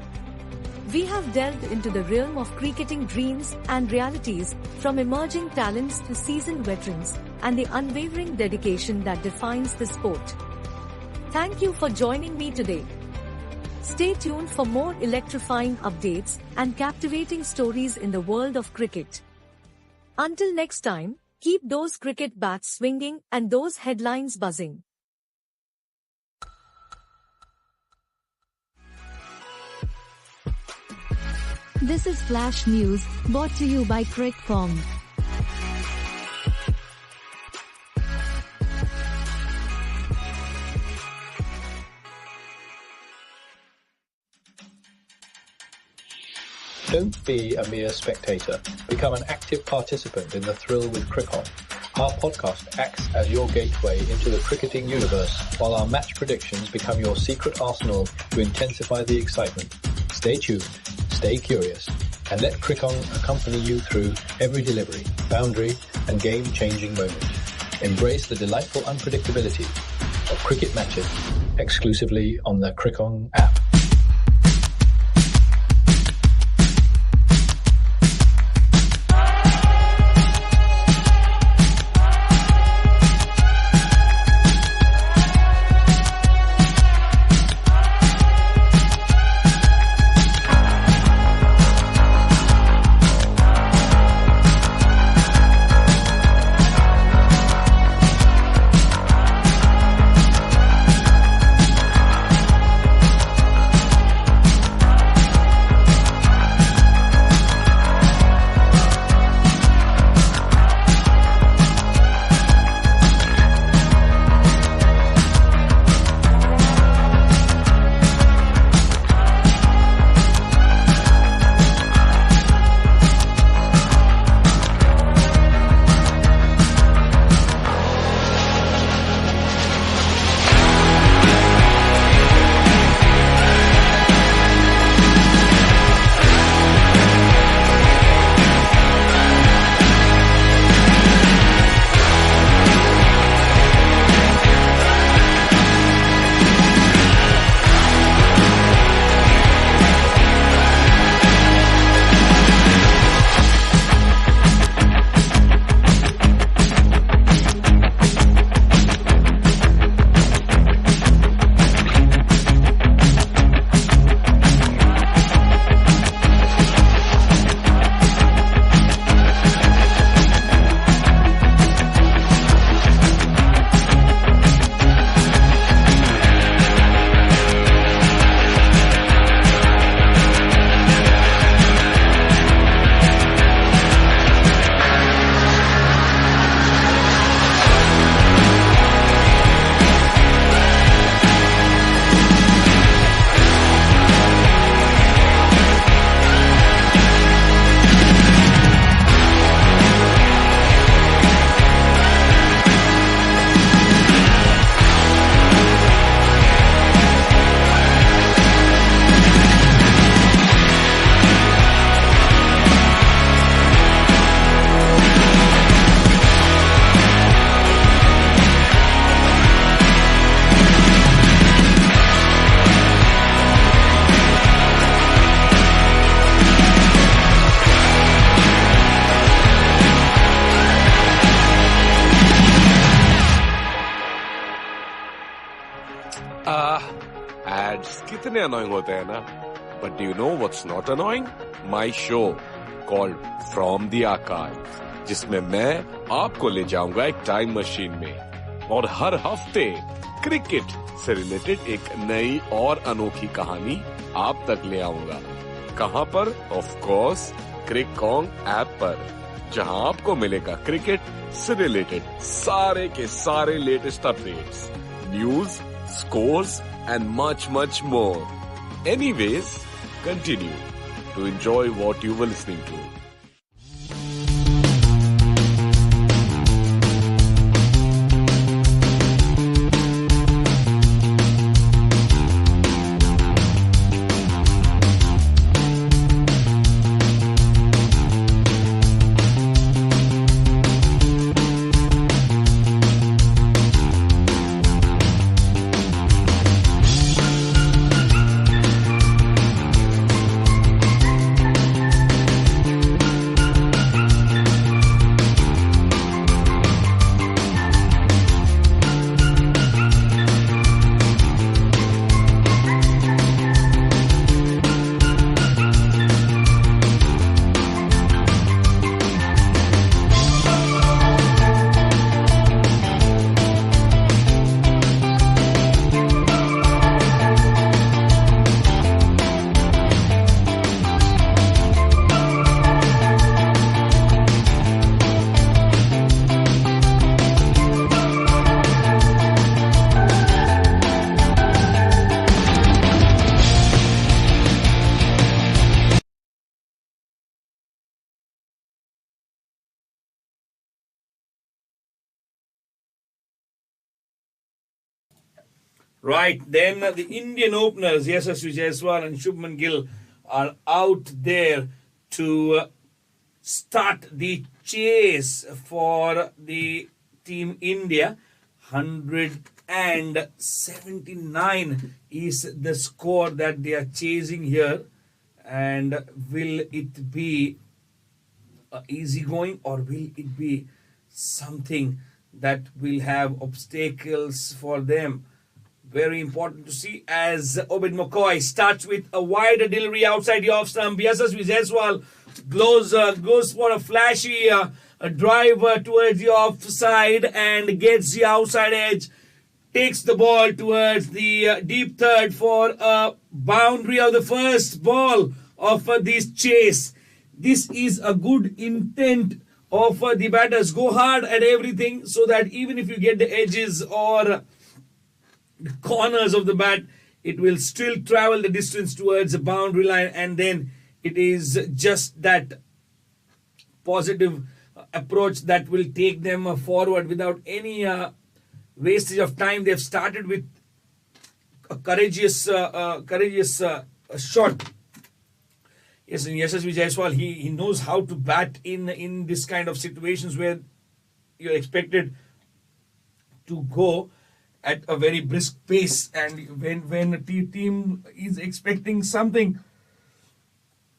We have delved into the realm of cricketing dreams and realities, from emerging talents to seasoned veterans, and the unwavering dedication that defines the sport. Thank you for joining me today. Stay tuned for more electrifying updates and captivating stories in the world of cricket. Until next time, keep those cricket bats swinging and those headlines buzzing. This is Flash News, brought to you by Cricket.com. Don't be a mere spectator. Become an active participant in the thrill with Cricket.com. Our podcast acts as your gateway into the cricketing universe, while our match predictions become your secret arsenal to intensify the excitement. Stay tuned, stay curious, and let Cricket.com accompany you through every delivery, boundary, and game-changing moment. Embrace the delightful unpredictability of cricket matches exclusively on the Cricket.com app. Ads कितने annoying होते हैं ना? But do you know what's not annoying? My show called From the Archives, जिसमें मैं आपको ले जाऊंगा एक टाइम मशीन में और हर हफ्ते क्रिकेट से रिलेटेड एक नई और अनोखी कहानी आप तक ले आऊंगा। कहां पर? ऑफ कोर्स क्रिककॉन्ग ऐप पर, जहां आपको मिलेगा क्रिकेट से रिलेटेड सारे के सारे latest updates, news, scores and much more. Anyways, continue to enjoy what you were listening to. Right, then the Indian openers, Yashasvi Jaiswal and Shubman Gill, are out there to start the chase for the Team India. 179 is the score that they are chasing here. And will it be easy going, or will it be something that will have obstacles for them? Very important to see as Obed McCoy starts with a wider delivery outside the off stump. Yashasvi Jaiswal goes for a flashy drive towards the offside and gets the outside edge. Takes the ball towards the deep third for a boundary of the first ball of this chase. This is a good intent of the batters. Go hard at everything so that even if you get the edges or the corners of the bat, it will still travel the distance towards the boundary line, and then it is just that positive approach that will take them forward without any wastage of time. They've started with a courageous shot. Yes, and Yashasvi Jaiswal, he knows how to bat in this kind of situations where you're expected to go at a very brisk pace, and when a team is expecting something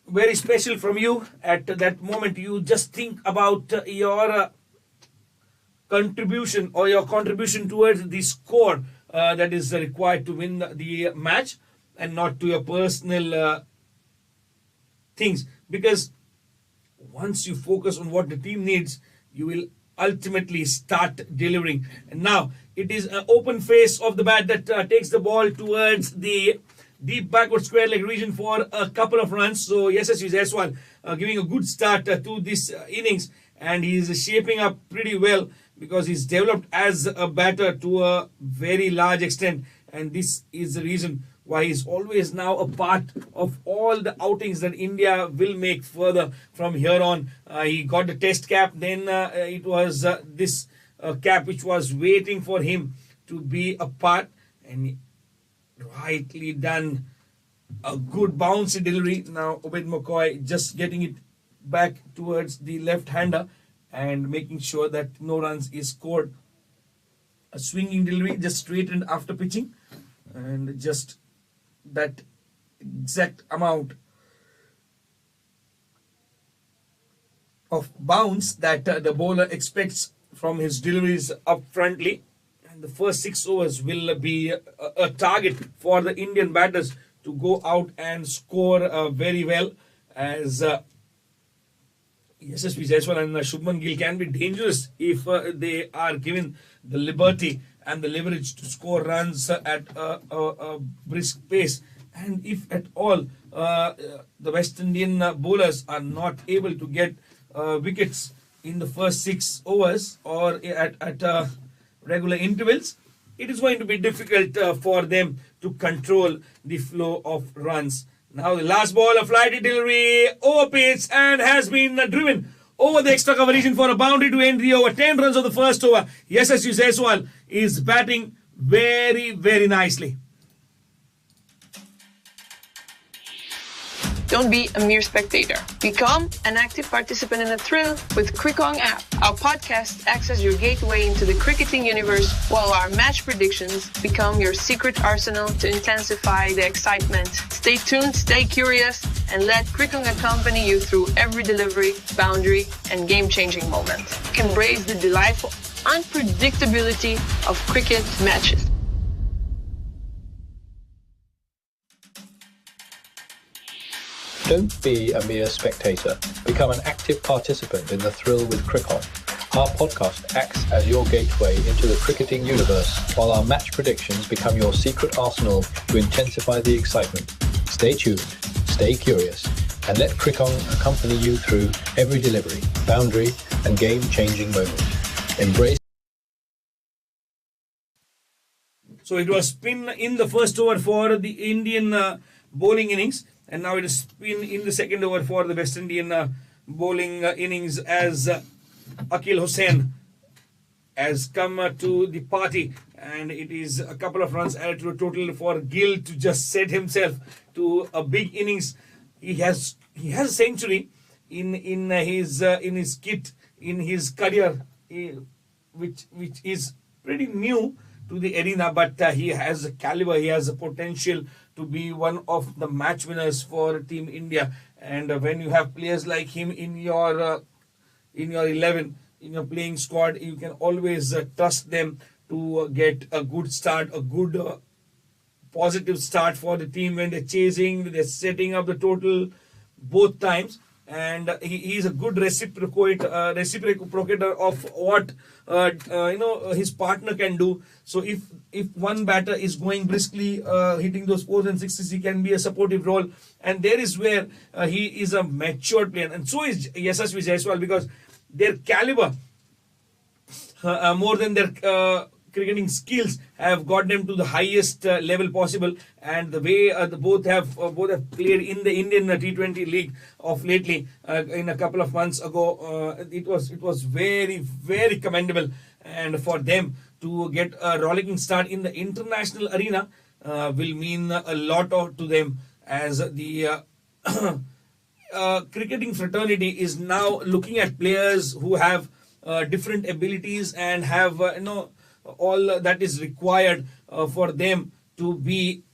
very special from you at that moment, you just think about your contribution towards the score that is required to win the match, and not to your personal things, because once you focus on what the team needs, you will ultimately start delivering. And now it is an open face of the bat that takes the ball towards the deep backward square leg region for a couple of runs. So Yashasvi Jaiswal giving a good start to this innings, and he's shaping up pretty well because he's developed as a batter to a very large extent, and this is the reason why he's always now a part of all the outings that India will make further from here on. He got the test cap, then it was this cap which was waiting for him to be a part, and rightly done. A good bouncy delivery. Now Obed McCoy just getting it back towards the left-hander and making sure that no runs is scored. A swinging delivery, just straightened after pitching, and just that exact amount of bounce that the bowler expects from his deliveries up frontly. And the first 6 overs will be a target for the Indian batters to go out and score very well, as Yashasvi Jaiswal and Shubman Gill can be dangerous if they are given the liberty and the leverage to score runs at a brisk pace. And if at all the West Indian bowlers are not able to get wickets in the first 6 overs or at regular intervals, it is going to be difficult for them to control the flow of runs. Now the last ball, a flighty delivery over pitch and has been driven over the extra cover region for a boundary to end the over. 10 runs of the first over. Yashasvi Jaiswal is batting very, very nicely. Don't be a mere spectator. Become an active participant in the thrill with Crickong app. Our podcast acts as your gateway into the cricketing universe, while our match predictions become your secret arsenal to intensify the excitement. Stay tuned, stay curious, and let Crickong accompany you through every delivery, boundary, and game-changing moment. Embrace the delightful unpredictability of cricket matches. Don't be a mere spectator. Become an active participant in the thrill with Crickon. Our podcast acts as your gateway into the cricketing universe, while our match predictions become your secret arsenal to intensify the excitement. Stay tuned, stay curious, and let Crickon accompany you through every delivery, boundary, and game-changing moment. Embrace. So it was spin in the first over for the Indian bowling innings. And now it is spin in the second over for the West Indian bowling innings as Akil Hussain has come to the party, and it is a couple of runs added to a total for Gill to just set himself to a big innings. He has a century in his kit in his career, which is pretty new to the arena, but he has a caliber, he has a potential to be one of the match winners for Team India. And when you have players like him in your 11, in your playing squad, you can always trust them to get a good start, a good positive start for the team when they're chasing, they're setting up the total both times. And he is a good reciprocator of what his partner can do. So if one batter is going briskly, hitting those 4s and 6s, he can be a supportive role. And there is where he is a matured player, and so is Yashasvi Jaiswal, because their caliber, more than their cricketing skills, have got them to the highest level possible. And the way both have played in the Indian T20 league of lately, in a couple of months ago, it was very, very commendable. And for them to get a rollicking start in the international arena will mean a lot to them, as the cricketing fraternity is now looking at players who have different abilities and have all that is required for them to be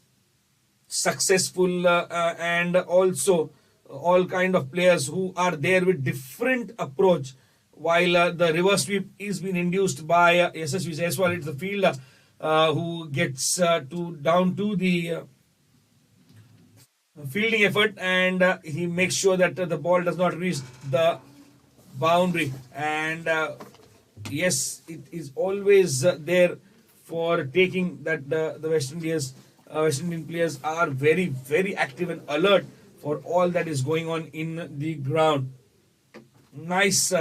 successful, and also all kind of players who are there with different approach. While the reverse sweep is being induced by Yashasvi Jaiswal, it's the fielder who gets down to the fielding effort, and he makes sure that the ball does not reach the boundary. And yes, it is always there for taking that the West Indian players are very, very active and alert for all that is going on in the ground. Nice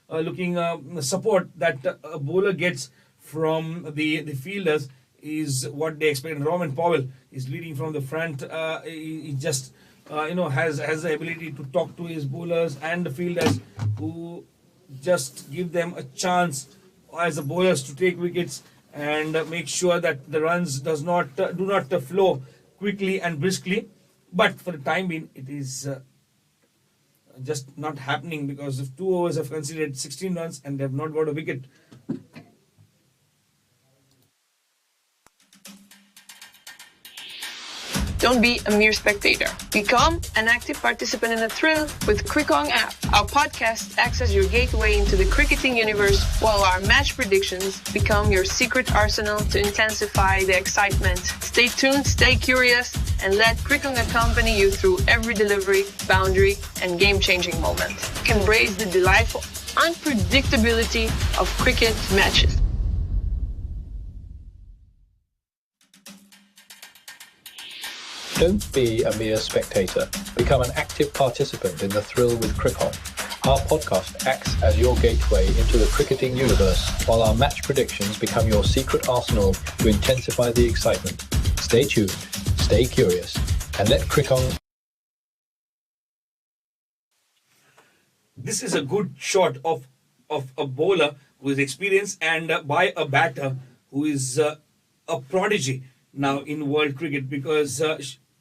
looking support that a bowler gets from the fielders is what they expect. And Roman Powell is leading from the front. He just has the ability to talk to his bowlers and the fielders, who just give them a chance as the bowlers to take wickets and make sure that the runs do not flow quickly and briskly. But for the time being, it is just not happening, because if 2 overs have considered 16 runs and they have not got a wicket. Don't be a mere spectator. Become an active participant in the thrill with Crickong app. Our podcast acts as your gateway into the cricketing universe, while our match predictions become your secret arsenal to intensify the excitement. Stay tuned, stay curious, and let Crickong accompany you through every delivery, boundary, and game-changing moment. Embrace the delightful unpredictability of cricket matches. Don't be a mere spectator. Become an active participant in the thrill with Crickon. Our podcast acts as your gateway into the cricketing universe, while our match predictions become your secret arsenal to intensify the excitement. Stay tuned, stay curious, and let Crickon... This is a good shot of a bowler who is experienced and by a batter who is a prodigy now in world cricket, because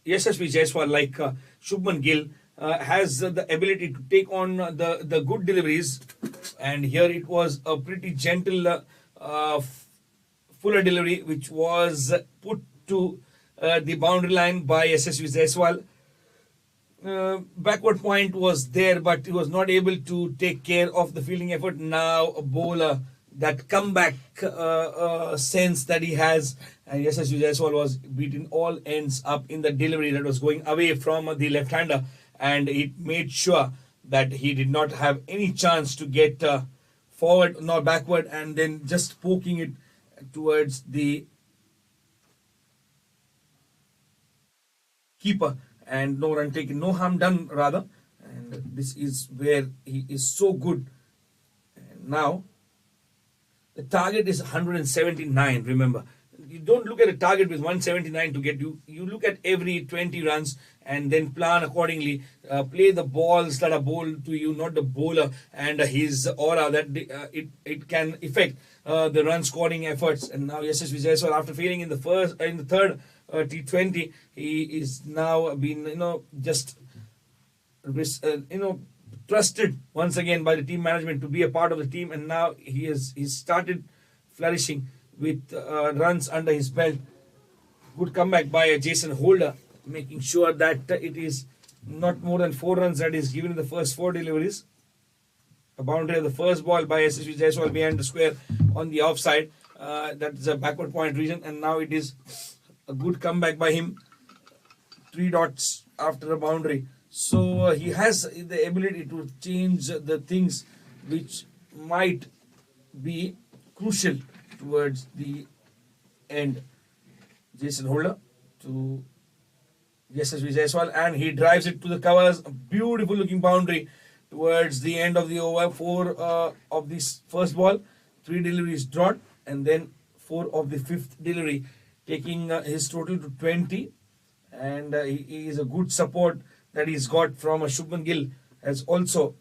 Yashasvi Jaiswal, like Shubman Gill, has the ability to take on the good deliveries, and here it was a pretty gentle fuller delivery which was put to the boundary line by Yashasvi Jaiswal. Backward point was there, but he was not able to take care of the fielding effort. Now a bowler, that comeback sense that he has, and Yashasvi Jaiswal was beaten all ends up in the delivery that was going away from the left-hander, and it made sure that he did not have any chance to get forward nor backward, and then just poking it towards the keeper, and no run taken, no harm done rather. And this is where he is so good. And now the target is 179. Remember, you don't look at a target with 179 to get you. You look at every 20 runs and then plan accordingly. Play the balls that are bowled to you, not the bowler and his aura that it can affect the run scoring efforts. And now Yashasvi Jaiswal, after failing in the third T20, he is now been just trusted once again by the team management to be a part of the team, and now he's started flourishing with runs under his belt. Good comeback by Jason Holder, making sure that it is not more than 4 runs that is given in the first 4 deliveries. A boundary of the first ball by Yashasvi Jaiswal behind the square on the offside. That is a backward point region, and now it is a good comeback by him. 3 dots after a boundary. So he has the ability to change the things which might be crucial towards the end. Jason Holder to Yashasvi Jaiswal, and he drives it to the covers. A beautiful looking boundary towards the end of the over. 4 of this first ball, 3 deliveries drawn, and then 4 of the 5th delivery, taking his total to 20. And he is a good support that he's got from a Shubman Gill has also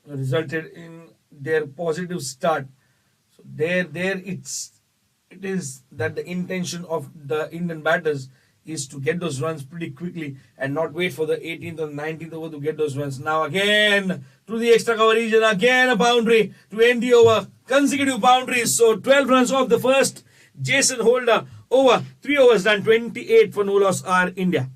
resulted in their positive start. So it is that the intention of the Indian batters is to get those runs pretty quickly and not wait for the 18th or 19th over to get those runs. Now again to the extra cover region, again a boundary to end the over. Consecutive boundaries. So 12 runs off the first. Jason Holder over. 3 overs done. 28 for no loss are India.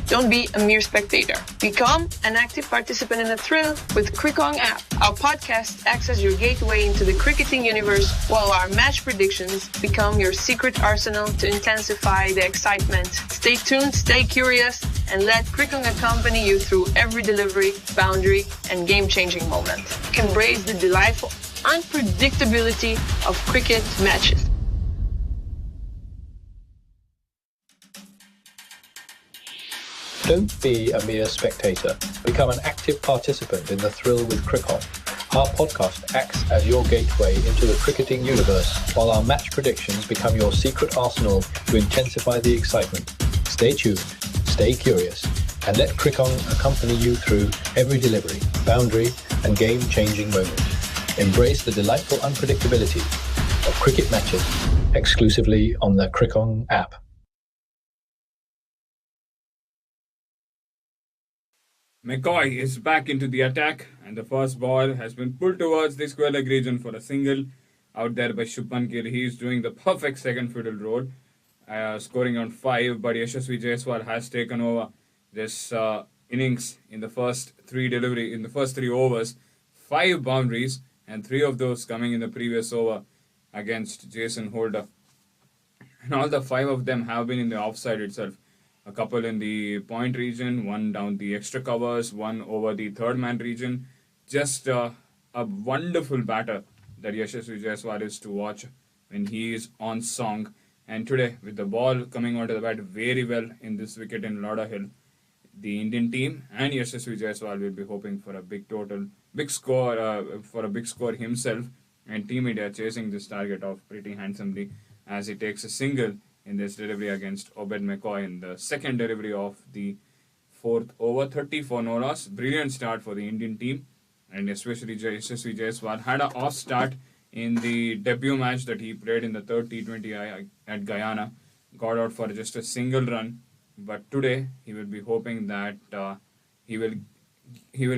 Don't be a mere spectator. Become an active participant in the thrill with Crickon app. Our podcast acts as your gateway into the cricketing universe, while our match predictions become your secret arsenal to intensify the excitement. Stay tuned, stay curious, and let Crickon accompany you through every delivery, boundary, and game-changing moment. Embrace the delightful unpredictability of cricket matches. Don't be a mere spectator. Become an active participant in the thrill with Crickon. Our podcast acts as your gateway into the cricketing universe, while our match predictions become your secret arsenal to intensify the excitement. Stay tuned, stay curious, and let Crickon accompany you through every delivery, boundary, and game-changing moment. Embrace the delightful unpredictability of cricket matches exclusively on the Crickon app. McCoy is back into the attack, and the first ball has been pulled towards the square leg region for a single out there by Shubman Gill. He is doing the perfect second fiddle role, scoring on 5, but Yashasvi Jaiswal has taken over this innings in the first 3 overs. 5 boundaries, and 3 of those coming in the previous over against Jason Holder. And all the 5 of them have been in the offside itself. A couple in the point region, 1 down the extra covers, 1 over the third man region. Just a wonderful batter that Yashasvi Jaiswal is to watch when he is on song. And today, with the ball coming onto the bat very well in this wicket in Lauderhill, the Indian team and Yashasvi Jaiswal will be hoping for a big score himself, and Team India chasing this target off pretty handsomely as he takes a single in this delivery against Obed McCoy in the second delivery of the fourth over. 30 for no loss. Brilliant start for the Indian team, and especially Yashasvi Jaiswal had an off start in the debut match that he played in the third T20I at Guyana. Got out for just a single run, but today he will be hoping that he will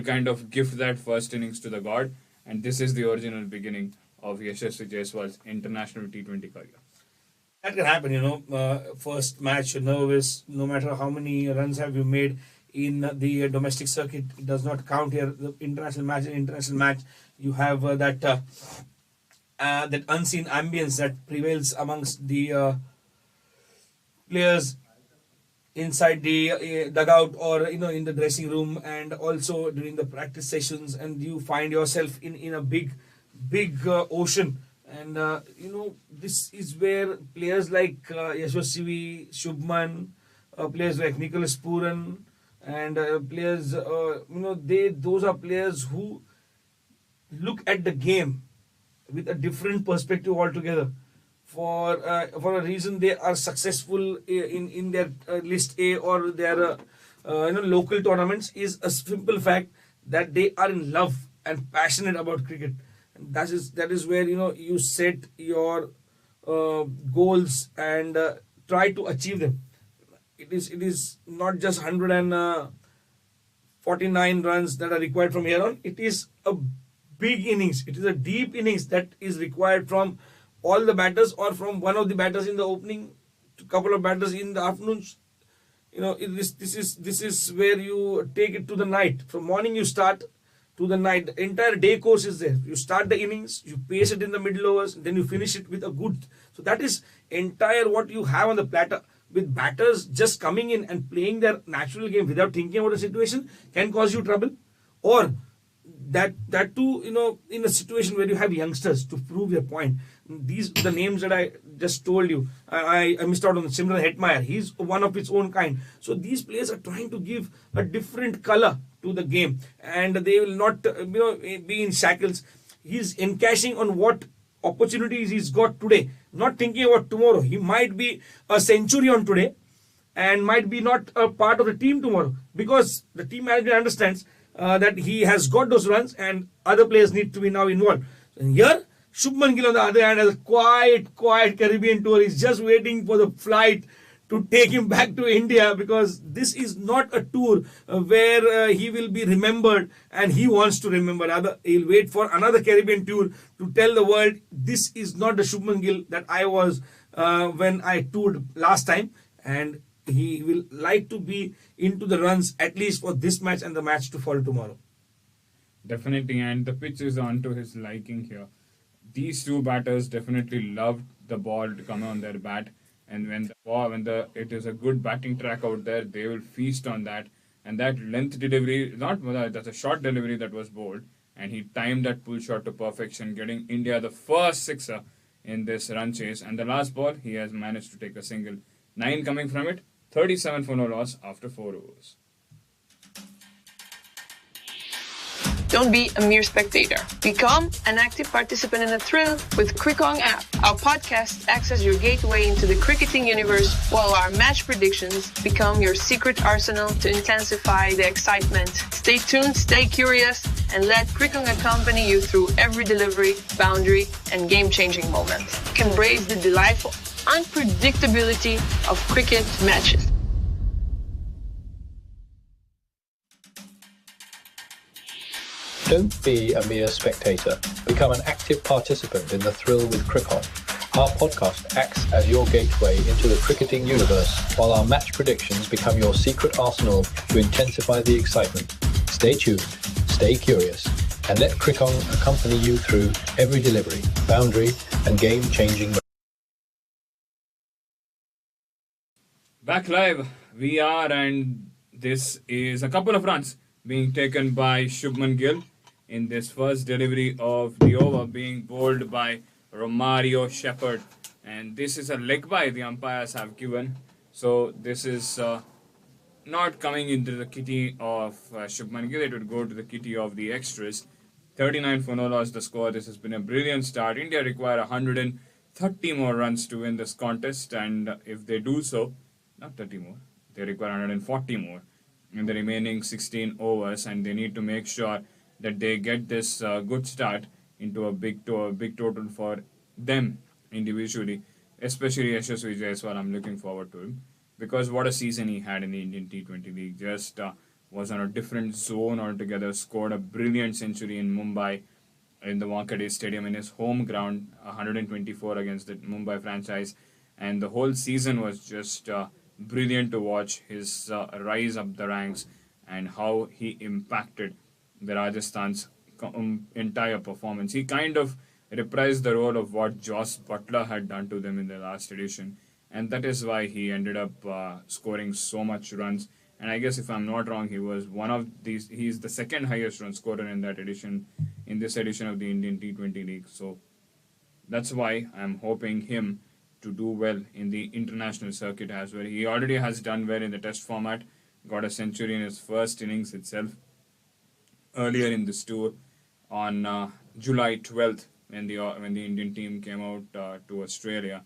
kind of gift that first innings to the god, and this is the original beginning of Yashasvi Jaiswal's international T20 career. That can happen, first match, you're nervous, no matter how many runs have you made in the domestic circuit, it does not count here. The international match, you have that unseen ambience that prevails amongst the players inside the dugout or in the dressing room, and also during the practice sessions, and you find yourself in a big ocean. And this is where players like Yashasvi, Shubman, players like Nicholas Puran, and players, those are players who look at the game with a different perspective altogether. For a reason, they are successful in their list A or their local tournaments is a simple fact that they are in love and passionate about cricket. And that is where you set your goals and try to achieve them. It is not just 149 runs that are required from here on. It is a big innings. It is a deep innings that is required from all the batters, or from one of the batters in the opening, to couple of batters in the afternoons. This is where you take it to the night. From morning you start to the night. The entire day course is there. You start the innings, you pace it in the middle overs, then you finish it with a good. So that is entire what you have on the platter. With batters just coming in and playing their natural game without thinking about the situation can cause you trouble. Or that too, in a situation where you have youngsters to prove their point. The names that I just told you, I missed out on Simran Hetmeyer. He's one of its own kind. So these players are trying to give a different color to the game, and they will not be in shackles. He's encashing on what opportunities he's got today, not thinking about tomorrow. He might be a century on today and might be not a part of the team tomorrow, because the team manager understands that he has got those runs and other players need to be now involved. And here, Shubman Gill on the other hand has a quiet Caribbean tour. He's just waiting for the flight to take him back to India, because this is not a tour where he will be remembered and he wants to remember. Rather, he'll wait for another Caribbean tour to tell the world, this is not the Shubman Gill that I was when I toured last time. And he will like to be into the runs at least for this match and the match to follow tomorrow. Definitely, and the pitch is on to his liking here. These two batters definitely loved the ball to come on their bat, and when it is a good batting track out there, they will feast on that. And that length delivery, that's a short delivery that was bowled, and he timed that pull shot to perfection, getting India the first sixer in this run chase. And the last ball, he has managed to take a single. 9 coming from it, 37 for no loss after 4 overs. Don't be a mere spectator. Become an active participant in the thrill with Crickong app. Our podcast acts as your gateway into the cricketing universe, while our match predictions become your secret arsenal to intensify the excitement. Stay tuned, stay curious, and let Crickong accompany you through every delivery, boundary, and game-changing moment. Embrace the delightful unpredictability of cricket matches. Don't be a mere spectator. Become an active participant in the thrill with Crickon. Our podcast acts as your gateway into the cricketing universe, while our match predictions become your secret arsenal to intensify the excitement. Stay tuned, stay curious, and let Crickon accompany you through every delivery, boundary, and game-changing moment. Back live, we are, and this is a couple of runs being taken by Shubman Gill in this first delivery of the over, being bowled by Romario Shepherd. and this is a leg bye the umpires have given. So this is not coming into the kitty of Shubman Gill. It would go to the kitty of the extras. 39 for no loss the score. This has been a brilliant start. India require 130 more runs to win this contest, and if they do so, not 30 more, they require 140 more in the remaining 16 overs, and they need to make sure that they get this good start into a big total for them individually, especially Yashasvi Jaiswal. I'm looking forward to him because what a season he had in the Indian T20 League. Just was on a different zone altogether, scored a brilliant century in Mumbai in the Wankhede Stadium in his home ground, 124 against the Mumbai franchise, and the whole season was just brilliant to watch his rise up the ranks and how he impacted the Rajasthan's entire performance. He kind of reprised the role of what Joss Butler had done to them in the last edition, and that is why he ended up scoring so much runs. And I guess if I'm not wrong, he was one of these. He's the second highest run scorer in that edition, in this edition of the Indian T20 League. So that's why I'm hoping him to do well in the international circuit as well. He already has done well in the test format, got a century in his first innings itself earlier in this tour on July 12th when the Indian team came out to Australia.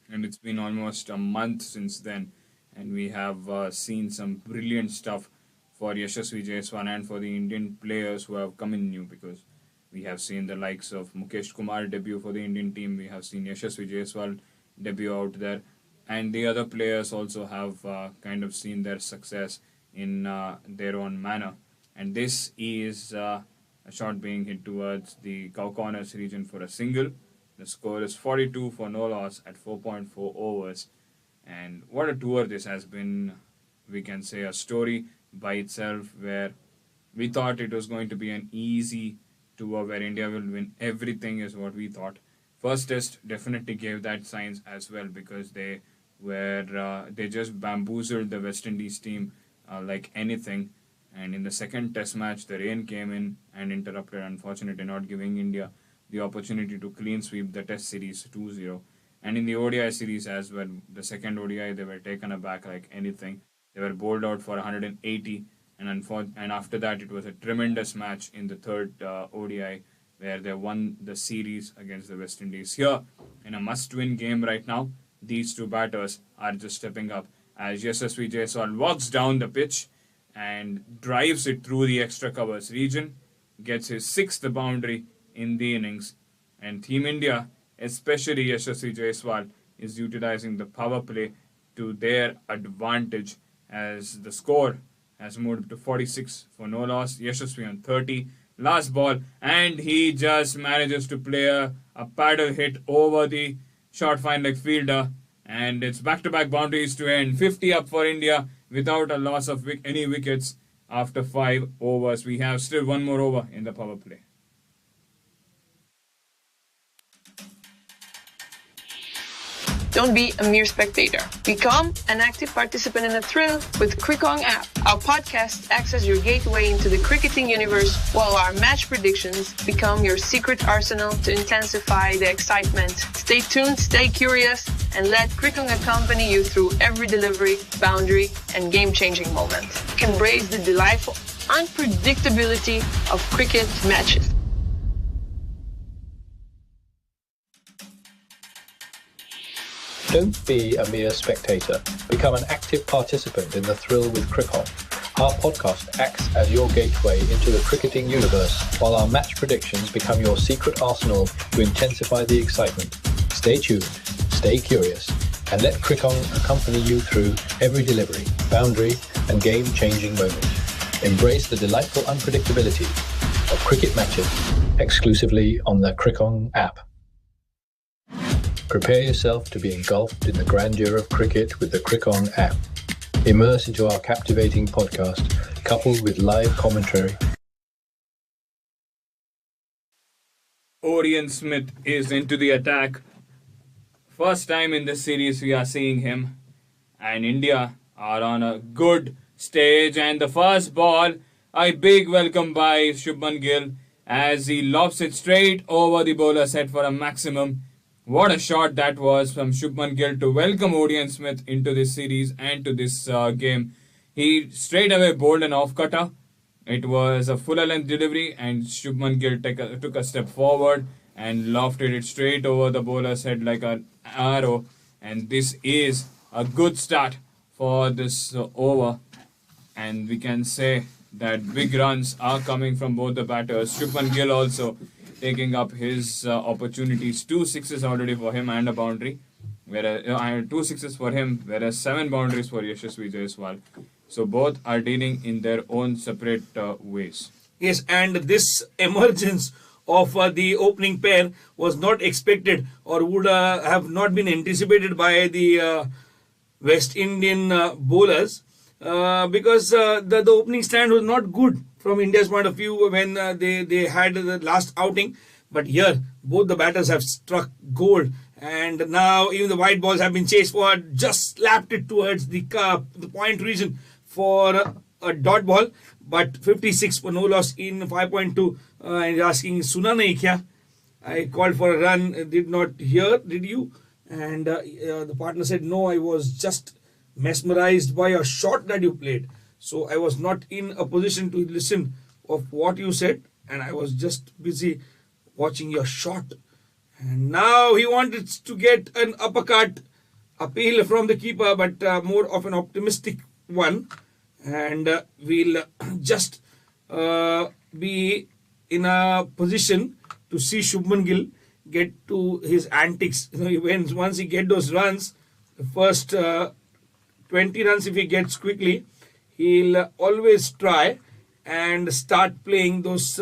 And it's been almost a month since then, and we have seen some brilliant stuff for Yashasvi Jaiswal and for the Indian players who have come in new, because we have seen the likes of Mukesh Kumar debut for the Indian team, we have seen Yashasvi Jaiswal debut out there, and the other players also have kind of seen their success in their own manner. And this is a shot being hit towards the cow corners region for a single. The score is 42 for no loss at 4.4 overs. And what a tour this has been. We can say a story by itself, where we thought it was going to be an easy tour where India will win everything is what we thought. First test definitely gave that signs as well, because they just bamboozled the West Indies team like anything. And in the second test match, the rain came in and interrupted, unfortunately not giving India the opportunity to clean sweep the test series 2-0. And in the ODI series as well, the second ODI, they were taken aback like anything. They were bowled out for 180, and after that, it was a tremendous match in the third ODI, where they won the series against the West Indies. Here, in a must-win game right now, these two batters are just stepping up as Yashasvi Jaiswal walks down the pitch and drives it through the extra covers region, gets his sixth boundary in the innings, and Team India, especially Yashasvi Jaiswal, is utilizing the power play to their advantage as the score has moved to 46 for no loss. Yashasvi on 30, last ball, and he just manages to play a paddle hit over the short fine leg fielder, and it's back-to-back boundaries to end. 50 up for India without a loss of any wickets after 5 overs. We have still one more over in the power play. Don't be a mere spectator. Become an active participant in the thrill with Crickong app. Our podcast acts as your gateway into the cricketing universe, while our match predictions become your secret arsenal to intensify the excitement. Stay tuned, stay curious, and let Crickong accompany you through every delivery, boundary, and game-changing moment. Embrace the delightful unpredictability of cricket matches. Don't be a mere spectator. Become an active participant in the thrill with Crickon. Our podcast acts as your gateway into the cricketing universe, while our match predictions become your secret arsenal to intensify the excitement. Stay tuned, stay curious, and let Crickon accompany you through every delivery, boundary, and game-changing moment. Embrace the delightful unpredictability of cricket matches exclusively on the Crickon app. Prepare yourself to be engulfed in the grandeur of cricket with the Crickon app. Immerse into our captivating podcast, coupled with live commentary. Orion Smith is into the attack. First time in this series we are seeing him. And India are on a good stage. And the first ball, a big welcome by Shubman Gill as he lobs it straight over the bowler's head for a maximum. What a shot that was from Shubman Gill to welcome Odean Smith into this series and to this game. He straight away bowled an off cutter. It was a full length delivery, and Shubman Gill took a step forward and lofted it straight over the bowler's head like an arrow. And this is a good start for this over. And we can say that big runs are coming from both the batters. Shubman Gill also taking up his opportunities. 2 sixes already for him and a boundary. Whereas 2 sixes for him, whereas 7 boundaries for Yashasvi Jaiswal. So both are dealing in their own separate ways. Yes, and this emergence of the opening pair was not expected or would have not been anticipated by the West Indian bowlers because the opening stand was not good from India's point of view when they had the last outing. But here, both the batters have struck gold, and now even the white balls have been chased forward, just slapped it towards the point region for a dot ball. But 56 for no loss in 5.2. And asking, Suna nahi kya? I called for a run, did not hear, did you? And the partner said, no, I was just mesmerized by a shot that you played. So I was not in a position to listen of what you said, and I was just busy watching your shot. And now he wanted to get an uppercut appeal from the keeper, but more of an optimistic one. And we'll just be in a position to see Shubman Gill get to his antics. Once he get those runs, the first 20 runs if he gets quickly, he'll always try and start playing those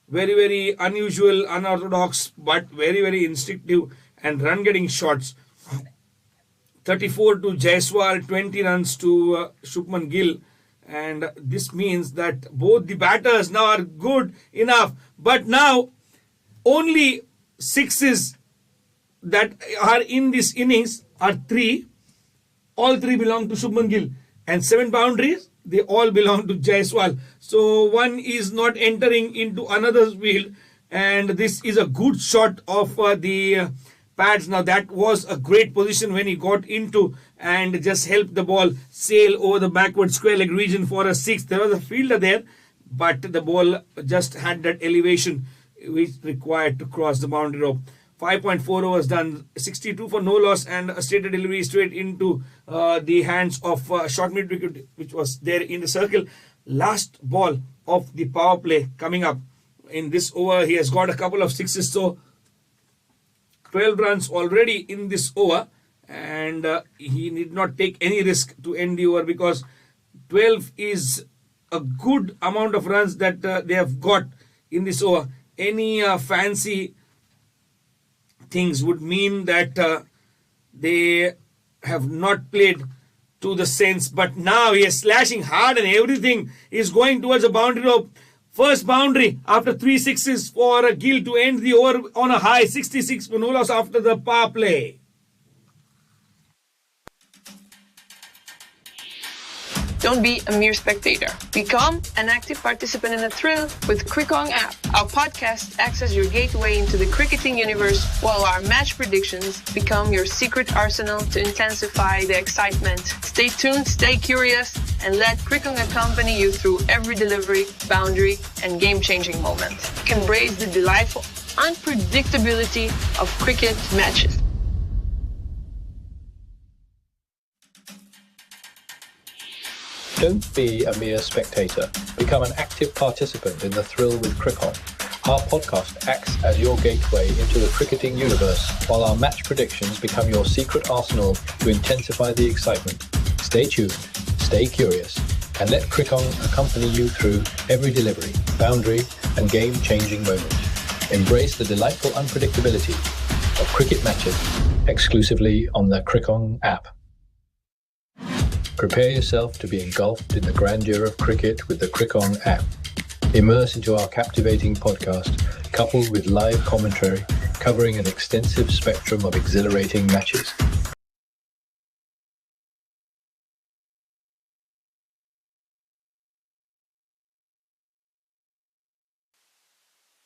very, very unusual, unorthodox, but very, very instinctive and run-getting shots. 34 to Jaiswal, 20 runs to Shubman Gill. And this means that both the batters now are good enough. But now, only sixes that are in this innings are 3. All 3 belong to Shubman Gill. And 7 boundaries, they all belong to Jaiswal. So one is not entering into another's field. And this is a good shot of the pads. Now that was a great position when he got into and just helped the ball sail over the backward square leg region for a 6. There was a fielder there, but the ball just had that elevation which required to cross the boundary rope. 5.4 overs done, 62 for no loss, and a straight delivery straight into the hands of short mid wicket, which was there in the circle. Last ball of the power play coming up in this over. He has got a couple of sixes, so 12 runs already in this over, and he need not take any risk to end the over because 12 is a good amount of runs that they have got in this over. Any fancy things would mean that they have not played to the sense, but now he is slashing hard and everything is going towards a boundary rope. First boundary after 3 sixes for Gill to end the over on a high. 66 for no loss after the power play. Don't be a mere spectator. Become an active participant in the thrill with Crickong app. Our podcast acts as your gateway into the cricketing universe, while our match predictions become your secret arsenal to intensify the excitement. Stay tuned, stay curious, and let Crickong accompany you through every delivery, boundary, and game-changing moment. Embrace the delightful unpredictability of cricket matches. Don't be a mere spectator. Become an active participant in the thrill with Crickon. Our podcast acts as your gateway into the cricketing universe, while our match predictions become your secret arsenal to intensify the excitement. Stay tuned, stay curious, and let Crickon accompany you through every delivery, boundary, and game-changing moment. Embrace the delightful unpredictability of cricket matches exclusively on the Crickon app. Prepare yourself to be engulfed in the grandeur of cricket with the Crickon app. Immerse into our captivating podcast, coupled with live commentary covering an extensive spectrum of exhilarating matches.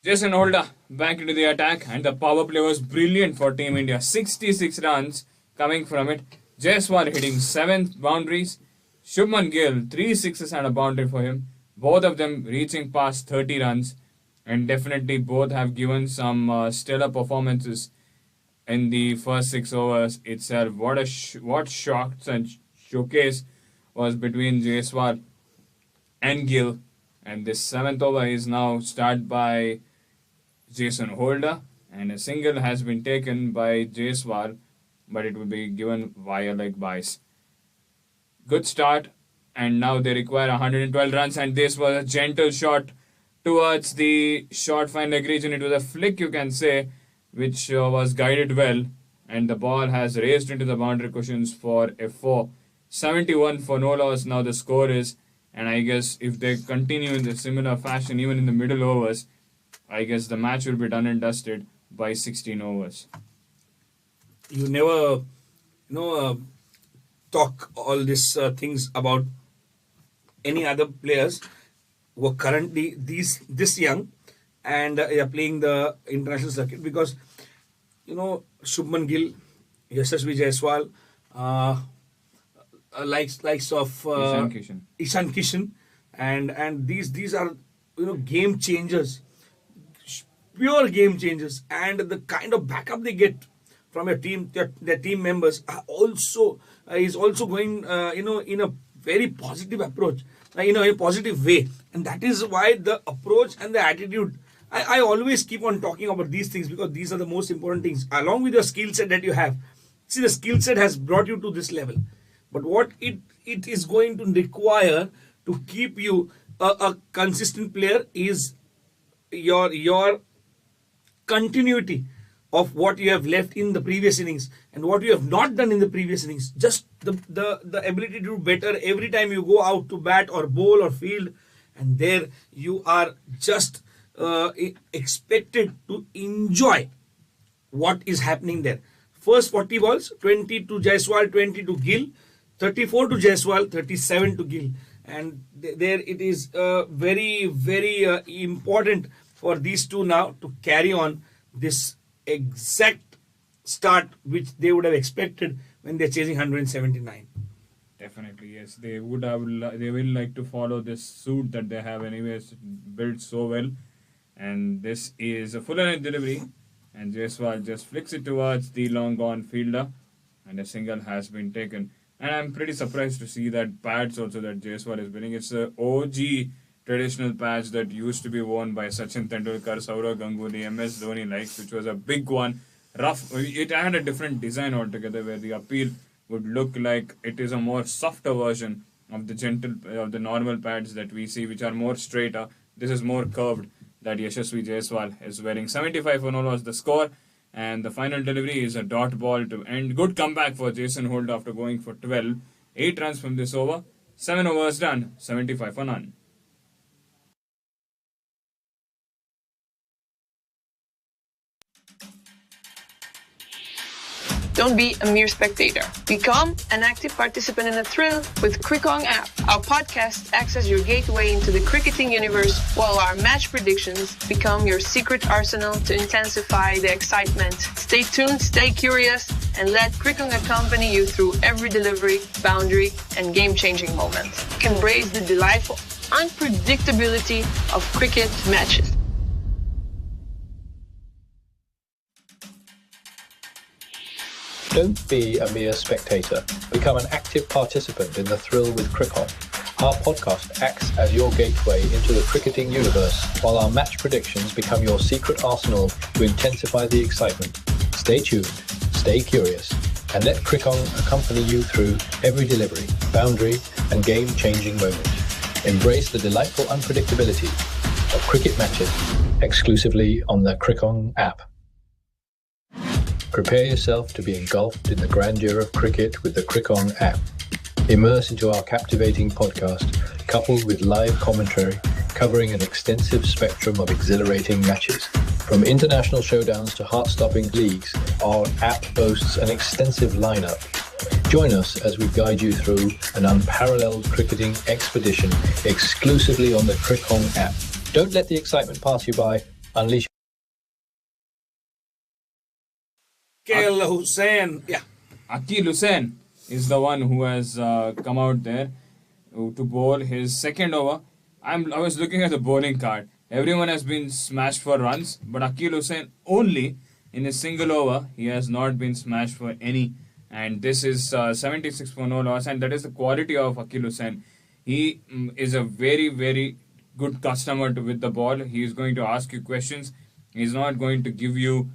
Jason Holder back into the attack, and the power play was brilliant for Team India. 66 runs coming from it. Jaiswal hitting 7 boundaries. Shubman Gill, 3 sixes and a boundary for him. Both of them reaching past 30 runs. And definitely both have given some stellar performances in the first 6 overs itself. What shots and showcase was between Jaiswal and Gill. And this 7th over is now started by Jason Holder, and a single has been taken by Jaiswal, but it will be given via leg byes. Good start, and now they require 112 runs, and this was a gentle shot towards the short fine leg region. It was a flick, you can say, which was guided well, and the ball has raced into the boundary cushions for a 4. 71 for no loss now the score is, and I guess if they continue in the similar fashion even in the middle overs, I guess the match will be done and dusted by 16 overs. You never, talk all these things about any other players who are currently this young and are playing the international circuit, because Shubman Gill, Yashasvi Jaiswal, likes of Ishan Kishan, and these are game changers, pure game changers, and the kind of backup they get from your team, their team members is also going in a very positive approach, in a positive way, and that is why the approach and the attitude. I always keep on talking about these things because these are the most important things, along with your skill set that you have. See, the skill set has brought you to this level, but what it is going to require to keep you a consistent player is your continuity of what you have left in the previous innings and what you have not done in the previous innings. Just the ability to do better every time you go out to bat or bowl or field, and there you are just expected to enjoy what is happening there. First 40 balls, 20 to Jaiswal, 20 to Gill, 34 to Jaiswal, 37 to Gill. And there it is very, very important for these two now to carry on this exact start which they would have expected when they're chasing 179. Definitely, yes. They will like to follow this suit that they have anyways built so well. And this is a full-length delivery, and Jaiswal just flicks it towards the long gone fielder, and a single has been taken. And I'm pretty surprised to see that patch also that Jaiswal is winning. It's a OG traditional patch that used to be worn by Sachin Tendulkar, Saurav Ganguly, MS Dhoni likes, which was a big one. Rough. It had a different design altogether where the appeal would look like it is a more softer version of the normal pads that we see, which are more straighter. This is more curved that Yashasvi Jaiswal is wearing. 75 for no loss the score, and the final delivery is a dot ball to end. Good comeback for Jason Holt after going for 12. 8 runs from this over. 7 overs done. 75 for none. Don't be a mere spectator. Become an active participant in the thrill with Crickong app. Our podcast acts as your gateway into the cricketing universe, while our match predictions become your secret arsenal to intensify the excitement. Stay tuned, stay curious, and let Crickong accompany you through every delivery, boundary, and game-changing moment. Embrace the delightful unpredictability of cricket matches. Don't be a mere spectator. Become an active participant in the thrill with Crickon. Our podcast acts as your gateway into the cricketing universe, while our match predictions become your secret arsenal to intensify the excitement. Stay tuned, stay curious, and let Crickon accompany you through every delivery, boundary, and game-changing moment. Embrace the delightful unpredictability of cricket matches exclusively on the Crickon app. Prepare yourself to be engulfed in the grandeur of cricket with the Crickon app. Immerse into our captivating podcast, coupled with live commentary covering an extensive spectrum of exhilarating matches. From international showdowns to heart-stopping leagues, our app boasts an extensive lineup. Join us as we guide you through an unparalleled cricketing expedition exclusively on the Crickon app. Don't let the excitement pass you by. Unleash Kel Hussain. Yeah. Akil Hussain is the one who has come out there to bowl his second over. I was looking at the bowling card. Everyone has been smashed for runs, but Akil Hussain only in his single over, he has not been smashed for any. And this is 76 for no loss, and that is the quality of Akil Hussain. He is a very, very good customer with the ball. He is going to ask you questions. He's not going to give you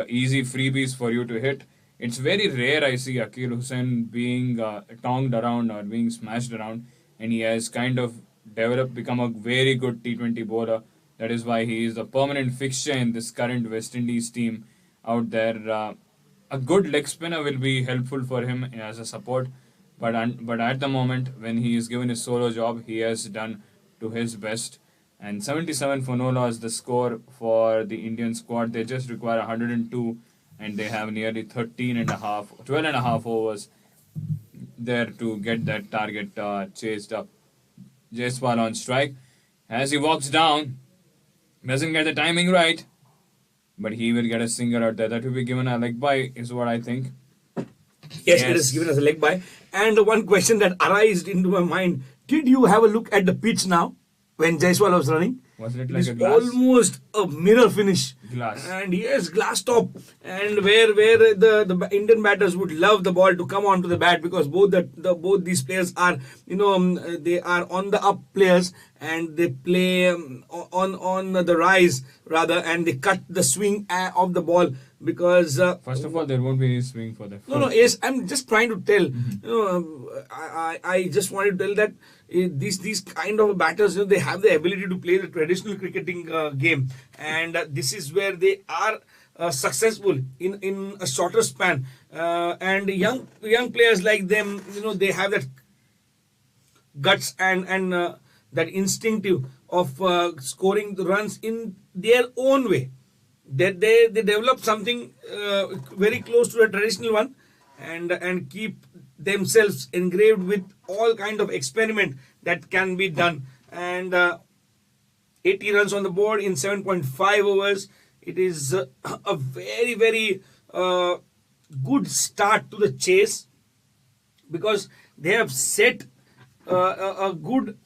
easy freebies for you to hit. It's very rare I see Akil Hussain being tonged around or being smashed around, and he has kind of become a very good T20 bowler. That is why he is a permanent fixture in this current West Indies team out there. A good leg spinner will be helpful for him as a support, but at the moment when he is given his solo job, he has done to his best. And 77 for no loss, the score for the Indian squad. They just require 102, and they have nearly 12 and a half overs there to get that target chased up. Jaiswal on strike. As he walks down, doesn't get the timing right, but he will get a single out there. That will be given a leg by, is what I think. Yes, it is given as a leg by. And one question that arose into my mind: did you have a look at the pitch now when Jaiswal was running? Wasn't it like It's a glass? almost a mirror finish. Glass. And yes, glass top. And where the Indian batters would love the ball to come onto the bat, because both these players are, they are on the up players, and they play on the rise rather, and they cut the swing of the ball, because First of all, there won't be any swing for that. no, yes, I'm just trying to tell. I just wanted to tell that these kind of batters, they have the ability to play the traditional cricketing game, and this is where they are successful in a shorter span. And young players like them, they have that guts and that instinctive of scoring the runs in their own way. They develop something very close to a traditional one, and keep themselves engraved with all kind of experiment that can be done. And 80 runs on the board in 7.5 overs. It is a very, very good start to the chase, because they have set a good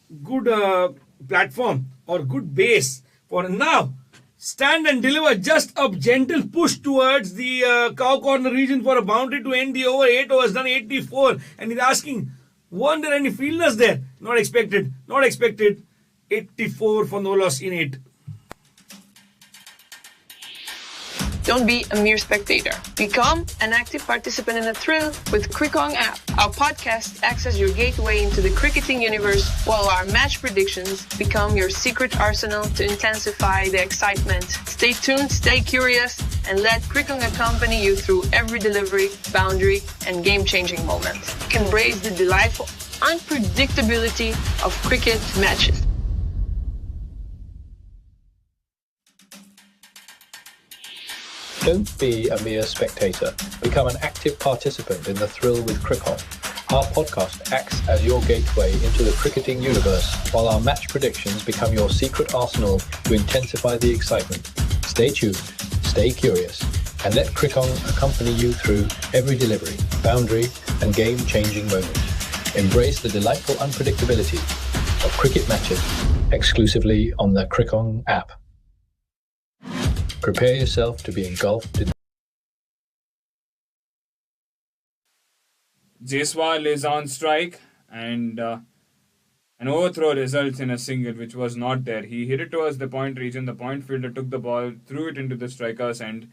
platform or good base for now. Stand and deliver, just a gentle push towards the cow corner region for a boundary to end the over. 8 overs done, 84. And he's asking, weren't there any fielders there? Not expected. 84 for no loss in 8. Don't be a mere spectator. Become an active participant in the thrill with Crickong app. Our podcast acts as your gateway into the cricketing universe, while our match predictions become your secret arsenal to intensify the excitement. Stay tuned, stay curious, and let Crickong accompany you through every delivery, boundary, and game-changing moment. Embrace the delightful unpredictability of cricket matches. Don't be a mere spectator. Become an active participant in the thrill with Crickon. Our podcast acts as your gateway into the cricketing universe, while our match predictions become your secret arsenal to intensify the excitement. Stay tuned, stay curious, and let Crickon accompany you through every delivery, boundary, and game-changing moment. Embrace the delightful unpredictability of cricket matches exclusively on the Crickon app. Prepare yourself to be engulfed in Jaiswal is on strike, and an overthrow results in a single, which was not there. He hit it towards the point region. The point fielder took the ball, threw it into the striker's end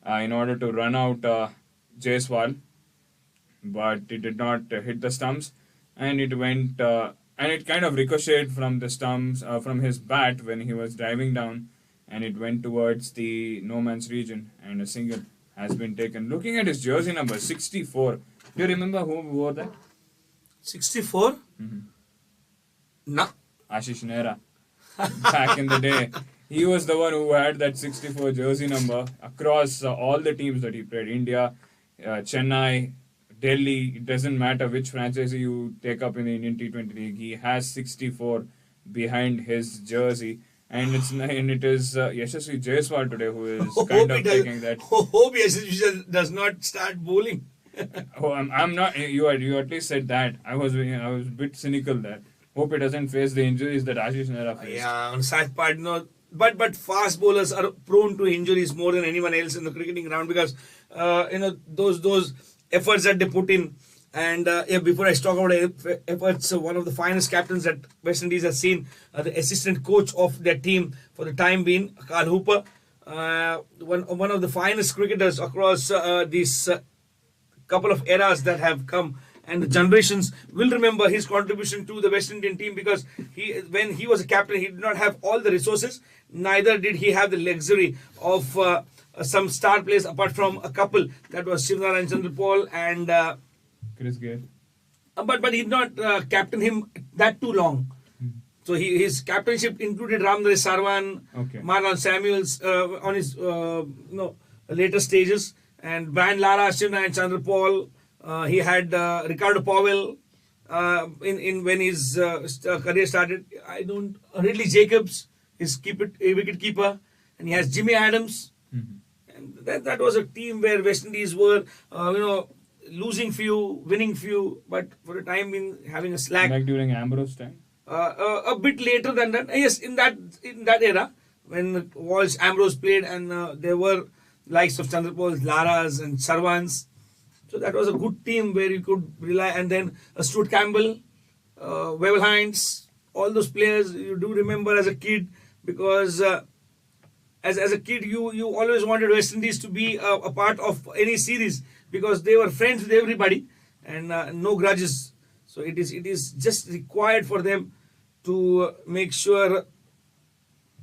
in order to run out Jaiswal, but it did not hit the stumps, and it went and it kind of ricocheted from the stumps from his bat when he was driving down, and it went towards the no man's region, and a single has been taken. Looking at his jersey number 64, do you remember who wore that? 64? Mm-hmm. No. Ashish Nehra. Back in the day, he was the one who had that 64 jersey number across all the teams that he played. India, Chennai, Delhi, it doesn't matter which franchise you take up in the Indian T20 League. He has 64 behind his jersey. and it is Yashasvi Jaiswal today who is kind of taking that. Hope Yashasvi does not start bowling. I'm not. You at least said that. I was a bit cynical there. Hope he doesn't face the injuries that Ashish Nehra faced. Yeah, on sad part, no. But fast bowlers are prone to injuries more than anyone else in the cricketing ground because those efforts that they put in. And before I talk about efforts, one of the finest captains that West Indies has seen, the assistant coach of their team for the time being, Carl Hooper, one of the finest cricketers across these couple of eras that have come. And the generations will remember his contribution to the West Indian team because when he was a captain, he did not have all the resources. Neither did he have the luxury of some star players apart from a couple. That was Shivnarayan Chandrapal and Chris Gale. But he did not captain him that too long. So his captainship included Ramnaresh Sarwan, Marlon Samuels on his later stages, and Brian Lara, Shivnarayan Chandrapal. He had Ricardo Powell when his career started. Ridley Jacobs, his wicket keeper, and he has Jimmy Adams. And that was a team where West Indies were, losing few, winning few, but for the time being having a slack. Like during Ambrose time. A bit later than that. Yes, in that era when Walsh, Ambrose played, and there were likes of Chandrapals, Laras, and Sarwans. So that was a good team where you could rely. And then Stuart Campbell, Webber Hines, all those players you do remember as a kid because as a kid you always wanted West Indies to be a part of any series because they were friends with everybody and no grudges. So it is just required for them to make sure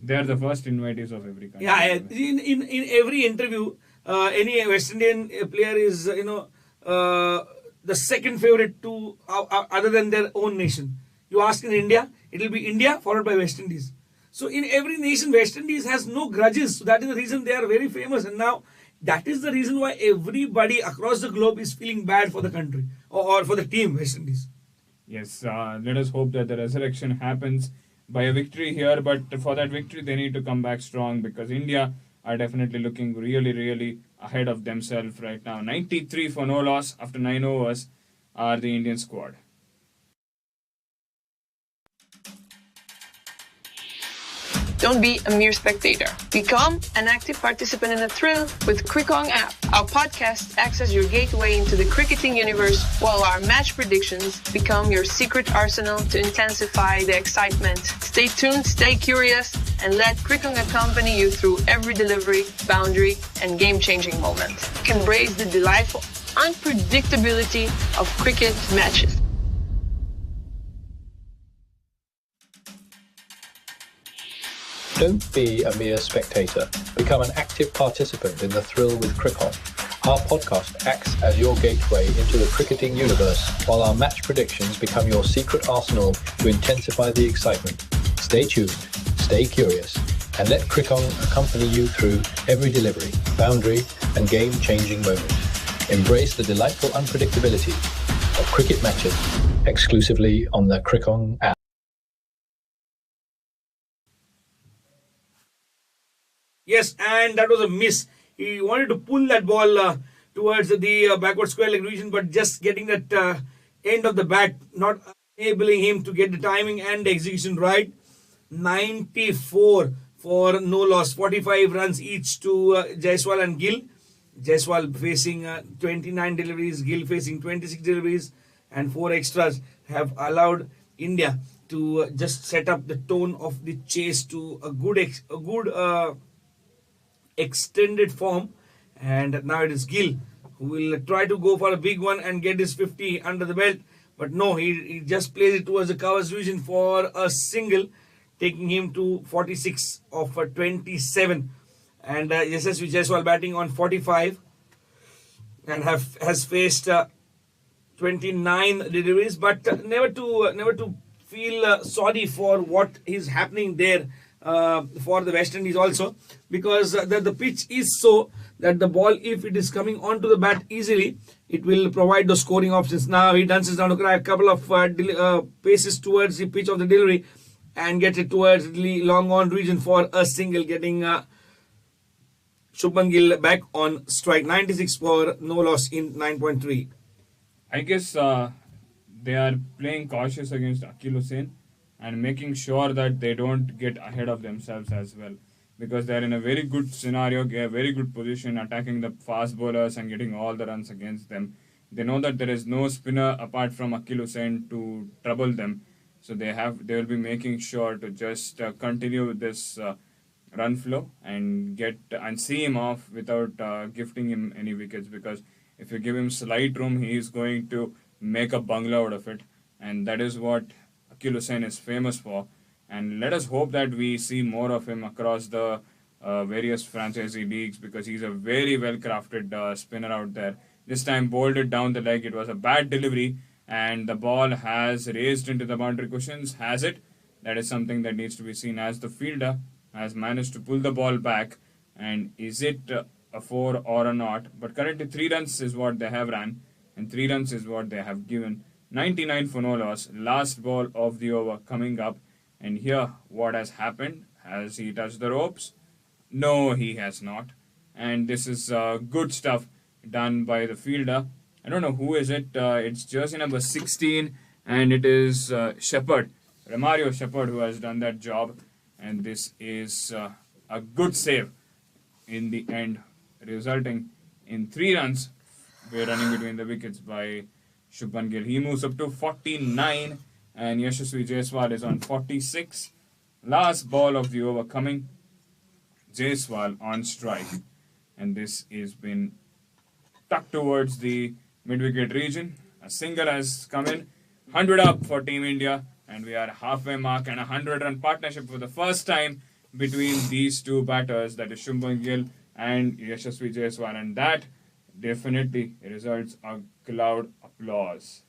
they are the first invitees of every country. Yeah, in every interview, any West Indian player is the second favorite to other than their own nation. You ask in India, it will be India followed by West Indies. So in every nation, West Indies has no grudges. So that is the reason they are very famous. And now that is the reason why everybody across the globe is feeling bad for the country or for the team West Indies. Yes, let us hope that the resurrection happens by a victory here. But for that victory, they need to come back strong because India are definitely looking really, really ahead of themselves right now. 93 for no loss after 9 overs are the Indian squad. Don't be a mere spectator. Become an active participant in the thrill with Crickong app. Our podcast acts as your gateway into the cricketing universe, while our match predictions become your secret arsenal to intensify the excitement. Stay tuned, stay curious, and let Crickong accompany you through every delivery, boundary, and game-changing moment. Embrace the delightful unpredictability of cricket matches. Don't be a mere spectator. Become an active participant in the thrill with Crickon. Our podcast acts as your gateway into the cricketing universe, while our match predictions become your secret arsenal to intensify the excitement. Stay tuned, stay curious, and let Crickon accompany you through every delivery, boundary, and game-changing moment. Embrace the delightful unpredictability of cricket matches exclusively on the Crickon app. Yes, and that was a miss. He wanted to pull that ball towards the backward square leg region, but just getting that end of the bat, not enabling him to get the timing and the execution right. 94 for no loss, 45 runs each to Jaiswal and Gill. Jaiswal facing 29 deliveries, Gill facing 26 deliveries, and 4 extras have allowed India to just set up the tone of the chase to a good extended form. And now it is Gill who will try to go for a big one and get his 50 under the belt, but no, he just plays it towards the covers region for a single, taking him to 46 of 27. And Yashasvi Jaiswal batting on 45 and has faced 29 deliveries, but never to feel sorry for what is happening there for the West Indies also, because the pitch is so that the ball, if it is coming onto the bat easily, it will provide the scoring options. Now he dances down to cry a couple of paces towards the pitch of the delivery, and gets it towards the long on region for a single, getting Shubman Gill back on strike. 96 for no loss in 9.3. I guess they are playing cautious against Akil Hussain and making sure that they don't get ahead of themselves as well, because they're in a very good scenario, a very good position, attacking the fast bowlers and getting all the runs against them. They know that there is no spinner apart from Akil Hussain to trouble them, so they will be making sure to just continue with this run flow and see him off without gifting him any wickets, because if you give him slight room, he is going to make a bungalow out of it, and that is what Akil Hussain is famous for. And let us hope that we see more of him across the various franchisee leagues, because he's a very well-crafted spinner out there. This time bowled it down the leg. It was a bad delivery, and the ball has raced into the boundary cushions. Has it? That is something that needs to be seen, as the fielder has managed to pull the ball back. And is it a 4 or a not? But currently 3 runs is what they have ran, and 3 runs is what they have given. 99 for no loss. Last ball of the over coming up. And here, what has happened? Has he touched the ropes? No, he has not. And this is good stuff done by the fielder. I don't know who is it. It's jersey number 16, and it is Shepherd, Romario Shepherd, who has done that job. And this is a good save in the end, resulting in 3 runs. We're running between the wickets by Shubman Gill. He moves up to 49, and Yashasvi Jaiswal is on 46. Last ball of the over coming. Jaiswal on strike, and this has been tucked towards the mid-wicket region. A single has come in. 100 up for Team India, and we are halfway mark, and a 100-run partnership for the first time between these two batters, that is Shubman Gill and Yashasvi Jaiswal, and that definitely results a loud applause.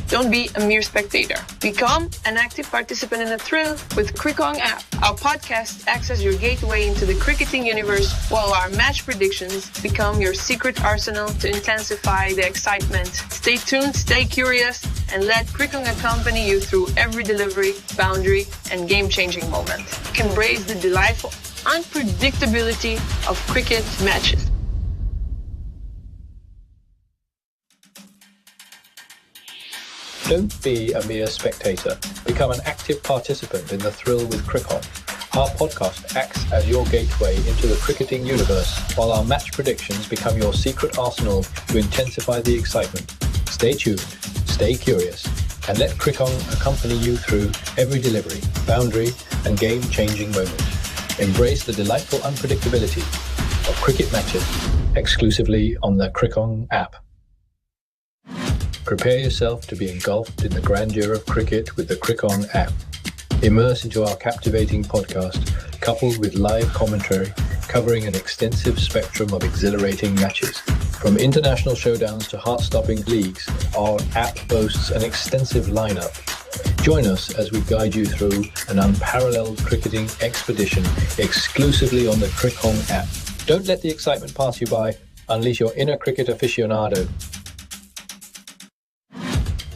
Don't be a mere spectator. Become an active participant in the thrill with Crickong app. Our podcast acts as your gateway into the cricketing universe, while our match predictions become your secret arsenal to intensify the excitement. Stay tuned, stay curious, and let Crickong accompany you through every delivery, boundary, and game-changing moment. Embrace the delightful unpredictability of cricket matches. Don't be a mere spectator. Become an active participant in the thrill with Crickon. Our podcast acts as your gateway into the cricketing universe, while our match predictions become your secret arsenal to intensify the excitement. Stay tuned, stay curious, and let Crickon accompany you through every delivery, boundary, and game-changing moment. Embrace the delightful unpredictability of cricket matches exclusively on the Crickon app. Prepare yourself to be engulfed in the grandeur of cricket with the Crickon app. Immerse into our captivating podcast, coupled with live commentary covering an extensive spectrum of exhilarating matches. From international showdowns to heart-stopping leagues, our app boasts an extensive lineup. Join us as we guide you through an unparalleled cricketing expedition exclusively on the Crickon app. Don't let the excitement pass you by. Unleash your inner cricket aficionado.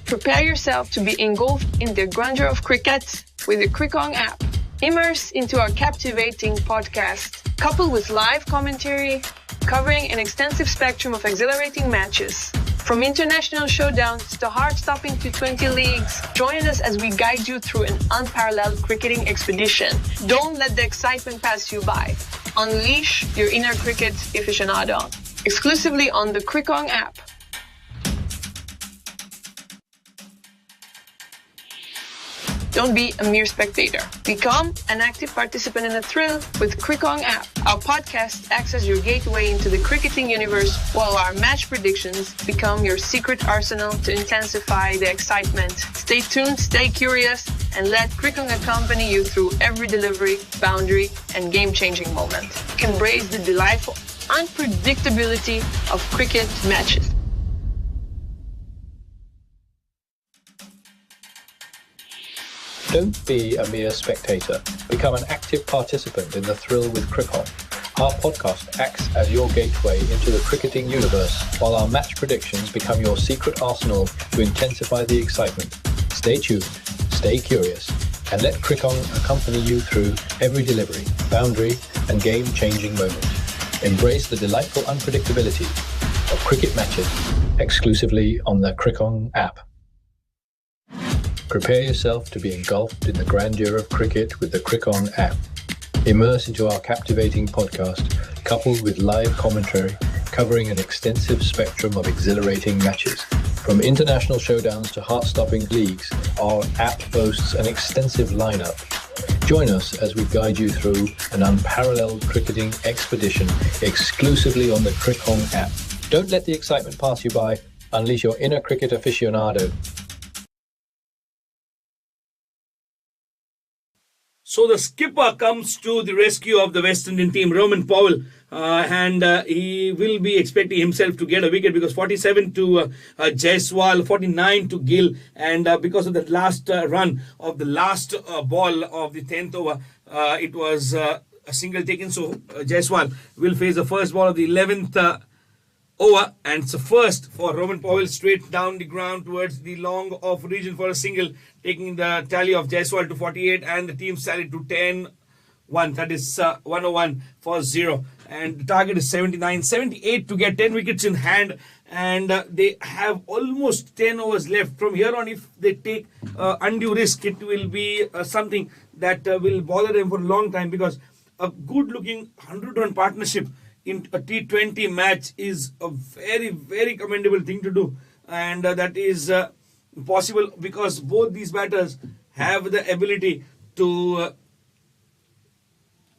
Prepare yourself to be engulfed in the grandeur of cricket with the Crickong app. Immerse into our captivating podcast, coupled with live commentary covering an extensive spectrum of exhilarating matches. From international showdowns to heart-stopping T20 leagues, join us as we guide you through an unparalleled cricketing expedition. Don't let the excitement pass you by. Unleash your inner cricket aficionado. Exclusively on the Crickong app. Don't be a mere spectator. Become an active participant in the thrill with Crickong app. Our podcast acts as your gateway into the cricketing universe, while our match predictions become your secret arsenal to intensify the excitement. Stay tuned, stay curious, and let Crickong accompany you through every delivery, boundary, and game-changing moment. Embrace the delightful unpredictability of cricket matches. Don't be a mere spectator. Become an active participant in the thrill with Crickon. Our podcast acts as your gateway into the cricketing universe, while our match predictions become your secret arsenal to intensify the excitement. Stay tuned, stay curious, and let Crickon accompany you through every delivery, boundary, and game-changing moment. Embrace the delightful unpredictability of cricket matches exclusively on the Crickon app. Prepare yourself to be engulfed in the grandeur of cricket with the Crickon app. Immerse into our captivating podcast, coupled with live commentary covering an extensive spectrum of exhilarating matches. From international showdowns to heart-stopping leagues, our app boasts an extensive lineup. Join us as we guide you through an unparalleled cricketing expedition exclusively on the Crickon app. Don't let the excitement pass you by. Unleash your inner cricket aficionado. So the skipper comes to the rescue of the West Indian team, Roman Powell, and he will be expecting himself to get a wicket because 47 to Jaiswal, 49 to Gill, and because of the last run of the last ball of the 10th over, it was a single taken. So Jaiswal will face the first ball of the 11th over, and it's a first for Roman Powell straight down the ground towards the long off region for a single, taking the tally of Jaiswal to 48 and the team's tally to 10-1. That is 101 for 0. And the target is 78 to get 10 wickets in hand, and they have almost 10 overs left. From here on, if they take undue risk, it will be something that will bother them for a long time, because a good looking 100-run partnership in a T20 match is a very, very commendable thing to do, and that is possible because both these batters have the ability to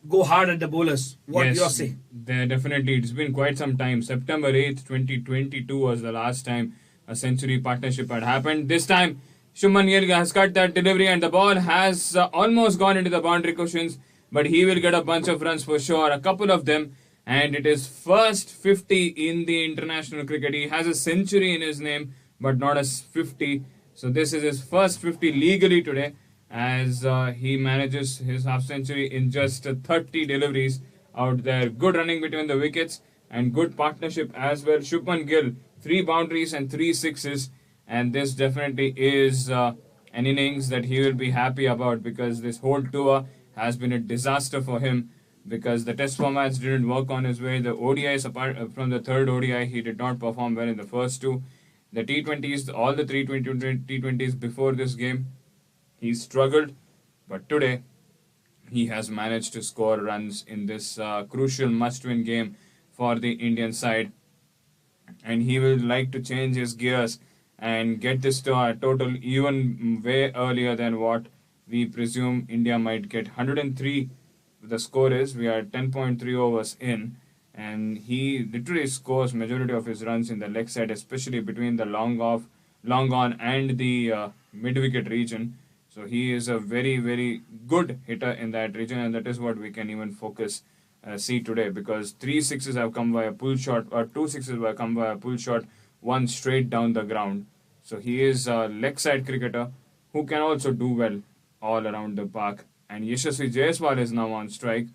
go hard at the bowlers. What do you say? Definitely. It's been quite some time. September 8th, 2022 was the last time a century partnership had happened. This time, Shubman Gill has cut that delivery and the ball has almost gone into the boundary cushions, but he will get a bunch of runs for sure, a couple of them. And it is first 50 in the international cricket. He has a century in his name, but not a 50. So this is his first 50 legally today, as he manages his half century in just 30 deliveries out there. Good running between the wickets and good partnership as well. Shubman Gill, 3 boundaries and 3 sixes. And this definitely is an innings that he will be happy about, because this whole tour has been a disaster for him, because the test formats didn't work on his way. The ODIs, apart from the third ODI, he did not perform well in the first 2. The T20s, all the 3 T20s before this game, he struggled. But today, he has managed to score runs in this crucial must-win game for the Indian side. And he will like to change his gears and get this to a total even way earlier than what we presume India might get. 103 the score is. We are 10.3 overs in, and he literally scores majority of his runs in the leg side, especially between the long on and the mid-wicket region. So he is a very, very good hitter in that region, and that is what we can even see today, because 3 sixes have come by a pull shot, or 2 sixes have come by a pull shot, 1 straight down the ground. So he is a leg side cricketer who can also do well all around the park. And Yashasvi Jaiswal is now on strike.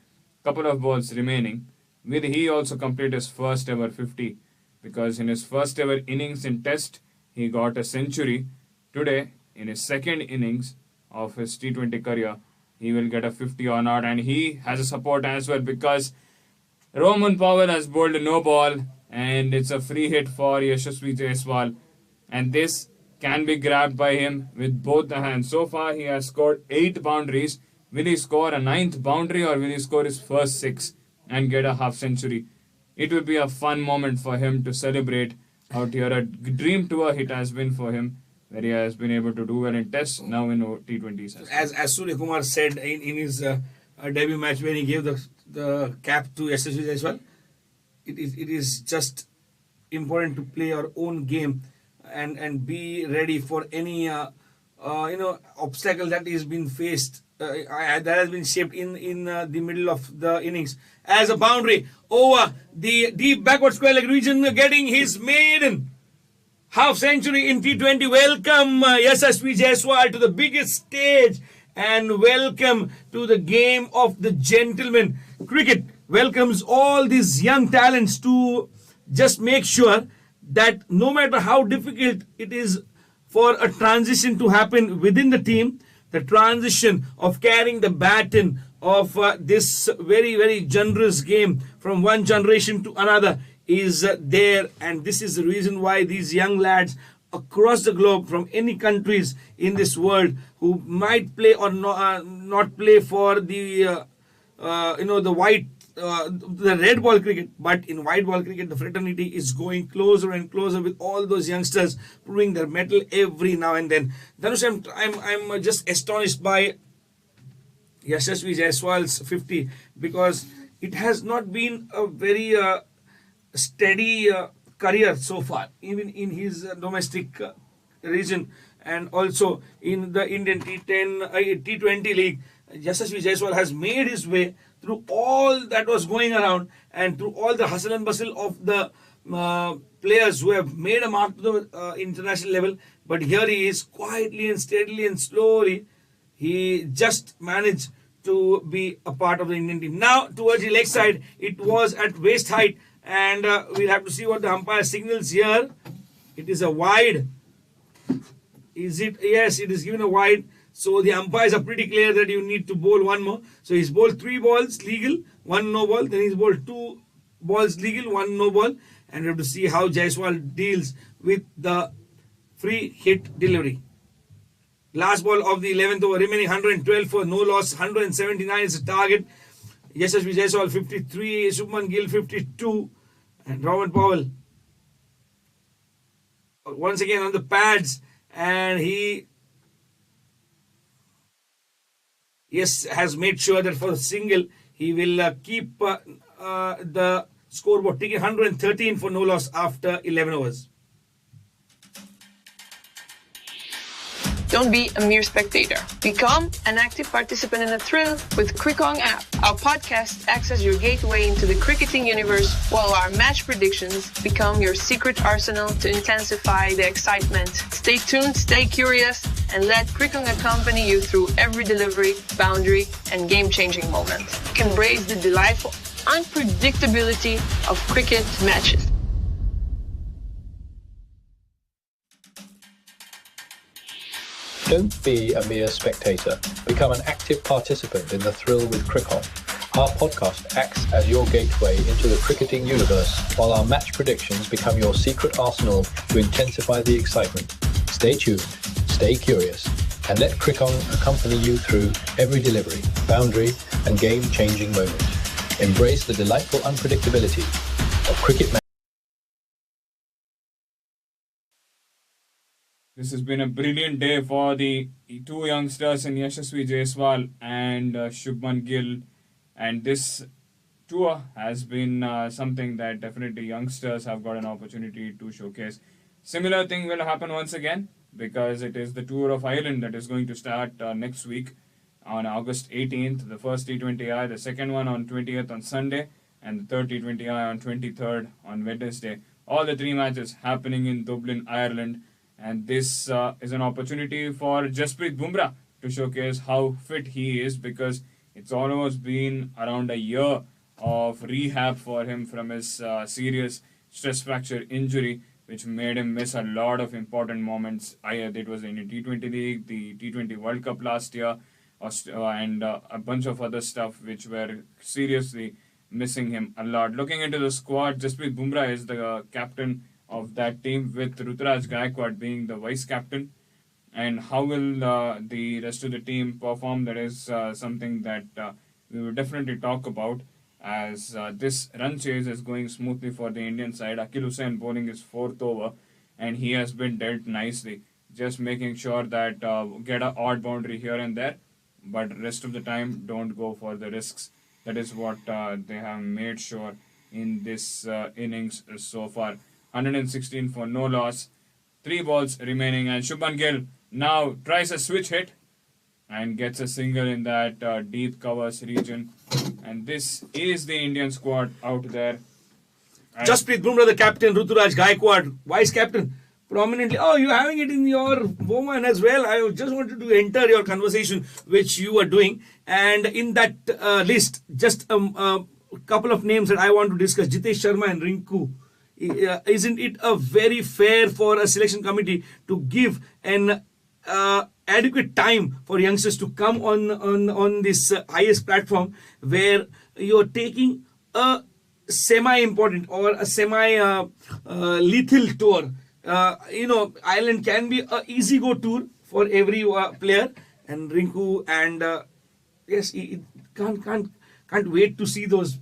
Couple of balls remaining. Will he also complete his first ever 50? Because in his first ever innings in Test, he got a century. Today, in his second innings of his T20 career, he will get a 50 or not. And he has a support as well, because Roman Powell has bowled a no ball, and it's a free hit for Yashasvi Jaiswal. And this can be grabbed by him with both the hands. So far, he has scored 8 boundaries. Will he score a 9th boundary, or will he score his first 6 and get a half century? It will be a fun moment for him to celebrate out here. A dream tour hit has been for him, where he has been able to do well in Tests, now in T20s. As Surya Kumar said in his debut match when he gave the cap to Yashasvi Jaiswal, it is just important to play our own game and be ready for any obstacle that is being faced. That has been shaped in the middle of the innings as a boundary over the deep backward square leg region, getting his maiden half century in T20. Welcome Yashasvi Jaiswal to the biggest stage and welcome to the game of the gentleman. Cricket welcomes all these young talents to just make sure that no matter how difficult it is for a transition to happen within the team, the transition of carrying the baton of this very, very generous game from one generation to another is there. And this is the reason why these young lads across the globe from any countries in this world who might play or not play for the the red ball cricket, but in white ball cricket the fraternity is going closer and closer with all those youngsters proving their mettle every now and then. Dhanush, I'm just astonished by Yashasvi Jaiswal's 50 because it has not been a very steady career so far, even in his domestic region and also in the Indian T20 league. Yashasvi Jaiswal has made his way through all that was going around and through all the hustle and bustle of the players who have made a mark to the international level. But here he is, quietly and steadily and slowly, he just managed to be a part of the Indian team. Now, towards the leg side, it was at waist height, and we'll have to see what the umpire signals here. It is a wide. Is it? Yes, it is given a wide. So the umpires are pretty clear that you need to bowl one more. So he's bowled 3 balls legal, 1 no ball. Then he's bowled 2 balls legal, 1 no ball. And we have to see how Jaiswal deals with the free hit delivery. Last ball of the 11th over, remaining 112 for no loss, 179 is the target. Yashasvi Jaiswal 53, Shubman Gill 52, and Robert Powell once again on the pads, and he has made sure that for the single he will keep the scoreboard ticking. 113 for no loss after 11 overs. Don't be a mere spectator. Become an active participant in the thrill with Crickong app. Our podcast acts as your gateway into the cricketing universe, while our match predictions become your secret arsenal to intensify the excitement. Stay tuned, stay curious, and let Crickong accompany you through every delivery, boundary, and game-changing moment. Embrace the delightful unpredictability of cricket matches. Don't be a mere spectator. Become an active participant in the thrill with Crickon. Our podcast acts as your gateway into the cricketing universe, while our match predictions become your secret arsenal to intensify the excitement. Stay tuned, stay curious, and let Crickon accompany you through every delivery, boundary, and game-changing moment. Embrace the delightful unpredictability of cricket matches. This has been a brilliant day for the 2 youngsters in Yashasvi Jaiswal and Shubman Gill. And this tour has been something that definitely youngsters have got an opportunity to showcase. Similar thing will happen once again because it is the Tour of Ireland that is going to start next week on August 18th. The first T20I, the second one on 20th on Sunday, and the third T20I on 23rd on Wednesday. All the 3 matches happening in Dublin, Ireland. And this is an opportunity for Jasprit Bumrah to showcase how fit he is, because it's almost been around a year of rehab for him from his serious stress fracture injury, which made him miss a lot of important moments. It was in the T20 League, the T20 World Cup last year, and a bunch of other stuff which were seriously missing him a lot. Looking into the squad, Jasprit Bumrah is the captain of that team, with Ruturaj Gaikwad being the vice captain. And how will the rest of the team perform? That is something that we will definitely talk about, as this run chase is going smoothly for the Indian side. Akil Hussain bowling his 4th over, and he has been dealt nicely, just making sure that get an odd boundary here and there, but rest of the time don't go for the risks. That is what they have made sure in this innings so far. 116 for no loss, 3 balls remaining, and Shubman Gill now tries a switch hit and gets a single in that deep covers region. And this is the Indian squad out there. Jasprit Bumrah, the captain, Ruturaj Gaikwad, vice captain, prominently. Oh, you're having it in your woman as well. I just wanted to enter your conversation, which you are doing. And in that list, just a couple of names that I want to discuss: Jitesh Sharma and Rinku. Isn't it a very fair for a selection committee to give an adequate time for youngsters to come on this highest platform where you're taking a semi-important or a semi-lethal tour? Ireland can be a easy go tour for every player, and Rinku and yes, it can't wait to see those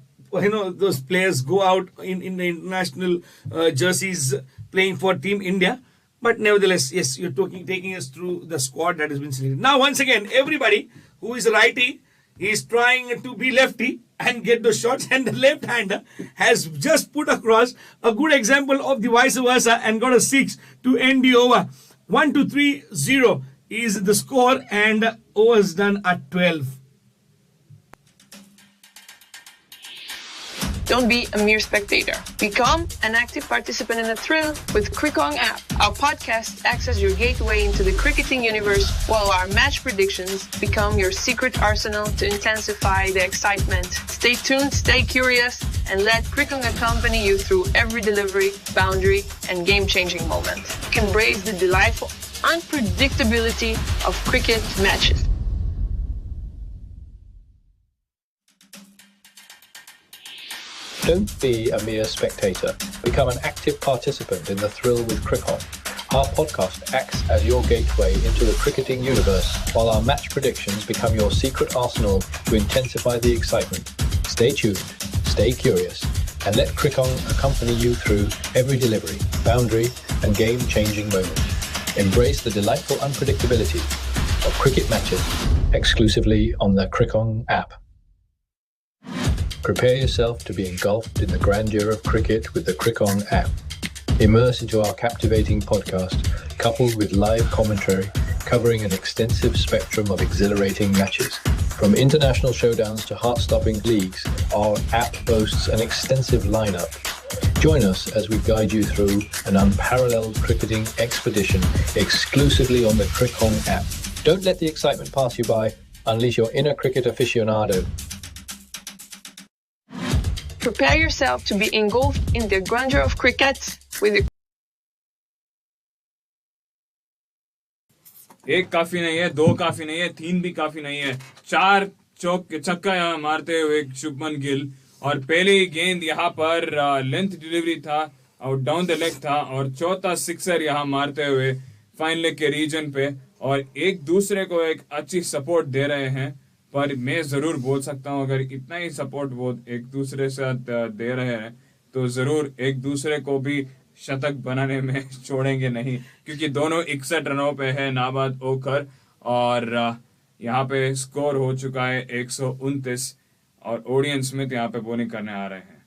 players go out in the international jerseys playing for Team India. But nevertheless, yes, you're taking us through the squad that has been selected. Now, once again, everybody who is righty is trying to be lefty and get those shots, and the left-hander has just put across a good example of the vice versa and got a 6 to end the over. 1-2-3-0 is the score, and overs done at 12. Don't be a mere spectator. Become an active participant in the thrill with Crickong app. Our podcast acts as your gateway into the cricketing universe, while our match predictions become your secret arsenal to intensify the excitement. Stay tuned, stay curious, and let Crickong accompany you through every delivery, boundary, and game-changing moment. Embrace the delightful unpredictability of cricket matches. Don't be a mere spectator. Become an active participant in the thrill with Crickon. Our podcast acts as your gateway into the cricketing universe, while our match predictions become your secret arsenal to intensify the excitement. Stay tuned, stay curious, and let Crickon accompany you through every delivery, boundary, and game-changing moment. Embrace the delightful unpredictability of cricket matches exclusively on the Crickon app. Prepare yourself to be engulfed in the grandeur of cricket with the Crickon app. Immerse into our captivating podcast, coupled with live commentary covering an extensive spectrum of exhilarating matches. From international showdowns to heart-stopping leagues, our app boasts an extensive lineup. Join us as we guide you through an unparalleled cricketing expedition exclusively on the Crickon app. Don't let the excitement pass you by. Unleash your inner cricket aficionado. Prepare yourself to be engulfed in the grandeur of cricket with the एक काफी नहीं है, दो काफी नहीं है, तीन भी काफी नहीं है, 4 छक्का यहाँ मारते हुए शुभमन गिल, और पहली गेंद यहाँ पर लेंथ डिलीवरी था और डाउन द लेग था, और चौथा सिक्सर यहाँ मारते हुए फाइन लेग के रीजन पे, और एक दूसरे को एक अच्छी सपोर्ट दे रहे हैं. पर मैं जरूर बोल सकता हूँ अगर इतना ही सपोर्ट वो एक दूसरे से दे रहे हैं तो जरूर एक दूसरे को भी शतक बनाने में छोड़ेंगे नहीं, क्योंकि दोनों 61 रनों पे है नाबाद होकर, और यहाँ पे स्कोर हो चुका है 129, और ओडियन स्मिथ यहाँ पे बॉलिंग करने आ रहे हैं.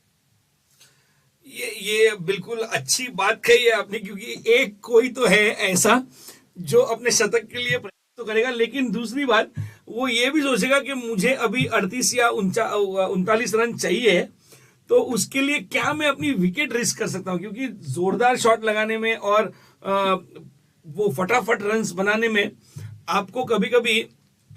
ये बिल्कुल अच्छी बात कही है आपने, क्योंकि एक कोई तो है ऐसा जो अपने शतक के लिए तो करेगा, लेकिन दूसरी बात वो ये भी सोचेगा कि मुझे अभी 38 या 39 रन चाहिए, तो उसके लिए क्या मैं अपनी विकेट रिस्क कर सकता हूं, क्योंकि जोरदार शॉट लगाने में और वो फटाफट रन्स बनाने में आपको कभी कभी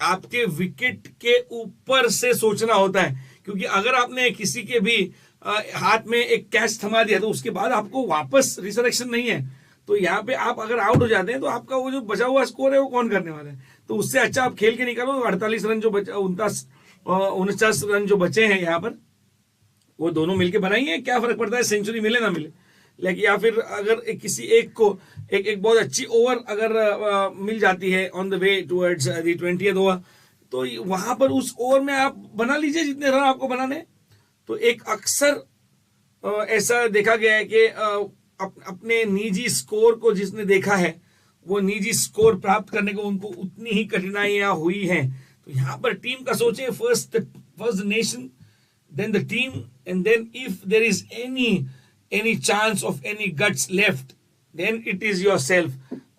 आपके विकेट के ऊपर से सोचना होता है, क्योंकि अगर आपने किसी के भी हाथ में एक कैच थमा दिया तो उसके बाद आपको वापस रिसरेक्शन नहीं है, तो यहाँ पे आप अगर आउट हो जाते हैं तो आपका वो जो बचा हुआ स्कोर है वो कौन करने वाला है. तो उससे अच्छा आप खेल के निकालो. 48 रन जो बचा, 49 रन जो बचे हैं यहाँ पर, वो दोनों मिलके बनाइए, क्या फर्क पड़ता है सेंचुरी मिले ना मिले. लेकिन या फिर अगर किसी एक को एक बहुत अच्छी ओवर अगर मिल जाती है on the way towards the 20th over, तो वहां पर उस ओवर में आप बना लीजिए जितने रन आपको बनाने. तो एक अक्सर ऐसा देखा गया है कि अपने निजी स्कोर को जिसने देखा है वो निजी स्कोर प्राप्त करने को उनको उतनी ही कठिनाइयां हुई हैं. तो यहाँ पर टीम का सोचे, first nation, then the team, and then if there is any chance of any guts left, then it is yourself,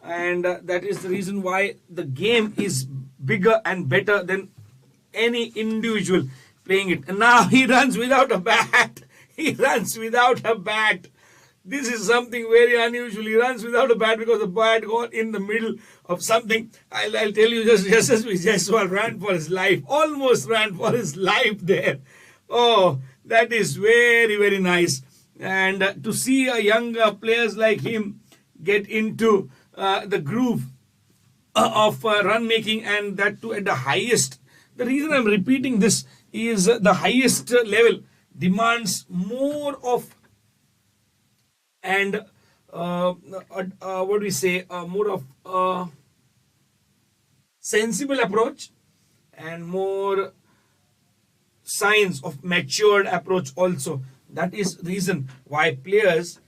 and that is the reason why the game is bigger and better than any individual playing it. And now he runs without a bat. He runs without a bat. This is something very unusual. He runs without a bat because the bat got in the middle of something. I'll tell you, just as Jaiswal ran for his life, almost ran for his life there. Oh, that is very, very nice. And to see a young players like him get into the groove of run making, and that too at the highest. The reason I'm repeating this is the highest level demands more of and what do we say? More of sensible approach and more signs of matured approach also. That is reason why players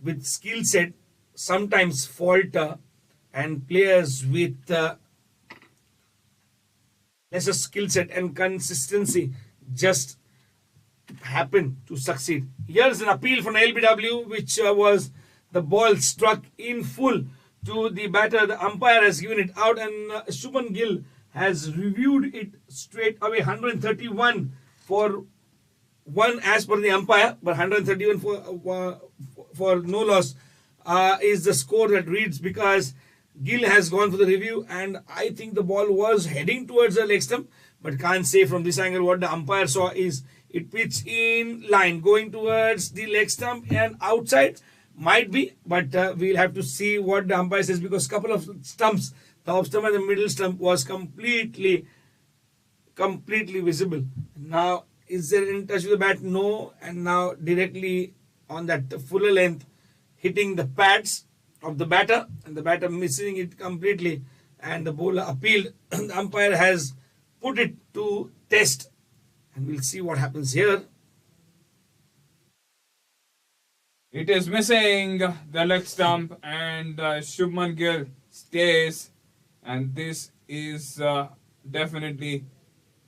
with skill set sometimes falter, and players with lesser skill set and consistency just happen to succeed. Here's an appeal from LBW, which was the ball struck in full to the batter. The umpire has given it out, and Shubman Gill has reviewed it straight away. 131 for one as per the umpire, but 131 for no loss is the score that reads, because Gill has gone for the review, and I think the ball was heading towards the leg stump, but can't say from this angle. What the umpire saw is it pitched in line going towards the leg stump and outside. Might be, but we'll have to see what the umpire says, because couple of stumps, the off stump and the middle stump, was completely visible. Now, is there in touch with the bat? No. And now directly on that fuller length, hitting the pads of the batter, and the batter missing it completely, and the bowler appealed. The umpire has put it to test, and we'll see what happens here. It is missing the leg stump, and Shubman Gill stays, and this is definitely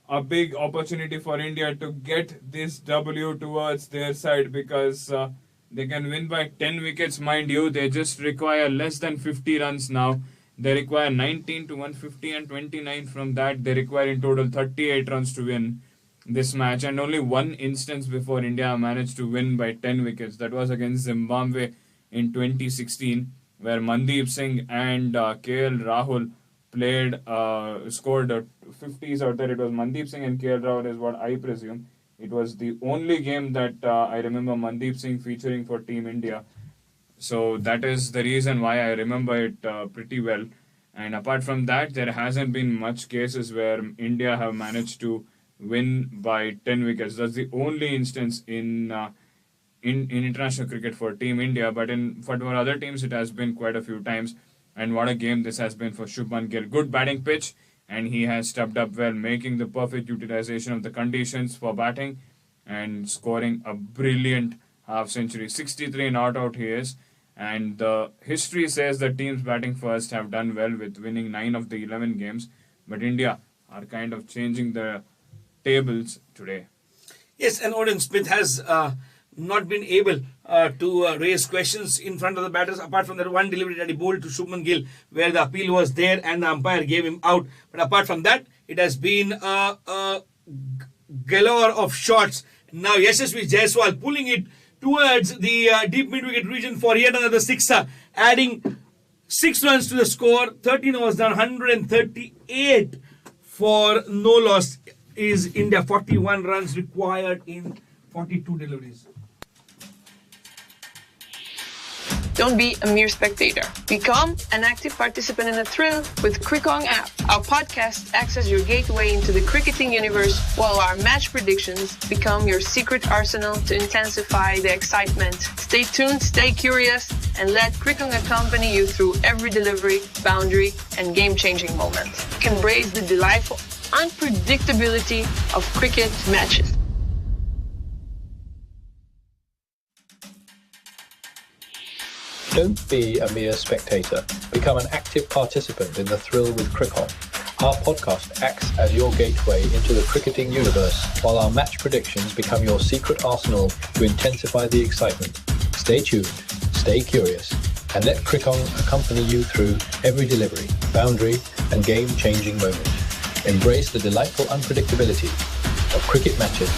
a big opportunity for India to get this W towards their side, because they can win by 10 wickets. Mind you, they just require less than 50 runs now. They require 19 to 150 and 29 from that. They require in total 38 runs to win this match, and only one instance before India managed to win by 10 wickets. That was against Zimbabwe in 2016, where Mandeep Singh and KL Rahul played, scored 50s out there. It was Mandeep Singh and KL Rahul is what I presume. It was the only game that I remember Mandeep Singh featuring for Team India. So that is the reason why I remember it pretty well. And apart from that, there hasn't been much cases where India have managed to win by 10 wickets. That's the only instance in international cricket for Team India. But for other teams, it has been quite a few times. And what a game this has been for Shubman Gill. Good batting pitch, and he has stepped up well, making the perfect utilization of the conditions for batting and scoring a brilliant half century. 63 not out he is, and the history says that teams batting first have done well with winning 9 of the 11 games, but India are kind of changing the tables today. Yes, and Odin Smith has not been able to raise questions in front of the batters, apart from that one delivery that he bowled to Shubman Gill, where the appeal was there and the umpire gave him out. But apart from that, it has been a galore of shots. Now Yashasvi Jaiswal pulling it towards the deep mid-wicket region for yet another sixer, adding 6 runs to the score. 13 overs done, 138 for no loss is India. 41 runs required in 42 deliveries. Don't be a mere spectator. Become an active participant in the thrill with Crickong app. Our podcast acts as your gateway into the cricketing universe, while our match predictions become your secret arsenal to intensify the excitement. Stay tuned, stay curious, and let Crickong accompany you through every delivery, boundary, and game-changing moment. Embrace the delightful unpredictability of cricket matches. Don't be a mere spectator. Become an active participant in the thrill with Crickon. Our podcast acts as your gateway into the cricketing universe, while our match predictions become your secret arsenal to intensify the excitement. Stay tuned, stay curious, and let Crickon accompany you through every delivery, boundary, and game-changing moment. Embrace the delightful unpredictability of cricket matches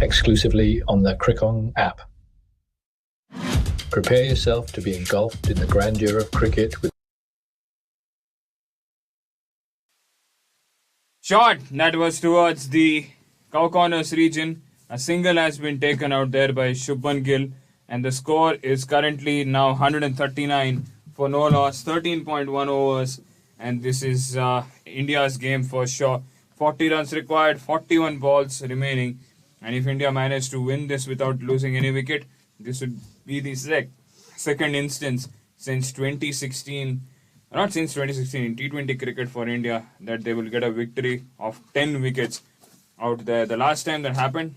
exclusively on the Crickon app. Prepare yourself to be engulfed in the grandeur of cricket with Shot that was towards the cow corners region. A single has been taken out there by Shubman Gill, and the score is currently now 139 for no loss, 13.1 overs, and this is India's game for sure. 40 runs required, 41 balls remaining, and if India managed to win this without losing any wicket, this would be the second instance since 2016. Not since 2016 in T20 cricket for India that they will get a victory of 10 wickets out there. The last time that happened,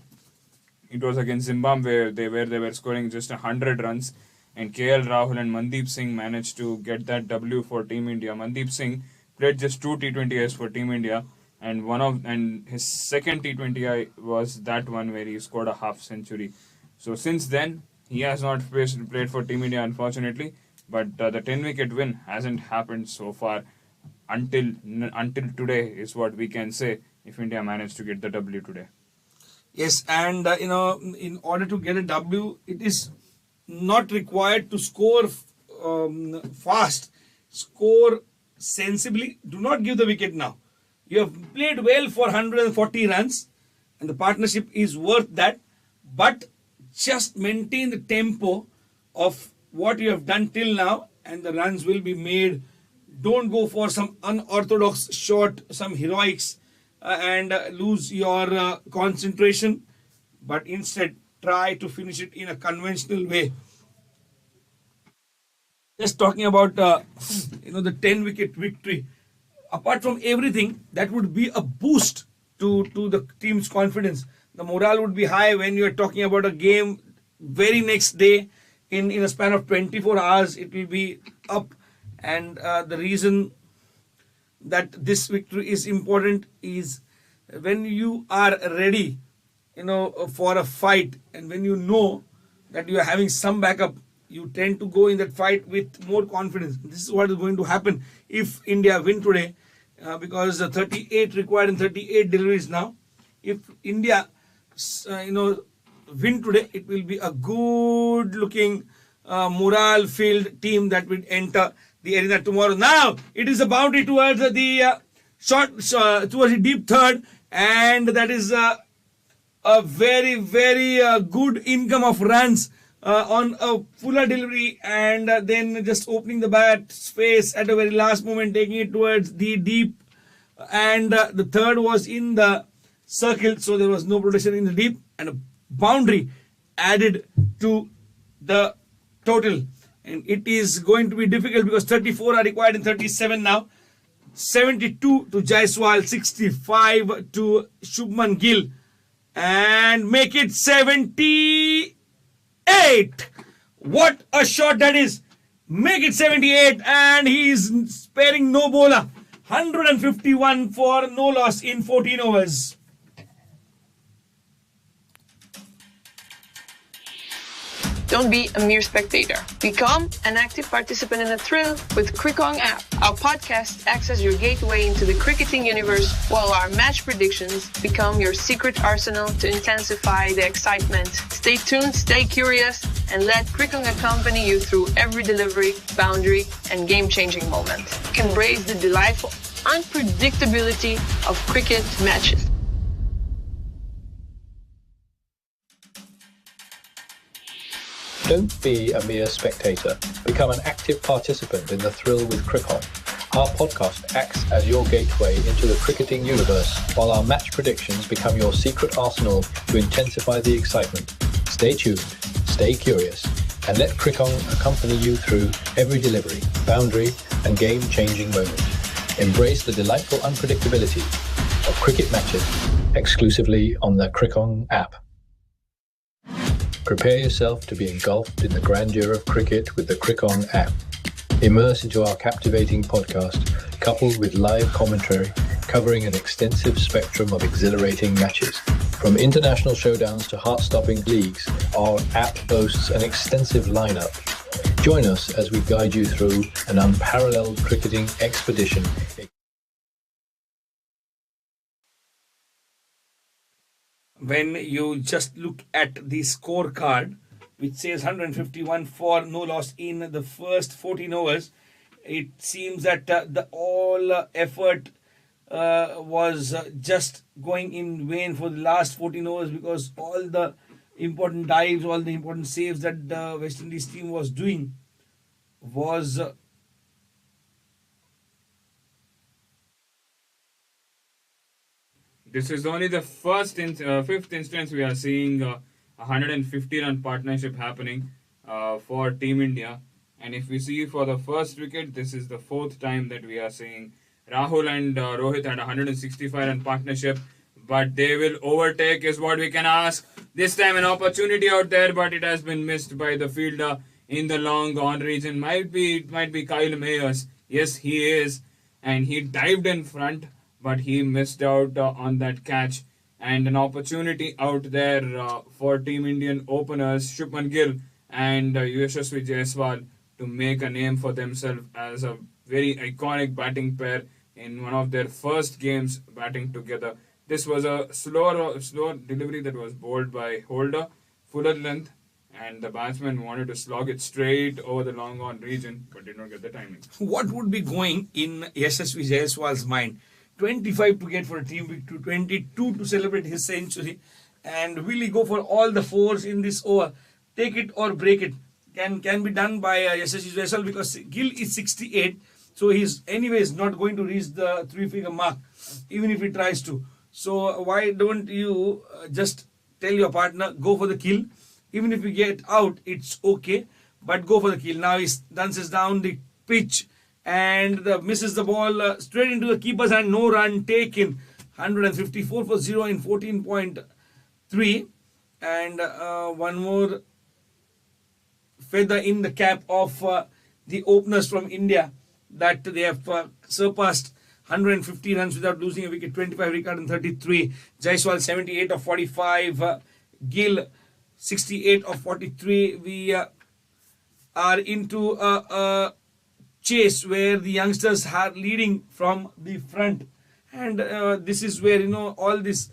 it was against Zimbabwe where they were scoring just 100 runs, and KL Rahul and Mandeep Singh managed to get that W for Team India. Mandeep Singh played just 2 T20Is for Team India, and his second T20I was that one where he scored a half century. So since then he has not played for Team India, unfortunately. But the 10-wicket win hasn't happened so far until today is what we can say if India managed to get the W today. Yes, and in order to get a W, it is not required to score fast. Score sensibly. Do not give the wicket now. You have played well for 140 runs, and the partnership is worth that. But just maintain the tempo of what you have done till now, and the runs will be made. Don't go for some unorthodox shot, some heroics, and lose your concentration, but instead try to finish it in a conventional way. Just talking about the 10-wicket victory. Apart from everything, that would be a boost to the team's confidence. The morale would be high when you are talking about a game very next day. In a span of 24 hours, it will be up. And the reason that this victory is important is when you are ready, for a fight, and when you know that you are having some backup, you tend to go in that fight with more confidence. This is what is going to happen if India win today, because 38 required and 38 deliveries now. If India, win today, it will be a good looking morale filled team that will enter the arena tomorrow. Now it is a boundary towards the towards the deep third, and that is a very good income of runs on a fuller delivery, and then just opening the bat space at the very last moment, taking it towards the deep, and the third was in the circle, so there was no protection in the deep, and a boundary added to the total. And it is going to be difficult because 34 are required in 37 now. 72 to Jaiswal, 65 to Shubman Gill, and make it 78. What a shot that is. Make it 78, and he is sparing no bowler. 151 for no loss in 14 overs. Don't be a mere spectator. Become an active participant in the thrill with Crickong app. Our podcast acts as your gateway into the cricketing universe, while our match predictions become your secret arsenal to intensify the excitement. Stay tuned, stay curious, and let Crickong accompany you through every delivery, boundary, and game-changing moment. Embrace the delightful unpredictability of cricket matches. Don't be a mere spectator. Become an active participant in the thrill with Crickon. Our podcast acts as your gateway into the cricketing universe, while our match predictions become your secret arsenal to intensify the excitement. Stay tuned, stay curious, and let Crickon accompany you through every delivery, boundary, and game-changing moment. Embrace the delightful unpredictability of cricket matches exclusively on the Crickon app. Prepare yourself to be engulfed in the grandeur of cricket with the Crickon app. Immerse into our captivating podcast, coupled with live commentary covering an extensive spectrum of exhilarating matches. From international showdowns to heart-stopping leagues, our app boasts an extensive lineup. Join us as we guide you through an unparalleled cricketing expedition. When you just look at the scorecard, which says 151 for no loss in the first 14 overs. It seems that the all effort was just going in vain for the last 14 overs, because all the important dives, all the important saves that the West Indies team was doing was This is only the fifth instance we are seeing a 150-run partnership happening for Team India. And if we see for the first wicket, this is the fourth time that we are seeing Rahul and Rohit had a 165-run partnership. But they will overtake is what we can ask. This time an opportunity out there, but it has been missed by the fielder in the long on region. Might be Kyle Mayers. Yes, he is. And he dived in front, but he missed out on that catch. And an opportunity out there for Team Indian openers Shubman Gill and Yashasvi Jaiswal to make a name for themselves as a very iconic batting pair in one of their first games batting together. This was a slow delivery that was bowled by Holder, fuller length, and the batsman wanted to slog it straight over the long on region, but did not get the timing. What would be going in Yashasvi Jaiswal's mind? 25 to get for a team victory, 22 to celebrate his century, and will he go for all the fours in this over? Take it or break it can be done by Yashasvi Jaiswal, because Gill is 68, so he's anyways not going to reach the 3-figure mark, even if he tries to. So why don't you just tell your partner, go for the kill. Even if you get out, it's okay, but go for the kill. Now he dances down the pitch and misses the ball straight into the keeper's hand. No run taken. 154 for 0 in 14.3. And one more feather in the cap of the openers from India, that they have surpassed 150 runs without losing a wicket. 25 Ricard and 33. Jaiswal 78 of 45. Gill 68 of 43. We are into a chase where the youngsters are leading from the front, and this is where all this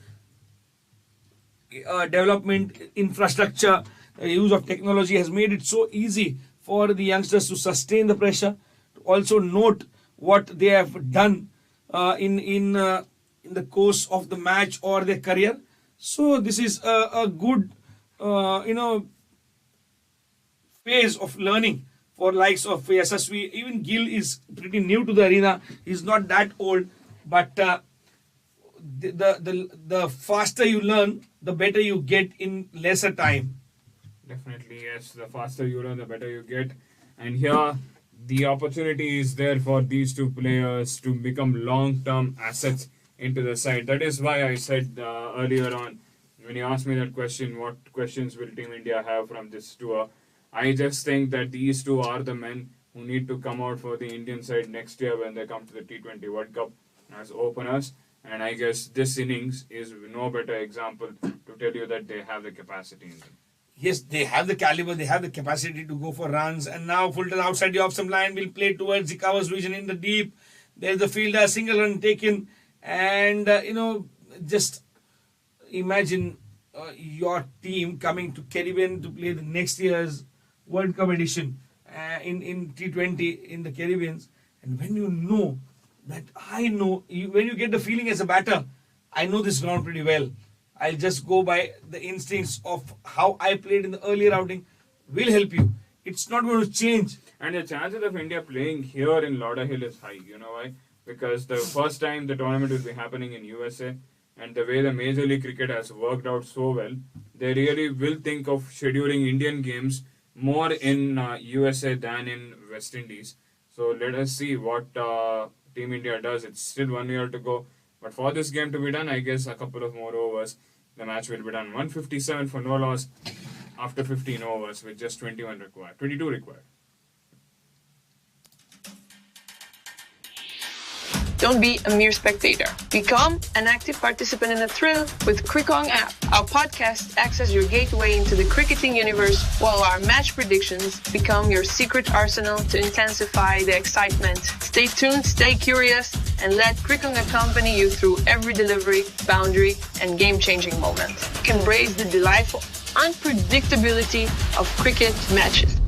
development, infrastructure, use of technology has made it so easy for the youngsters to sustain the pressure, to also note what they have done in the course of the match or their career. So this is a good phase of learning for likes of Yashasvi. Even Gill is pretty new to the arena. He's not that old, but the faster you learn, the better you get in lesser time. Definitely, yes. The faster you learn, the better you get. And here, the opportunity is there for these two players to become long-term assets into the side. That is why I said earlier on, when you asked me that question, what questions will Team India have from this tour? I just think that these two are the men who need to come out for the Indian side next year when they come to the T20 World Cup as openers. And I guess this innings is no better example to tell you that they have the capacity in them. Yes, they have the caliber, they have the capacity to go for runs. And now Fulton outside the off-stump line will play towards the covers region in the deep. There's the fielder, single run taken. And, just imagine your team coming to Caribbean to play the next year's World Cup edition in T20 in the Caribbean. And when you know that when you get the feeling as a batter, I know this ground pretty well. I'll just go by the instincts of how I played in the earlier outing, will help you. It's not going to change. And the chances of India playing here in Lauderhill is high. You know why? Because the first time the tournament will be happening in USA, and the way the Major League Cricket has worked out so well, they really will think of scheduling Indian games more in USA than in West Indies. So let us see what Team India does. It's still 1 year to go. But for this game to be done, I guess a couple of more overs, the match will be done. 157 for no loss after 15 overs with just 22 required. Don't be a mere spectator. Become an active participant in the thrill with Crickong app. Our podcast acts as your gateway into the cricketing universe, while our match predictions become your secret arsenal to intensify the excitement. Stay tuned, stay curious, and let Crickong accompany you through every delivery, boundary, and game-changing moment. Embrace the delightful unpredictability of cricket matches.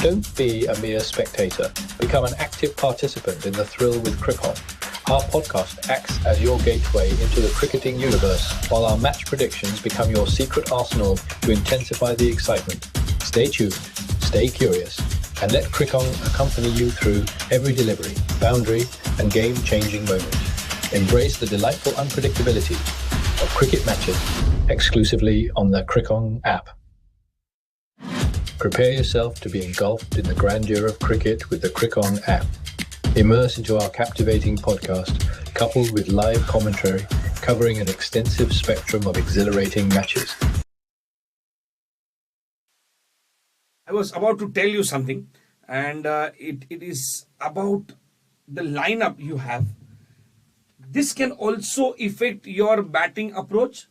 Don't be a mere spectator. Become an active participant in the thrill with Crickon. Our podcast acts as your gateway into the cricketing universe, while our match predictions become your secret arsenal to intensify the excitement. Stay tuned, stay curious, and let Crickon accompany you through every delivery, boundary, and game-changing moment. Embrace the delightful unpredictability of cricket matches exclusively on the Crickon app. Prepare yourself to be engulfed in the grandeur of cricket with the Crickon app. Immerse into our captivating podcast, coupled with live commentary covering an extensive spectrum of exhilarating matches. I was about to tell you something, and it is about the lineup you have. This can also affect your batting approach.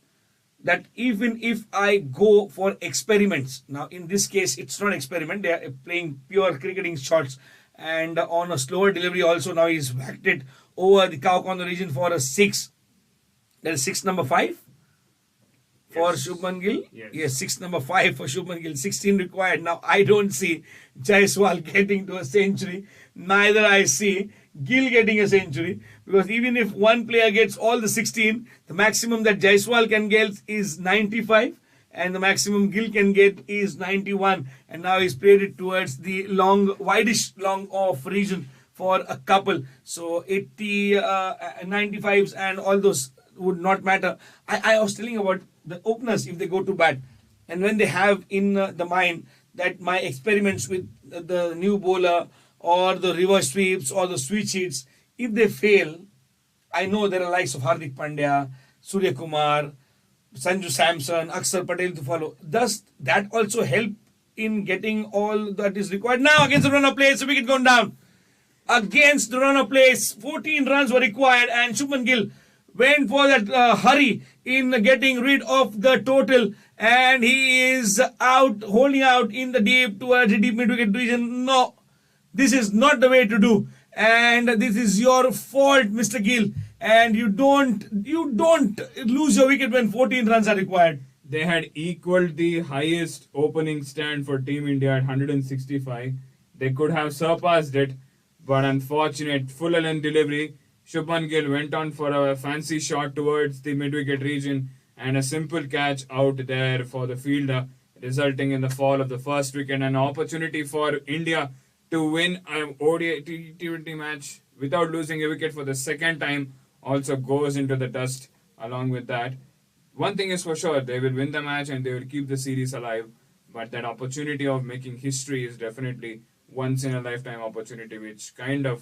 That even if I go for experiments, now in this case it's not experiment, they are playing pure cricketing shots, and on a slower delivery also now he's whacked it over the cow corner region for a 6. That is 6 number 5 for Shubman Gill. Yes, 6 number 5 for Shubman Gill. 16 required. Now I don't see Jaiswal getting to a century. Neither I see Gill getting a century, because even if one player gets all the 16, the maximum that Jaiswal can get is 95 and the maximum Gill can get is 91, and now he's played it towards the long, wideish long off region for a couple. So 80, 95s and all those would not matter. I was telling about the openers if they go to bat, and when they have in the mind that my experiments with the new bowler or the reverse sweeps or the switch hits, if they fail, I know there are likes of Hardik Pandya, Surya Kumar, Sanju Samson, Akshar Patel to follow. Does that also help in getting all that is required? Now against the run of play, so wicket gone down. Against the run of play, 14 runs were required, and Shubman Gill went for that hurry in getting rid of the total, and he is out, holding out in the deep towards the deep mid-wicket region. No, this is not the way to do, and this is your fault, Mr. Gill. And you don't lose your wicket when 14 runs are required. They had equaled the highest opening stand for Team India at 165. They could have surpassed it, but unfortunate full length delivery. Shubman Gill went on for a fancy shot towards the mid-wicket region and a simple catch out there for the fielder, resulting in the fall of the first wicket. An opportunity for India to win an ODI T20 match without losing a wicket for the second time also goes into the dust along with that. One thing is for sure, they will win the match and they will keep the series alive, but that opportunity of making history is definitely once in a lifetime opportunity, which kind of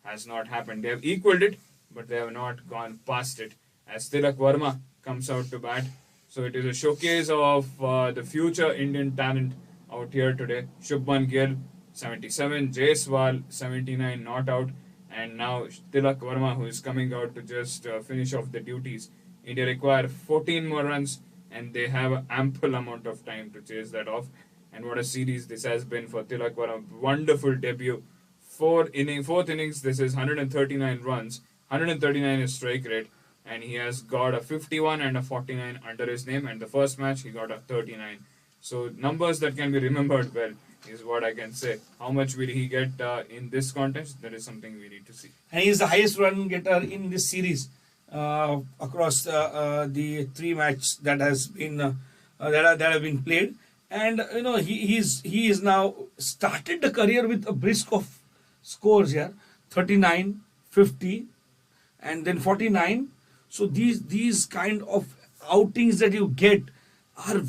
has not happened. They have equaled it, but they have not gone past it, as Tilak Verma comes out to bat. So it is a showcase of the future Indian talent out here today. Shubman Gill 77, Jaiswal 79 not out, and now Tilak Verma, who is coming out to just finish off the duties. India require 14 more runs, and they have an ample amount of time to chase that off. And what a series this has been for Tilak Verma. Wonderful debut. Fourth innings, this is 139 runs. 139 is strike rate, and he has got a 51 and a 49 under his name. And the first match, he got a 39. So numbers that can be remembered well is what I can say. How much will he get in this contest? That is something we need to see. And he is the highest run getter in this series across the 3 matches that has been that have been played. And you know, he is now started the career with a brisk of scores here: 39, 50, and then 49. So these kind of outings that you get are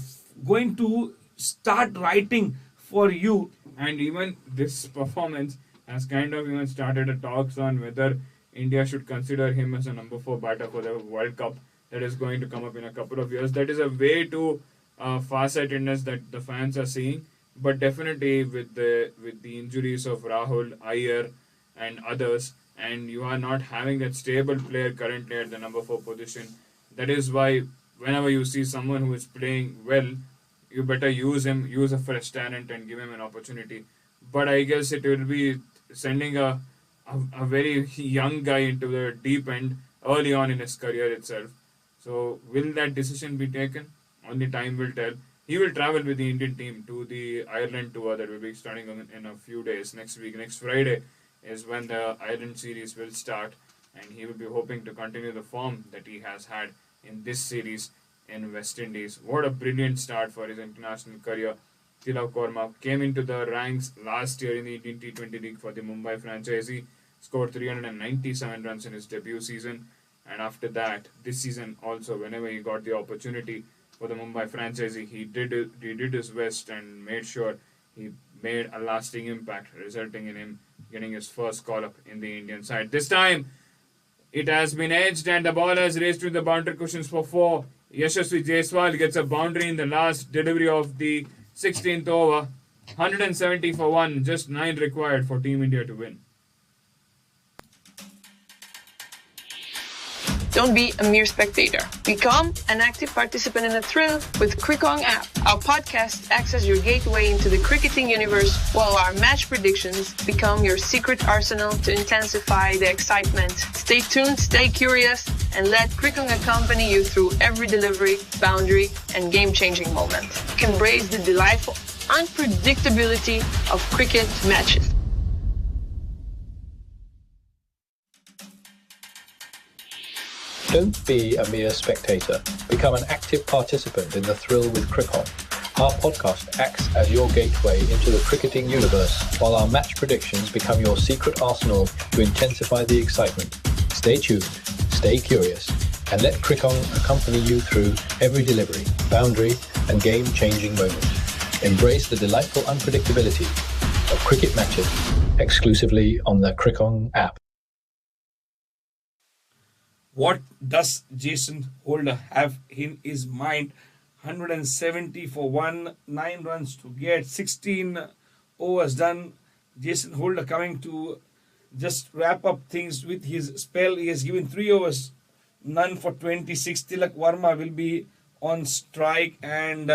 going to start writing for you. And even this performance has kind of even started a talks on whether India should consider him as a number 4 batter for the World Cup that is going to come up in a couple of years. That is a way too far-sightedness that the fans are seeing. But definitely with the injuries of Rahul, Iyer and others, and you are not having that stable player currently at the number 4 position. That is why whenever you see someone who is playing well, you better use him, use a fresh talent and give him an opportunity. But I guess it will be sending a very young guy into the deep end early on in his career itself. So will that decision be taken? Only time will tell. He will travel with the Indian team to the Ireland tour that will be starting in a few days. Next week, next Friday is when the Ireland series will start, and he will be hoping to continue the form that he has had in this series in West Indies. What a brilliant start for his international career. Tilak Verma came into the ranks last year in the Indian T20 League for the Mumbai franchise. He scored 397 runs in his debut season, and after that, this season also, whenever he got the opportunity for the Mumbai franchise, he did his best and made sure he made a lasting impact, resulting in him getting his first call-up in the Indian side. This time, it has been edged and the ball has raced to the boundary cushions for 4. Yashasvi Jaiswal gets a boundary in the last delivery of the 16th over. 170 for 1, just 9 required for Team India to win. Don't be a mere spectator. Become an active participant in the thrill with Crickong app. Our podcast acts as your gateway into the cricketing universe, while our match predictions become your secret arsenal to intensify the excitement. Stay tuned, stay curious, and let Crickong accompany you through every delivery, boundary, and game-changing moment. Embrace the delightful unpredictability of cricket matches. Don't be a mere spectator. Become an active participant in the thrill with Crickon. Our podcast acts as your gateway into the cricketing universe, while our match predictions become your secret arsenal to intensify the excitement. Stay tuned, stay curious, and let Crickon accompany you through every delivery, boundary, and game-changing moment. Embrace the delightful unpredictability of cricket matches exclusively on the Crickon app. What does Jason Holder have in his mind? 170 for 1, 9 runs to get, 16 overs done. Jason Holder coming to just wrap up things with his spell. He has given 3 overs, none for 26. Tilak Verma will be on strike, and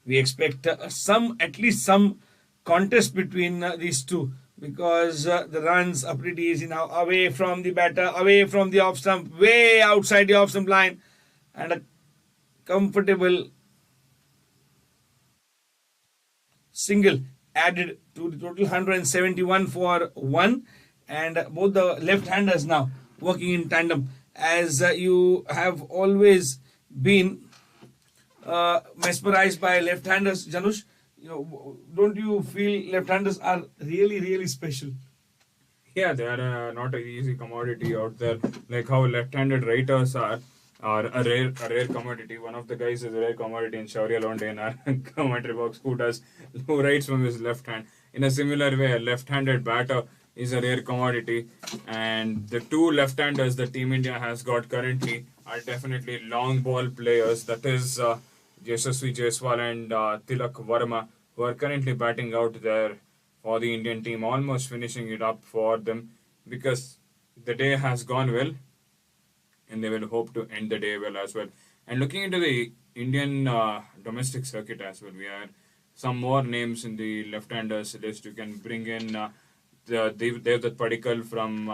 we expect at least some contest between these two, because the runs are pretty easy now. Away from the batter, away from the off stump, way outside the off stump line, and a comfortable single added to the total. 171 for 1, and both the left-handers now working in tandem, as you have always been mesmerized by left-handers, Janush. Don't you feel left-handers are really, really special? Yeah, they are not an easy commodity out there. Like how left-handed writers are a rare commodity. One of the guys is a rare commodity in Shaurya Londe in our commentary box, who writes from his left hand. In a similar way, a left-handed batter is a rare commodity, and the 2 left-handers that Team India has got currently are definitely long ball players. That is Yashasvi Jaiswal and Tilak Verma, who are currently batting out there for the Indian team, almost finishing it up for them, because the day has gone well and they will hope to end the day well as well. And looking into the Indian domestic circuit as well, we have some more names in the left-handers list. You can bring in Devdutt Padikkal from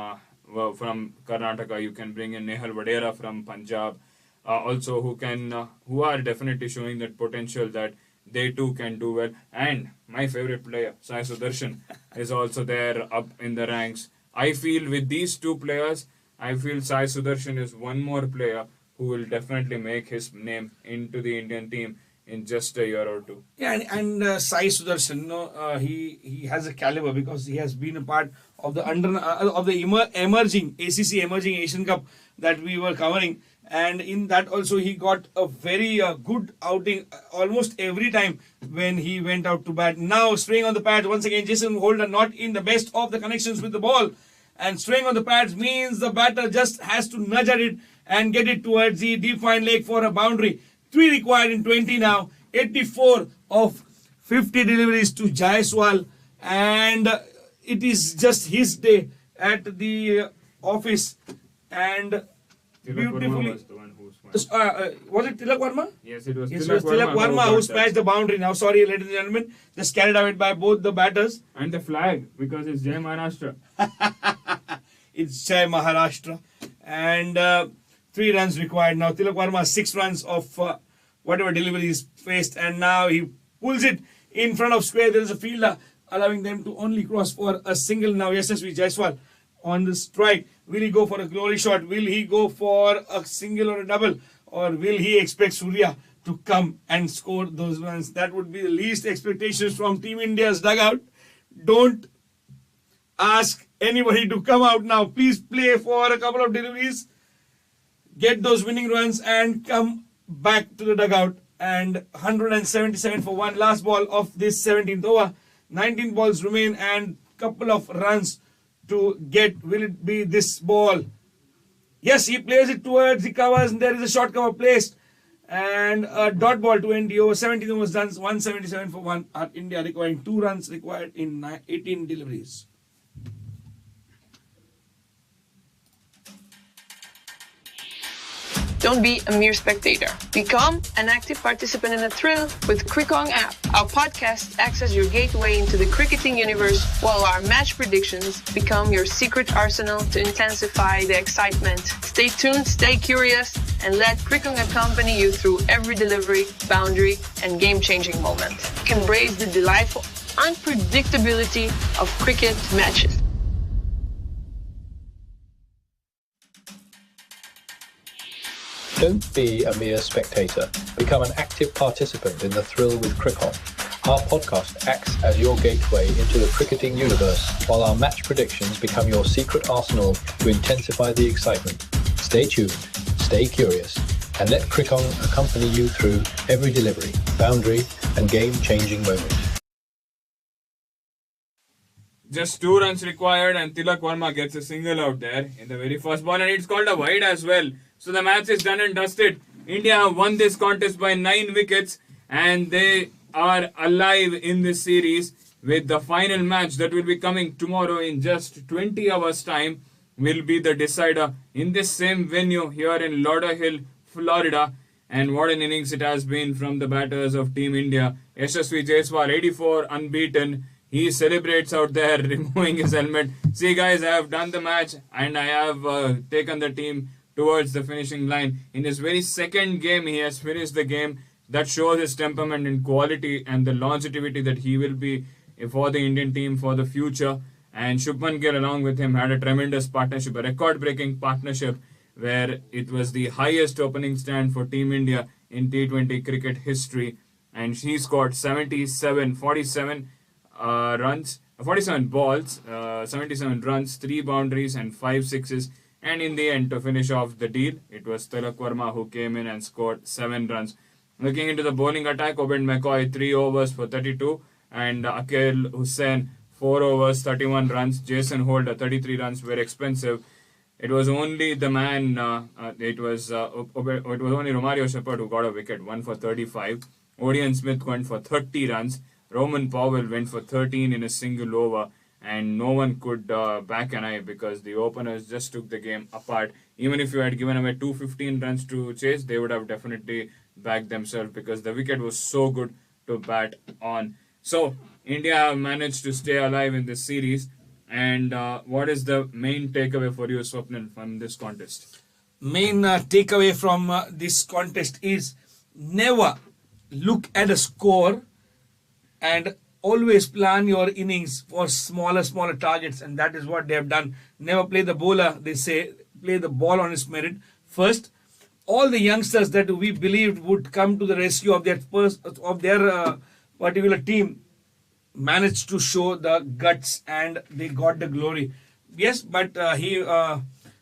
Karnataka. You can bring in Nehal Vadera from Punjab. Also who are definitely showing that potential that they too can do well. And my favorite player, Sai Sudarshan, is also there up in the ranks. I feel with these 2 players, I feel Sai Sudarshan is one more player who will definitely make his name into the Indian team in just a year or 2. Yeah, and Sai Sudarshan, he has a caliber, because he has been a part of the emerging ACC Emerging Asian Cup that we were covering. And in that also he got a very good outing almost every time when he went out to bat. Now swing on the pads once again. Jason Holder not in the best of the connections with the ball. And swing on the pads means the batter just has to nudge at it and get it towards the deep fine leg for a boundary. 3 required in 20 now. 84 of 50 deliveries to Jaiswal. And it is just his day at the office. And beautifully. Was the one who smashed. Was it Tilak Verma? Yes, it was. Yes, it was Tilak Verma who smashed the boundary. Now, sorry, ladies and gentlemen, just carried away by both the batters. And the flag, because it's Jai Maharashtra. It's Jai Maharashtra. And 3 runs required. Now Tilak Varma 6 runs of whatever delivery is faced, and now he pulls it in front of square. There is a fielder allowing them to only cross for a single. Now Yashasvi Jaiswal on the strike. Will he go for a glory shot? Will he go for a single or a double? Or will he expect Surya to come and score those runs? That would be the least expectations from Team India's dugout. Don't ask anybody to come out now. Please play for a couple of deliveries, get those winning runs and come back to the dugout. And 177 for 1. Last ball of this 17th over. 19 balls remain and couple of runs to get. Will it be this ball? Yes, he plays it towards the covers and there is a short cover placed. And a dot ball to end the over. 17 overs done. 177 for 1. India requiring 2 runs required in 18 deliveries. Don't be a mere spectator. Become an active participant in the thrill with Crickong app. Our podcast acts as your gateway into the cricketing universe, while our match predictions become your secret arsenal to intensify the excitement. Stay tuned, stay curious, and let Crickong accompany you through every delivery, boundary, and game-changing moment. Embrace the delightful unpredictability of cricket matches. Don't be a mere spectator. Become an active participant in the thrill with Crickon. Our podcast acts as your gateway into the cricketing universe, while our match predictions become your secret arsenal to intensify the excitement. Stay tuned, stay curious, and let Crickon accompany you through every delivery, boundary, and game-changing moment. Just 2 runs required and Tilak Varma gets a single out there in the very first ball, and it's called a wide as well. So the match is done and dusted. India have won this contest by 9 wickets and they are alive in this series, with the final match that will be coming tomorrow in just 20 hours time will be the decider in this same venue here in Lauderhill, Florida. And what an innings it has been from the batters of Team India. Yashasvi Jaiswal, 84 unbeaten. He celebrates out there, removing his helmet. See guys, I have done the match and I have taken the team towards the finishing line. In his very second game, he has finished the game. That shows his temperament and quality and the longevity that he will be for the Indian team for the future. And Shubman Gill along with him had a tremendous partnership, a record-breaking partnership where it was the highest opening stand for Team India in T20 cricket history. And he scored 47 runs, 47 balls, 77 runs, 3 boundaries and 5 sixes. And in the end, to finish off the deal, it was Tilak Varma who came in and scored 7 runs. Looking into the bowling attack, Obed McCoy 3 overs for 32 and Akil Hussain 4 overs, 31 runs. Jason Holder 33 runs were expensive. It was only the man, it was only Romario Shepherd who got a wicket, 1 for 35. Odion Smith went for 30 runs. Roman Powell went for 13 in a single over. And no one could back an eye because the openers just took the game apart. Even if you had given away 215 runs to chase, they would have definitely backed themselves because the wicket was so good to bat on. So, India have managed to stay alive in this series. And what is the main takeaway for you, Swapnil, from this contest? Main takeaway from this contest is never look at a score and always plan your innings for smaller targets, and that is what they have done. Never play the bowler, they say, play the ball on its merit. First, all the youngsters that we believed would come to the rescue of their particular team managed to show the guts and they got the glory. Yes, but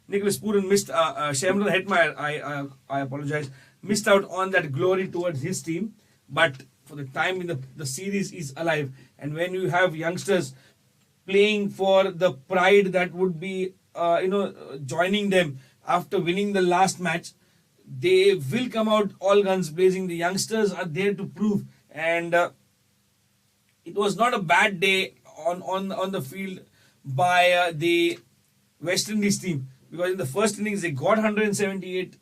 Nicholas Pooran missed, Shamral Hetmeyer, I apologize, missed out on that glory towards his team, but for the time in the series is alive, and when you have youngsters playing for the pride that would be joining them after winning the last match, they will come out all guns blazing. The youngsters are there to prove, and it was not a bad day on the field by the West Indies team, because in the first innings they got 178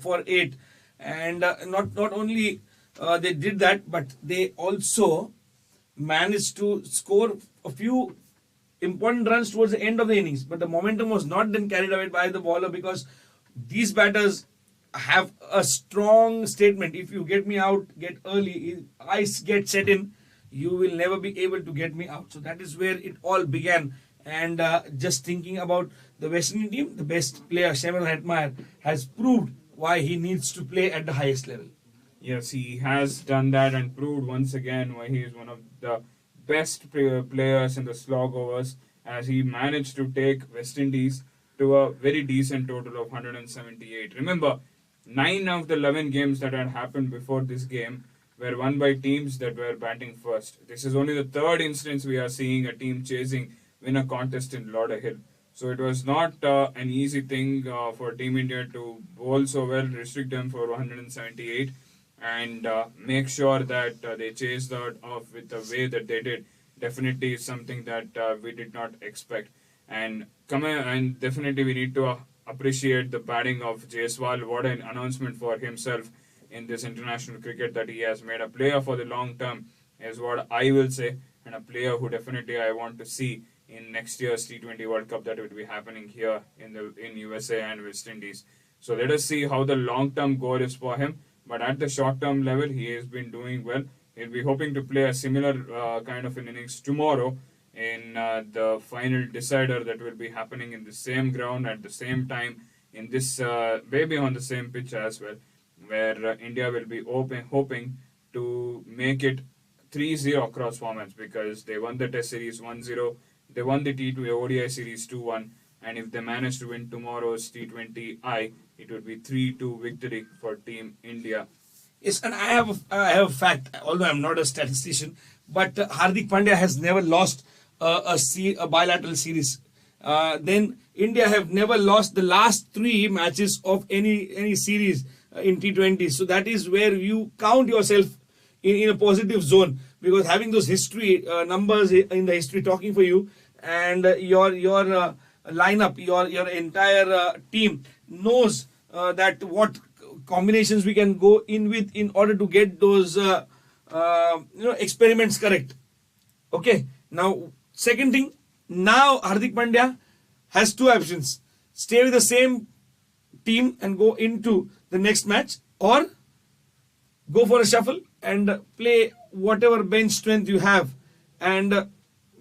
for 8, and not only they did that, but they also managed to score a few important runs towards the end of the innings, but the momentum was not then carried away by the bowler because these batters have a strong statement. If you get me out, get early, if I get set in, you will never be able to get me out. So that is where it all began. And just thinking about the West Indian team, the best player, Shemal Hetmeyer, has proved why he needs to play at the highest level. Yes, he has done that and proved once again why he is one of the best players in the slog overs, as he managed to take West Indies to a very decent total of 178. Remember, 9 of the 11 games that had happened before this game were won by teams that were batting first. This is only the third instance we are seeing a team chasing win a contest in Lauderhill. So it was not an easy thing for Team India to bowl so well, restrict them for 178, and make sure that they chased out off with the way that they did. Definitely is something that we did not expect. And definitely we need to appreciate the batting of Jaiswal. What an announcement for himself in this international cricket, that he has made a player for the long term, is what I will say, and a player who definitely I want to see in next year's T20 World Cup that will be happening here in USA and West Indies. So let us see how the long-term goal is for him. But at the short-term level, he has been doing well. He'll be hoping to play a similar kind of an innings tomorrow in the final decider that will be happening in the same ground at the same time, in this maybe on the same pitch as well, where India will be hoping to make it 3-0 across formats, because they won the Test Series 1-0, they won the T20 ODI Series 2-1, and if they manage to win tomorrow's T20I, it would be 3-2 victory for Team India. Yes, and I have a fact, although I'm not a statistician, but Hardik Pandya has never lost a bilateral series. Then India have never lost the last 3 matches of any series in T20. So that is where you count yourself in a positive zone, because having those history numbers in the history talking for you, and your lineup, your entire team knows that what combinations we can go in with in order to get those experiments correct. Okay, now second thing, now Hardik Pandya has 2 options: stay with the same team and go into the next match, or go for a shuffle and play whatever bench strength you have, and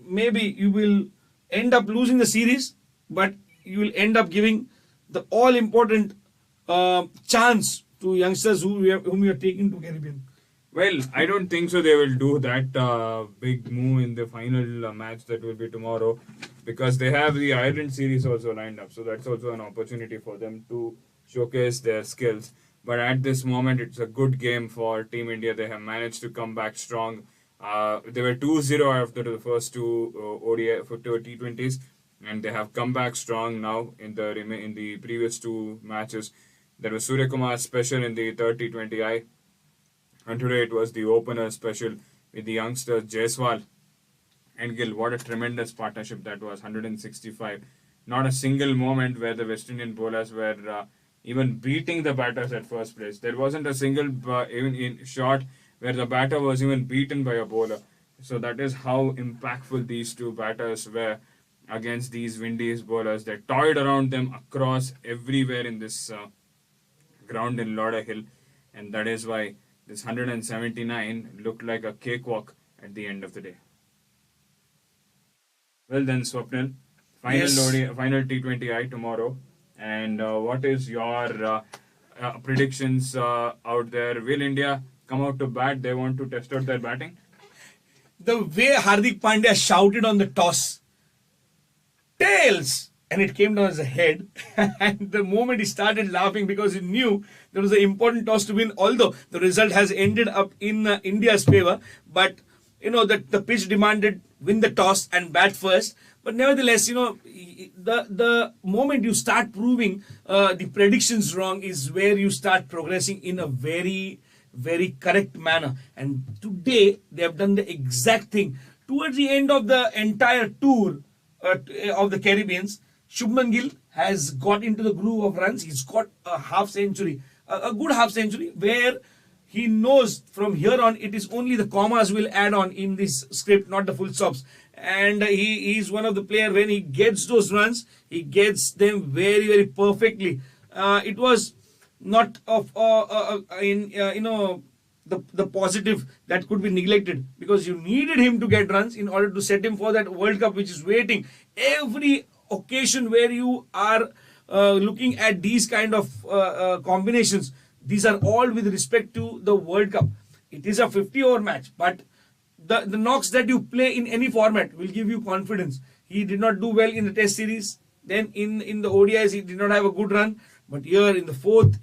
maybe you will end up losing the series, but you will end up giving the all important chance to youngsters whom you are taking to Caribbean. Well, I don't think so they will do that big move in the final match that will be tomorrow, because they have the Ireland series also lined up. So that's also an opportunity for them to showcase their skills. But at this moment, it's a good game for Team India. They have managed to come back strong. They were 2-0 after the first 2 ODI for 2 T20s, and they have come back strong now in the previous 2 matches. There was Surya Kumar special in the third T20I, and today it was the opener special with the youngsters Jaiswal and Gill. What a tremendous partnership that was, 165. Not a single moment where the West Indian bowlers were even beating the batters at first place. There wasn't a single even in shot where the batter was even beaten by a bowler. So that is how impactful these 2 batters were against these Windies bowlers. They toyed around them across everywhere in this ground in Lauderhill, and that is why this 179 looked like a cakewalk at the end of the day. Well then, Swapnil, final T20I tomorrow, and what is your predictions out there? Will India come out to bat? They want to test out their batting? The way Hardik Pandya shouted on the toss, tails, and it came down as a head, and the moment he started laughing because he knew there was an important toss to win, although the result has ended up in India's favor, but that the pitch demanded win the toss and bat first. But nevertheless, the moment you start proving the predictions wrong is where you start progressing in a very, very correct manner. And today they have done the exact thing. Towards the end of the entire tour of the Caribbeans, Shubman Gill has got into the groove of runs. He's got a half century, a good half century, where he knows from here on it is only the commas will add on in this script, not the full stops. And he is one of the player, when he gets those runs, he gets them very, very perfectly. It was not of the positive that could be neglected, because you needed him to get runs in order to set him for that World Cup which is waiting. Every occasion where you are looking at these kind of combinations, these are all with respect to the World Cup. It is a 50-over match, but the knocks that you play in any format will give you confidence. He did not do well in the Test series. Then in the ODIs, he did not have a good run. But here in the fourth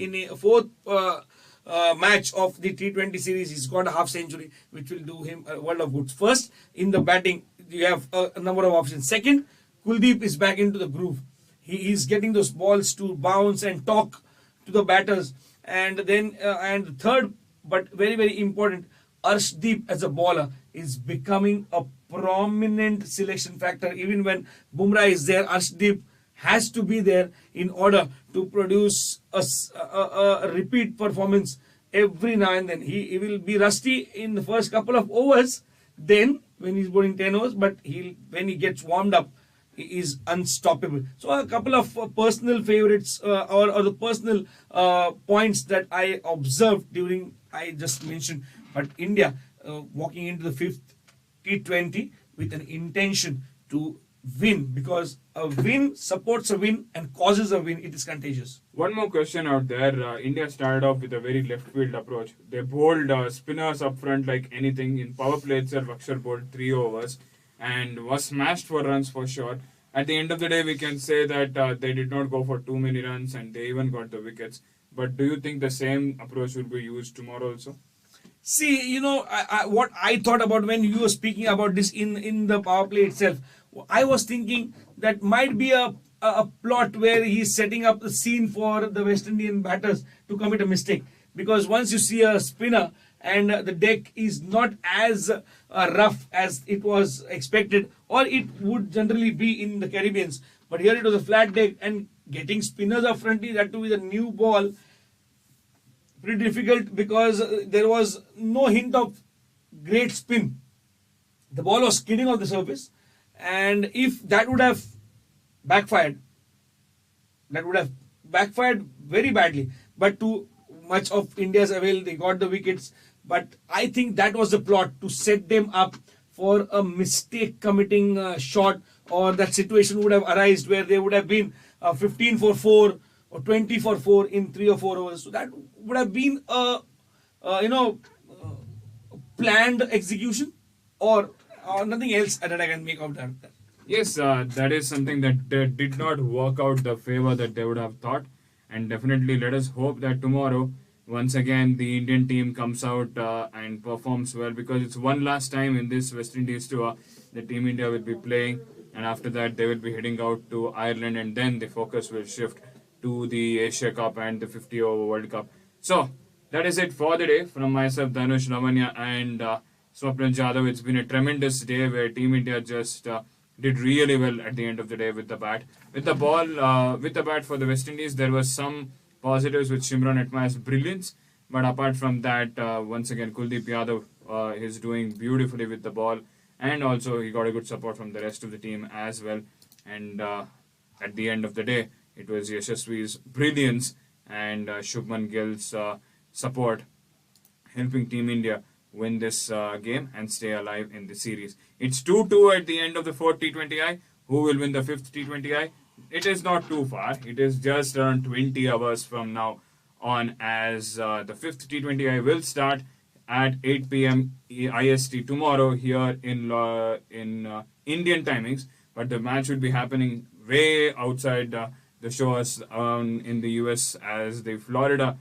match of the T20 series, he's got a half century, which will do him a world of good. First, in the batting, you have a number of options. Second, Kuldeep is back into the groove. He is getting those balls to bounce and talk to the batters. And then, and third, but very, very important, Arshdeep as a bowler is becoming a prominent selection factor. Even when Bumrah is there, Arshdeep has to be there in order to produce a repeat performance every now and then. He will be rusty in the first couple of overs, then when he's bowling 10 overs, but when he gets warmed up, he is unstoppable. So a couple of personal favorites or the personal points that I observed during, I just mentioned, but India walking into the fifth T20 with an intention to win, because a win supports a win and causes a win. It is contagious. One more question out there. India started off with a very left field approach. They bowled spinners up front like anything. In power play itself, Akshar bowled 3 overs and was smashed for runs for sure. At the end of the day, we can say that they did not go for too many runs and they even got the wickets. But do you think the same approach will be used tomorrow also? See, what I thought about when you were speaking about this in the power play itself, I was thinking that might be a plot where he's setting up the scene for the West Indian batters to commit a mistake. Because once you see a spinner and the deck is not as rough as it was expected, or it would generally be in the Caribbeans, but here it was a flat deck, and getting spinners up front, that too with a new ball, pretty difficult, because there was no hint of great spin. The ball was skidding off the surface, and if that would have backfired, very badly. But to much of India's avail, they got the wickets. But I think that was the plot, to set them up for a mistake committing shot, or that situation would have arisen where they would have been 15 for 4 or 20 for 4 in 3 or 4 overs. So that would have been a planned execution, or nothing else that I can make out of that. Yes, that is something that did not work out the favor that they would have thought. And definitely let us hope that tomorrow, once again, the Indian team comes out and performs well, because it's one last time in this West Indies tour that Team India will be playing. And after that, they will be heading out to Ireland, and then the focus will shift to the Asia Cup and the 50-over World Cup. So, that is it for the day. From myself, Dhanush, Lavanya and Swapnil Jadhav, it's been a tremendous day where Team India just did really well at the end of the day with the bat. With the ball, with the bat for the West Indies, there was some positives with Shimron Atmaya's brilliance. But apart from that, once again, Kuldeep Yadav is doing beautifully with the ball. And also, he got a good support from the rest of the team as well. And at the end of the day, it was Yashasvi's brilliance and Shubman Gill's support helping Team India win this game and stay alive in the series. It's 2-2 at the end of the 4th T20I. Who will win the 5th T20I? It is not too far. It is just around 20 hours from now on, as the 5th T20I will start at 8 p.m. IST tomorrow here in Indian timings. But the match will be happening way outside the shores in the US, as the Florida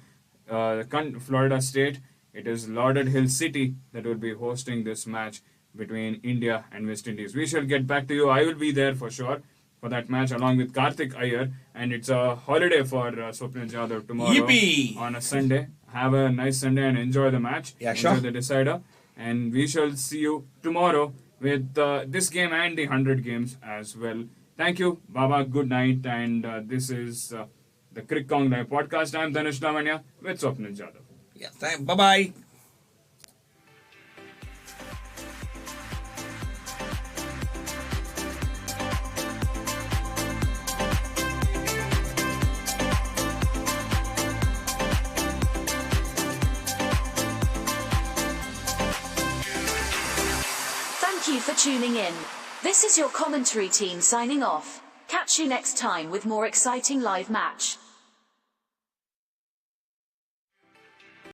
state. It is Lauderdale Hill City that will be hosting this match between India and West Indies. We shall get back to you. I will be there for sure for that match along with Karthik Iyer. And it's a holiday for Swapnil Jadhav tomorrow. Yippee! On a Sunday. Have a nice Sunday and enjoy the match. Yeah, sure. Enjoy the decider. And we shall see you tomorrow with this game and the 100 games as well. Thank you. Baba, good night. And this is the Crick Kong Live podcast. I'm Dhanush Lavanya with Swapnil Jadhav. Yeah, bye-bye. Thank you for tuning in. This is your commentary team signing off. Catch you next time with more exciting live match.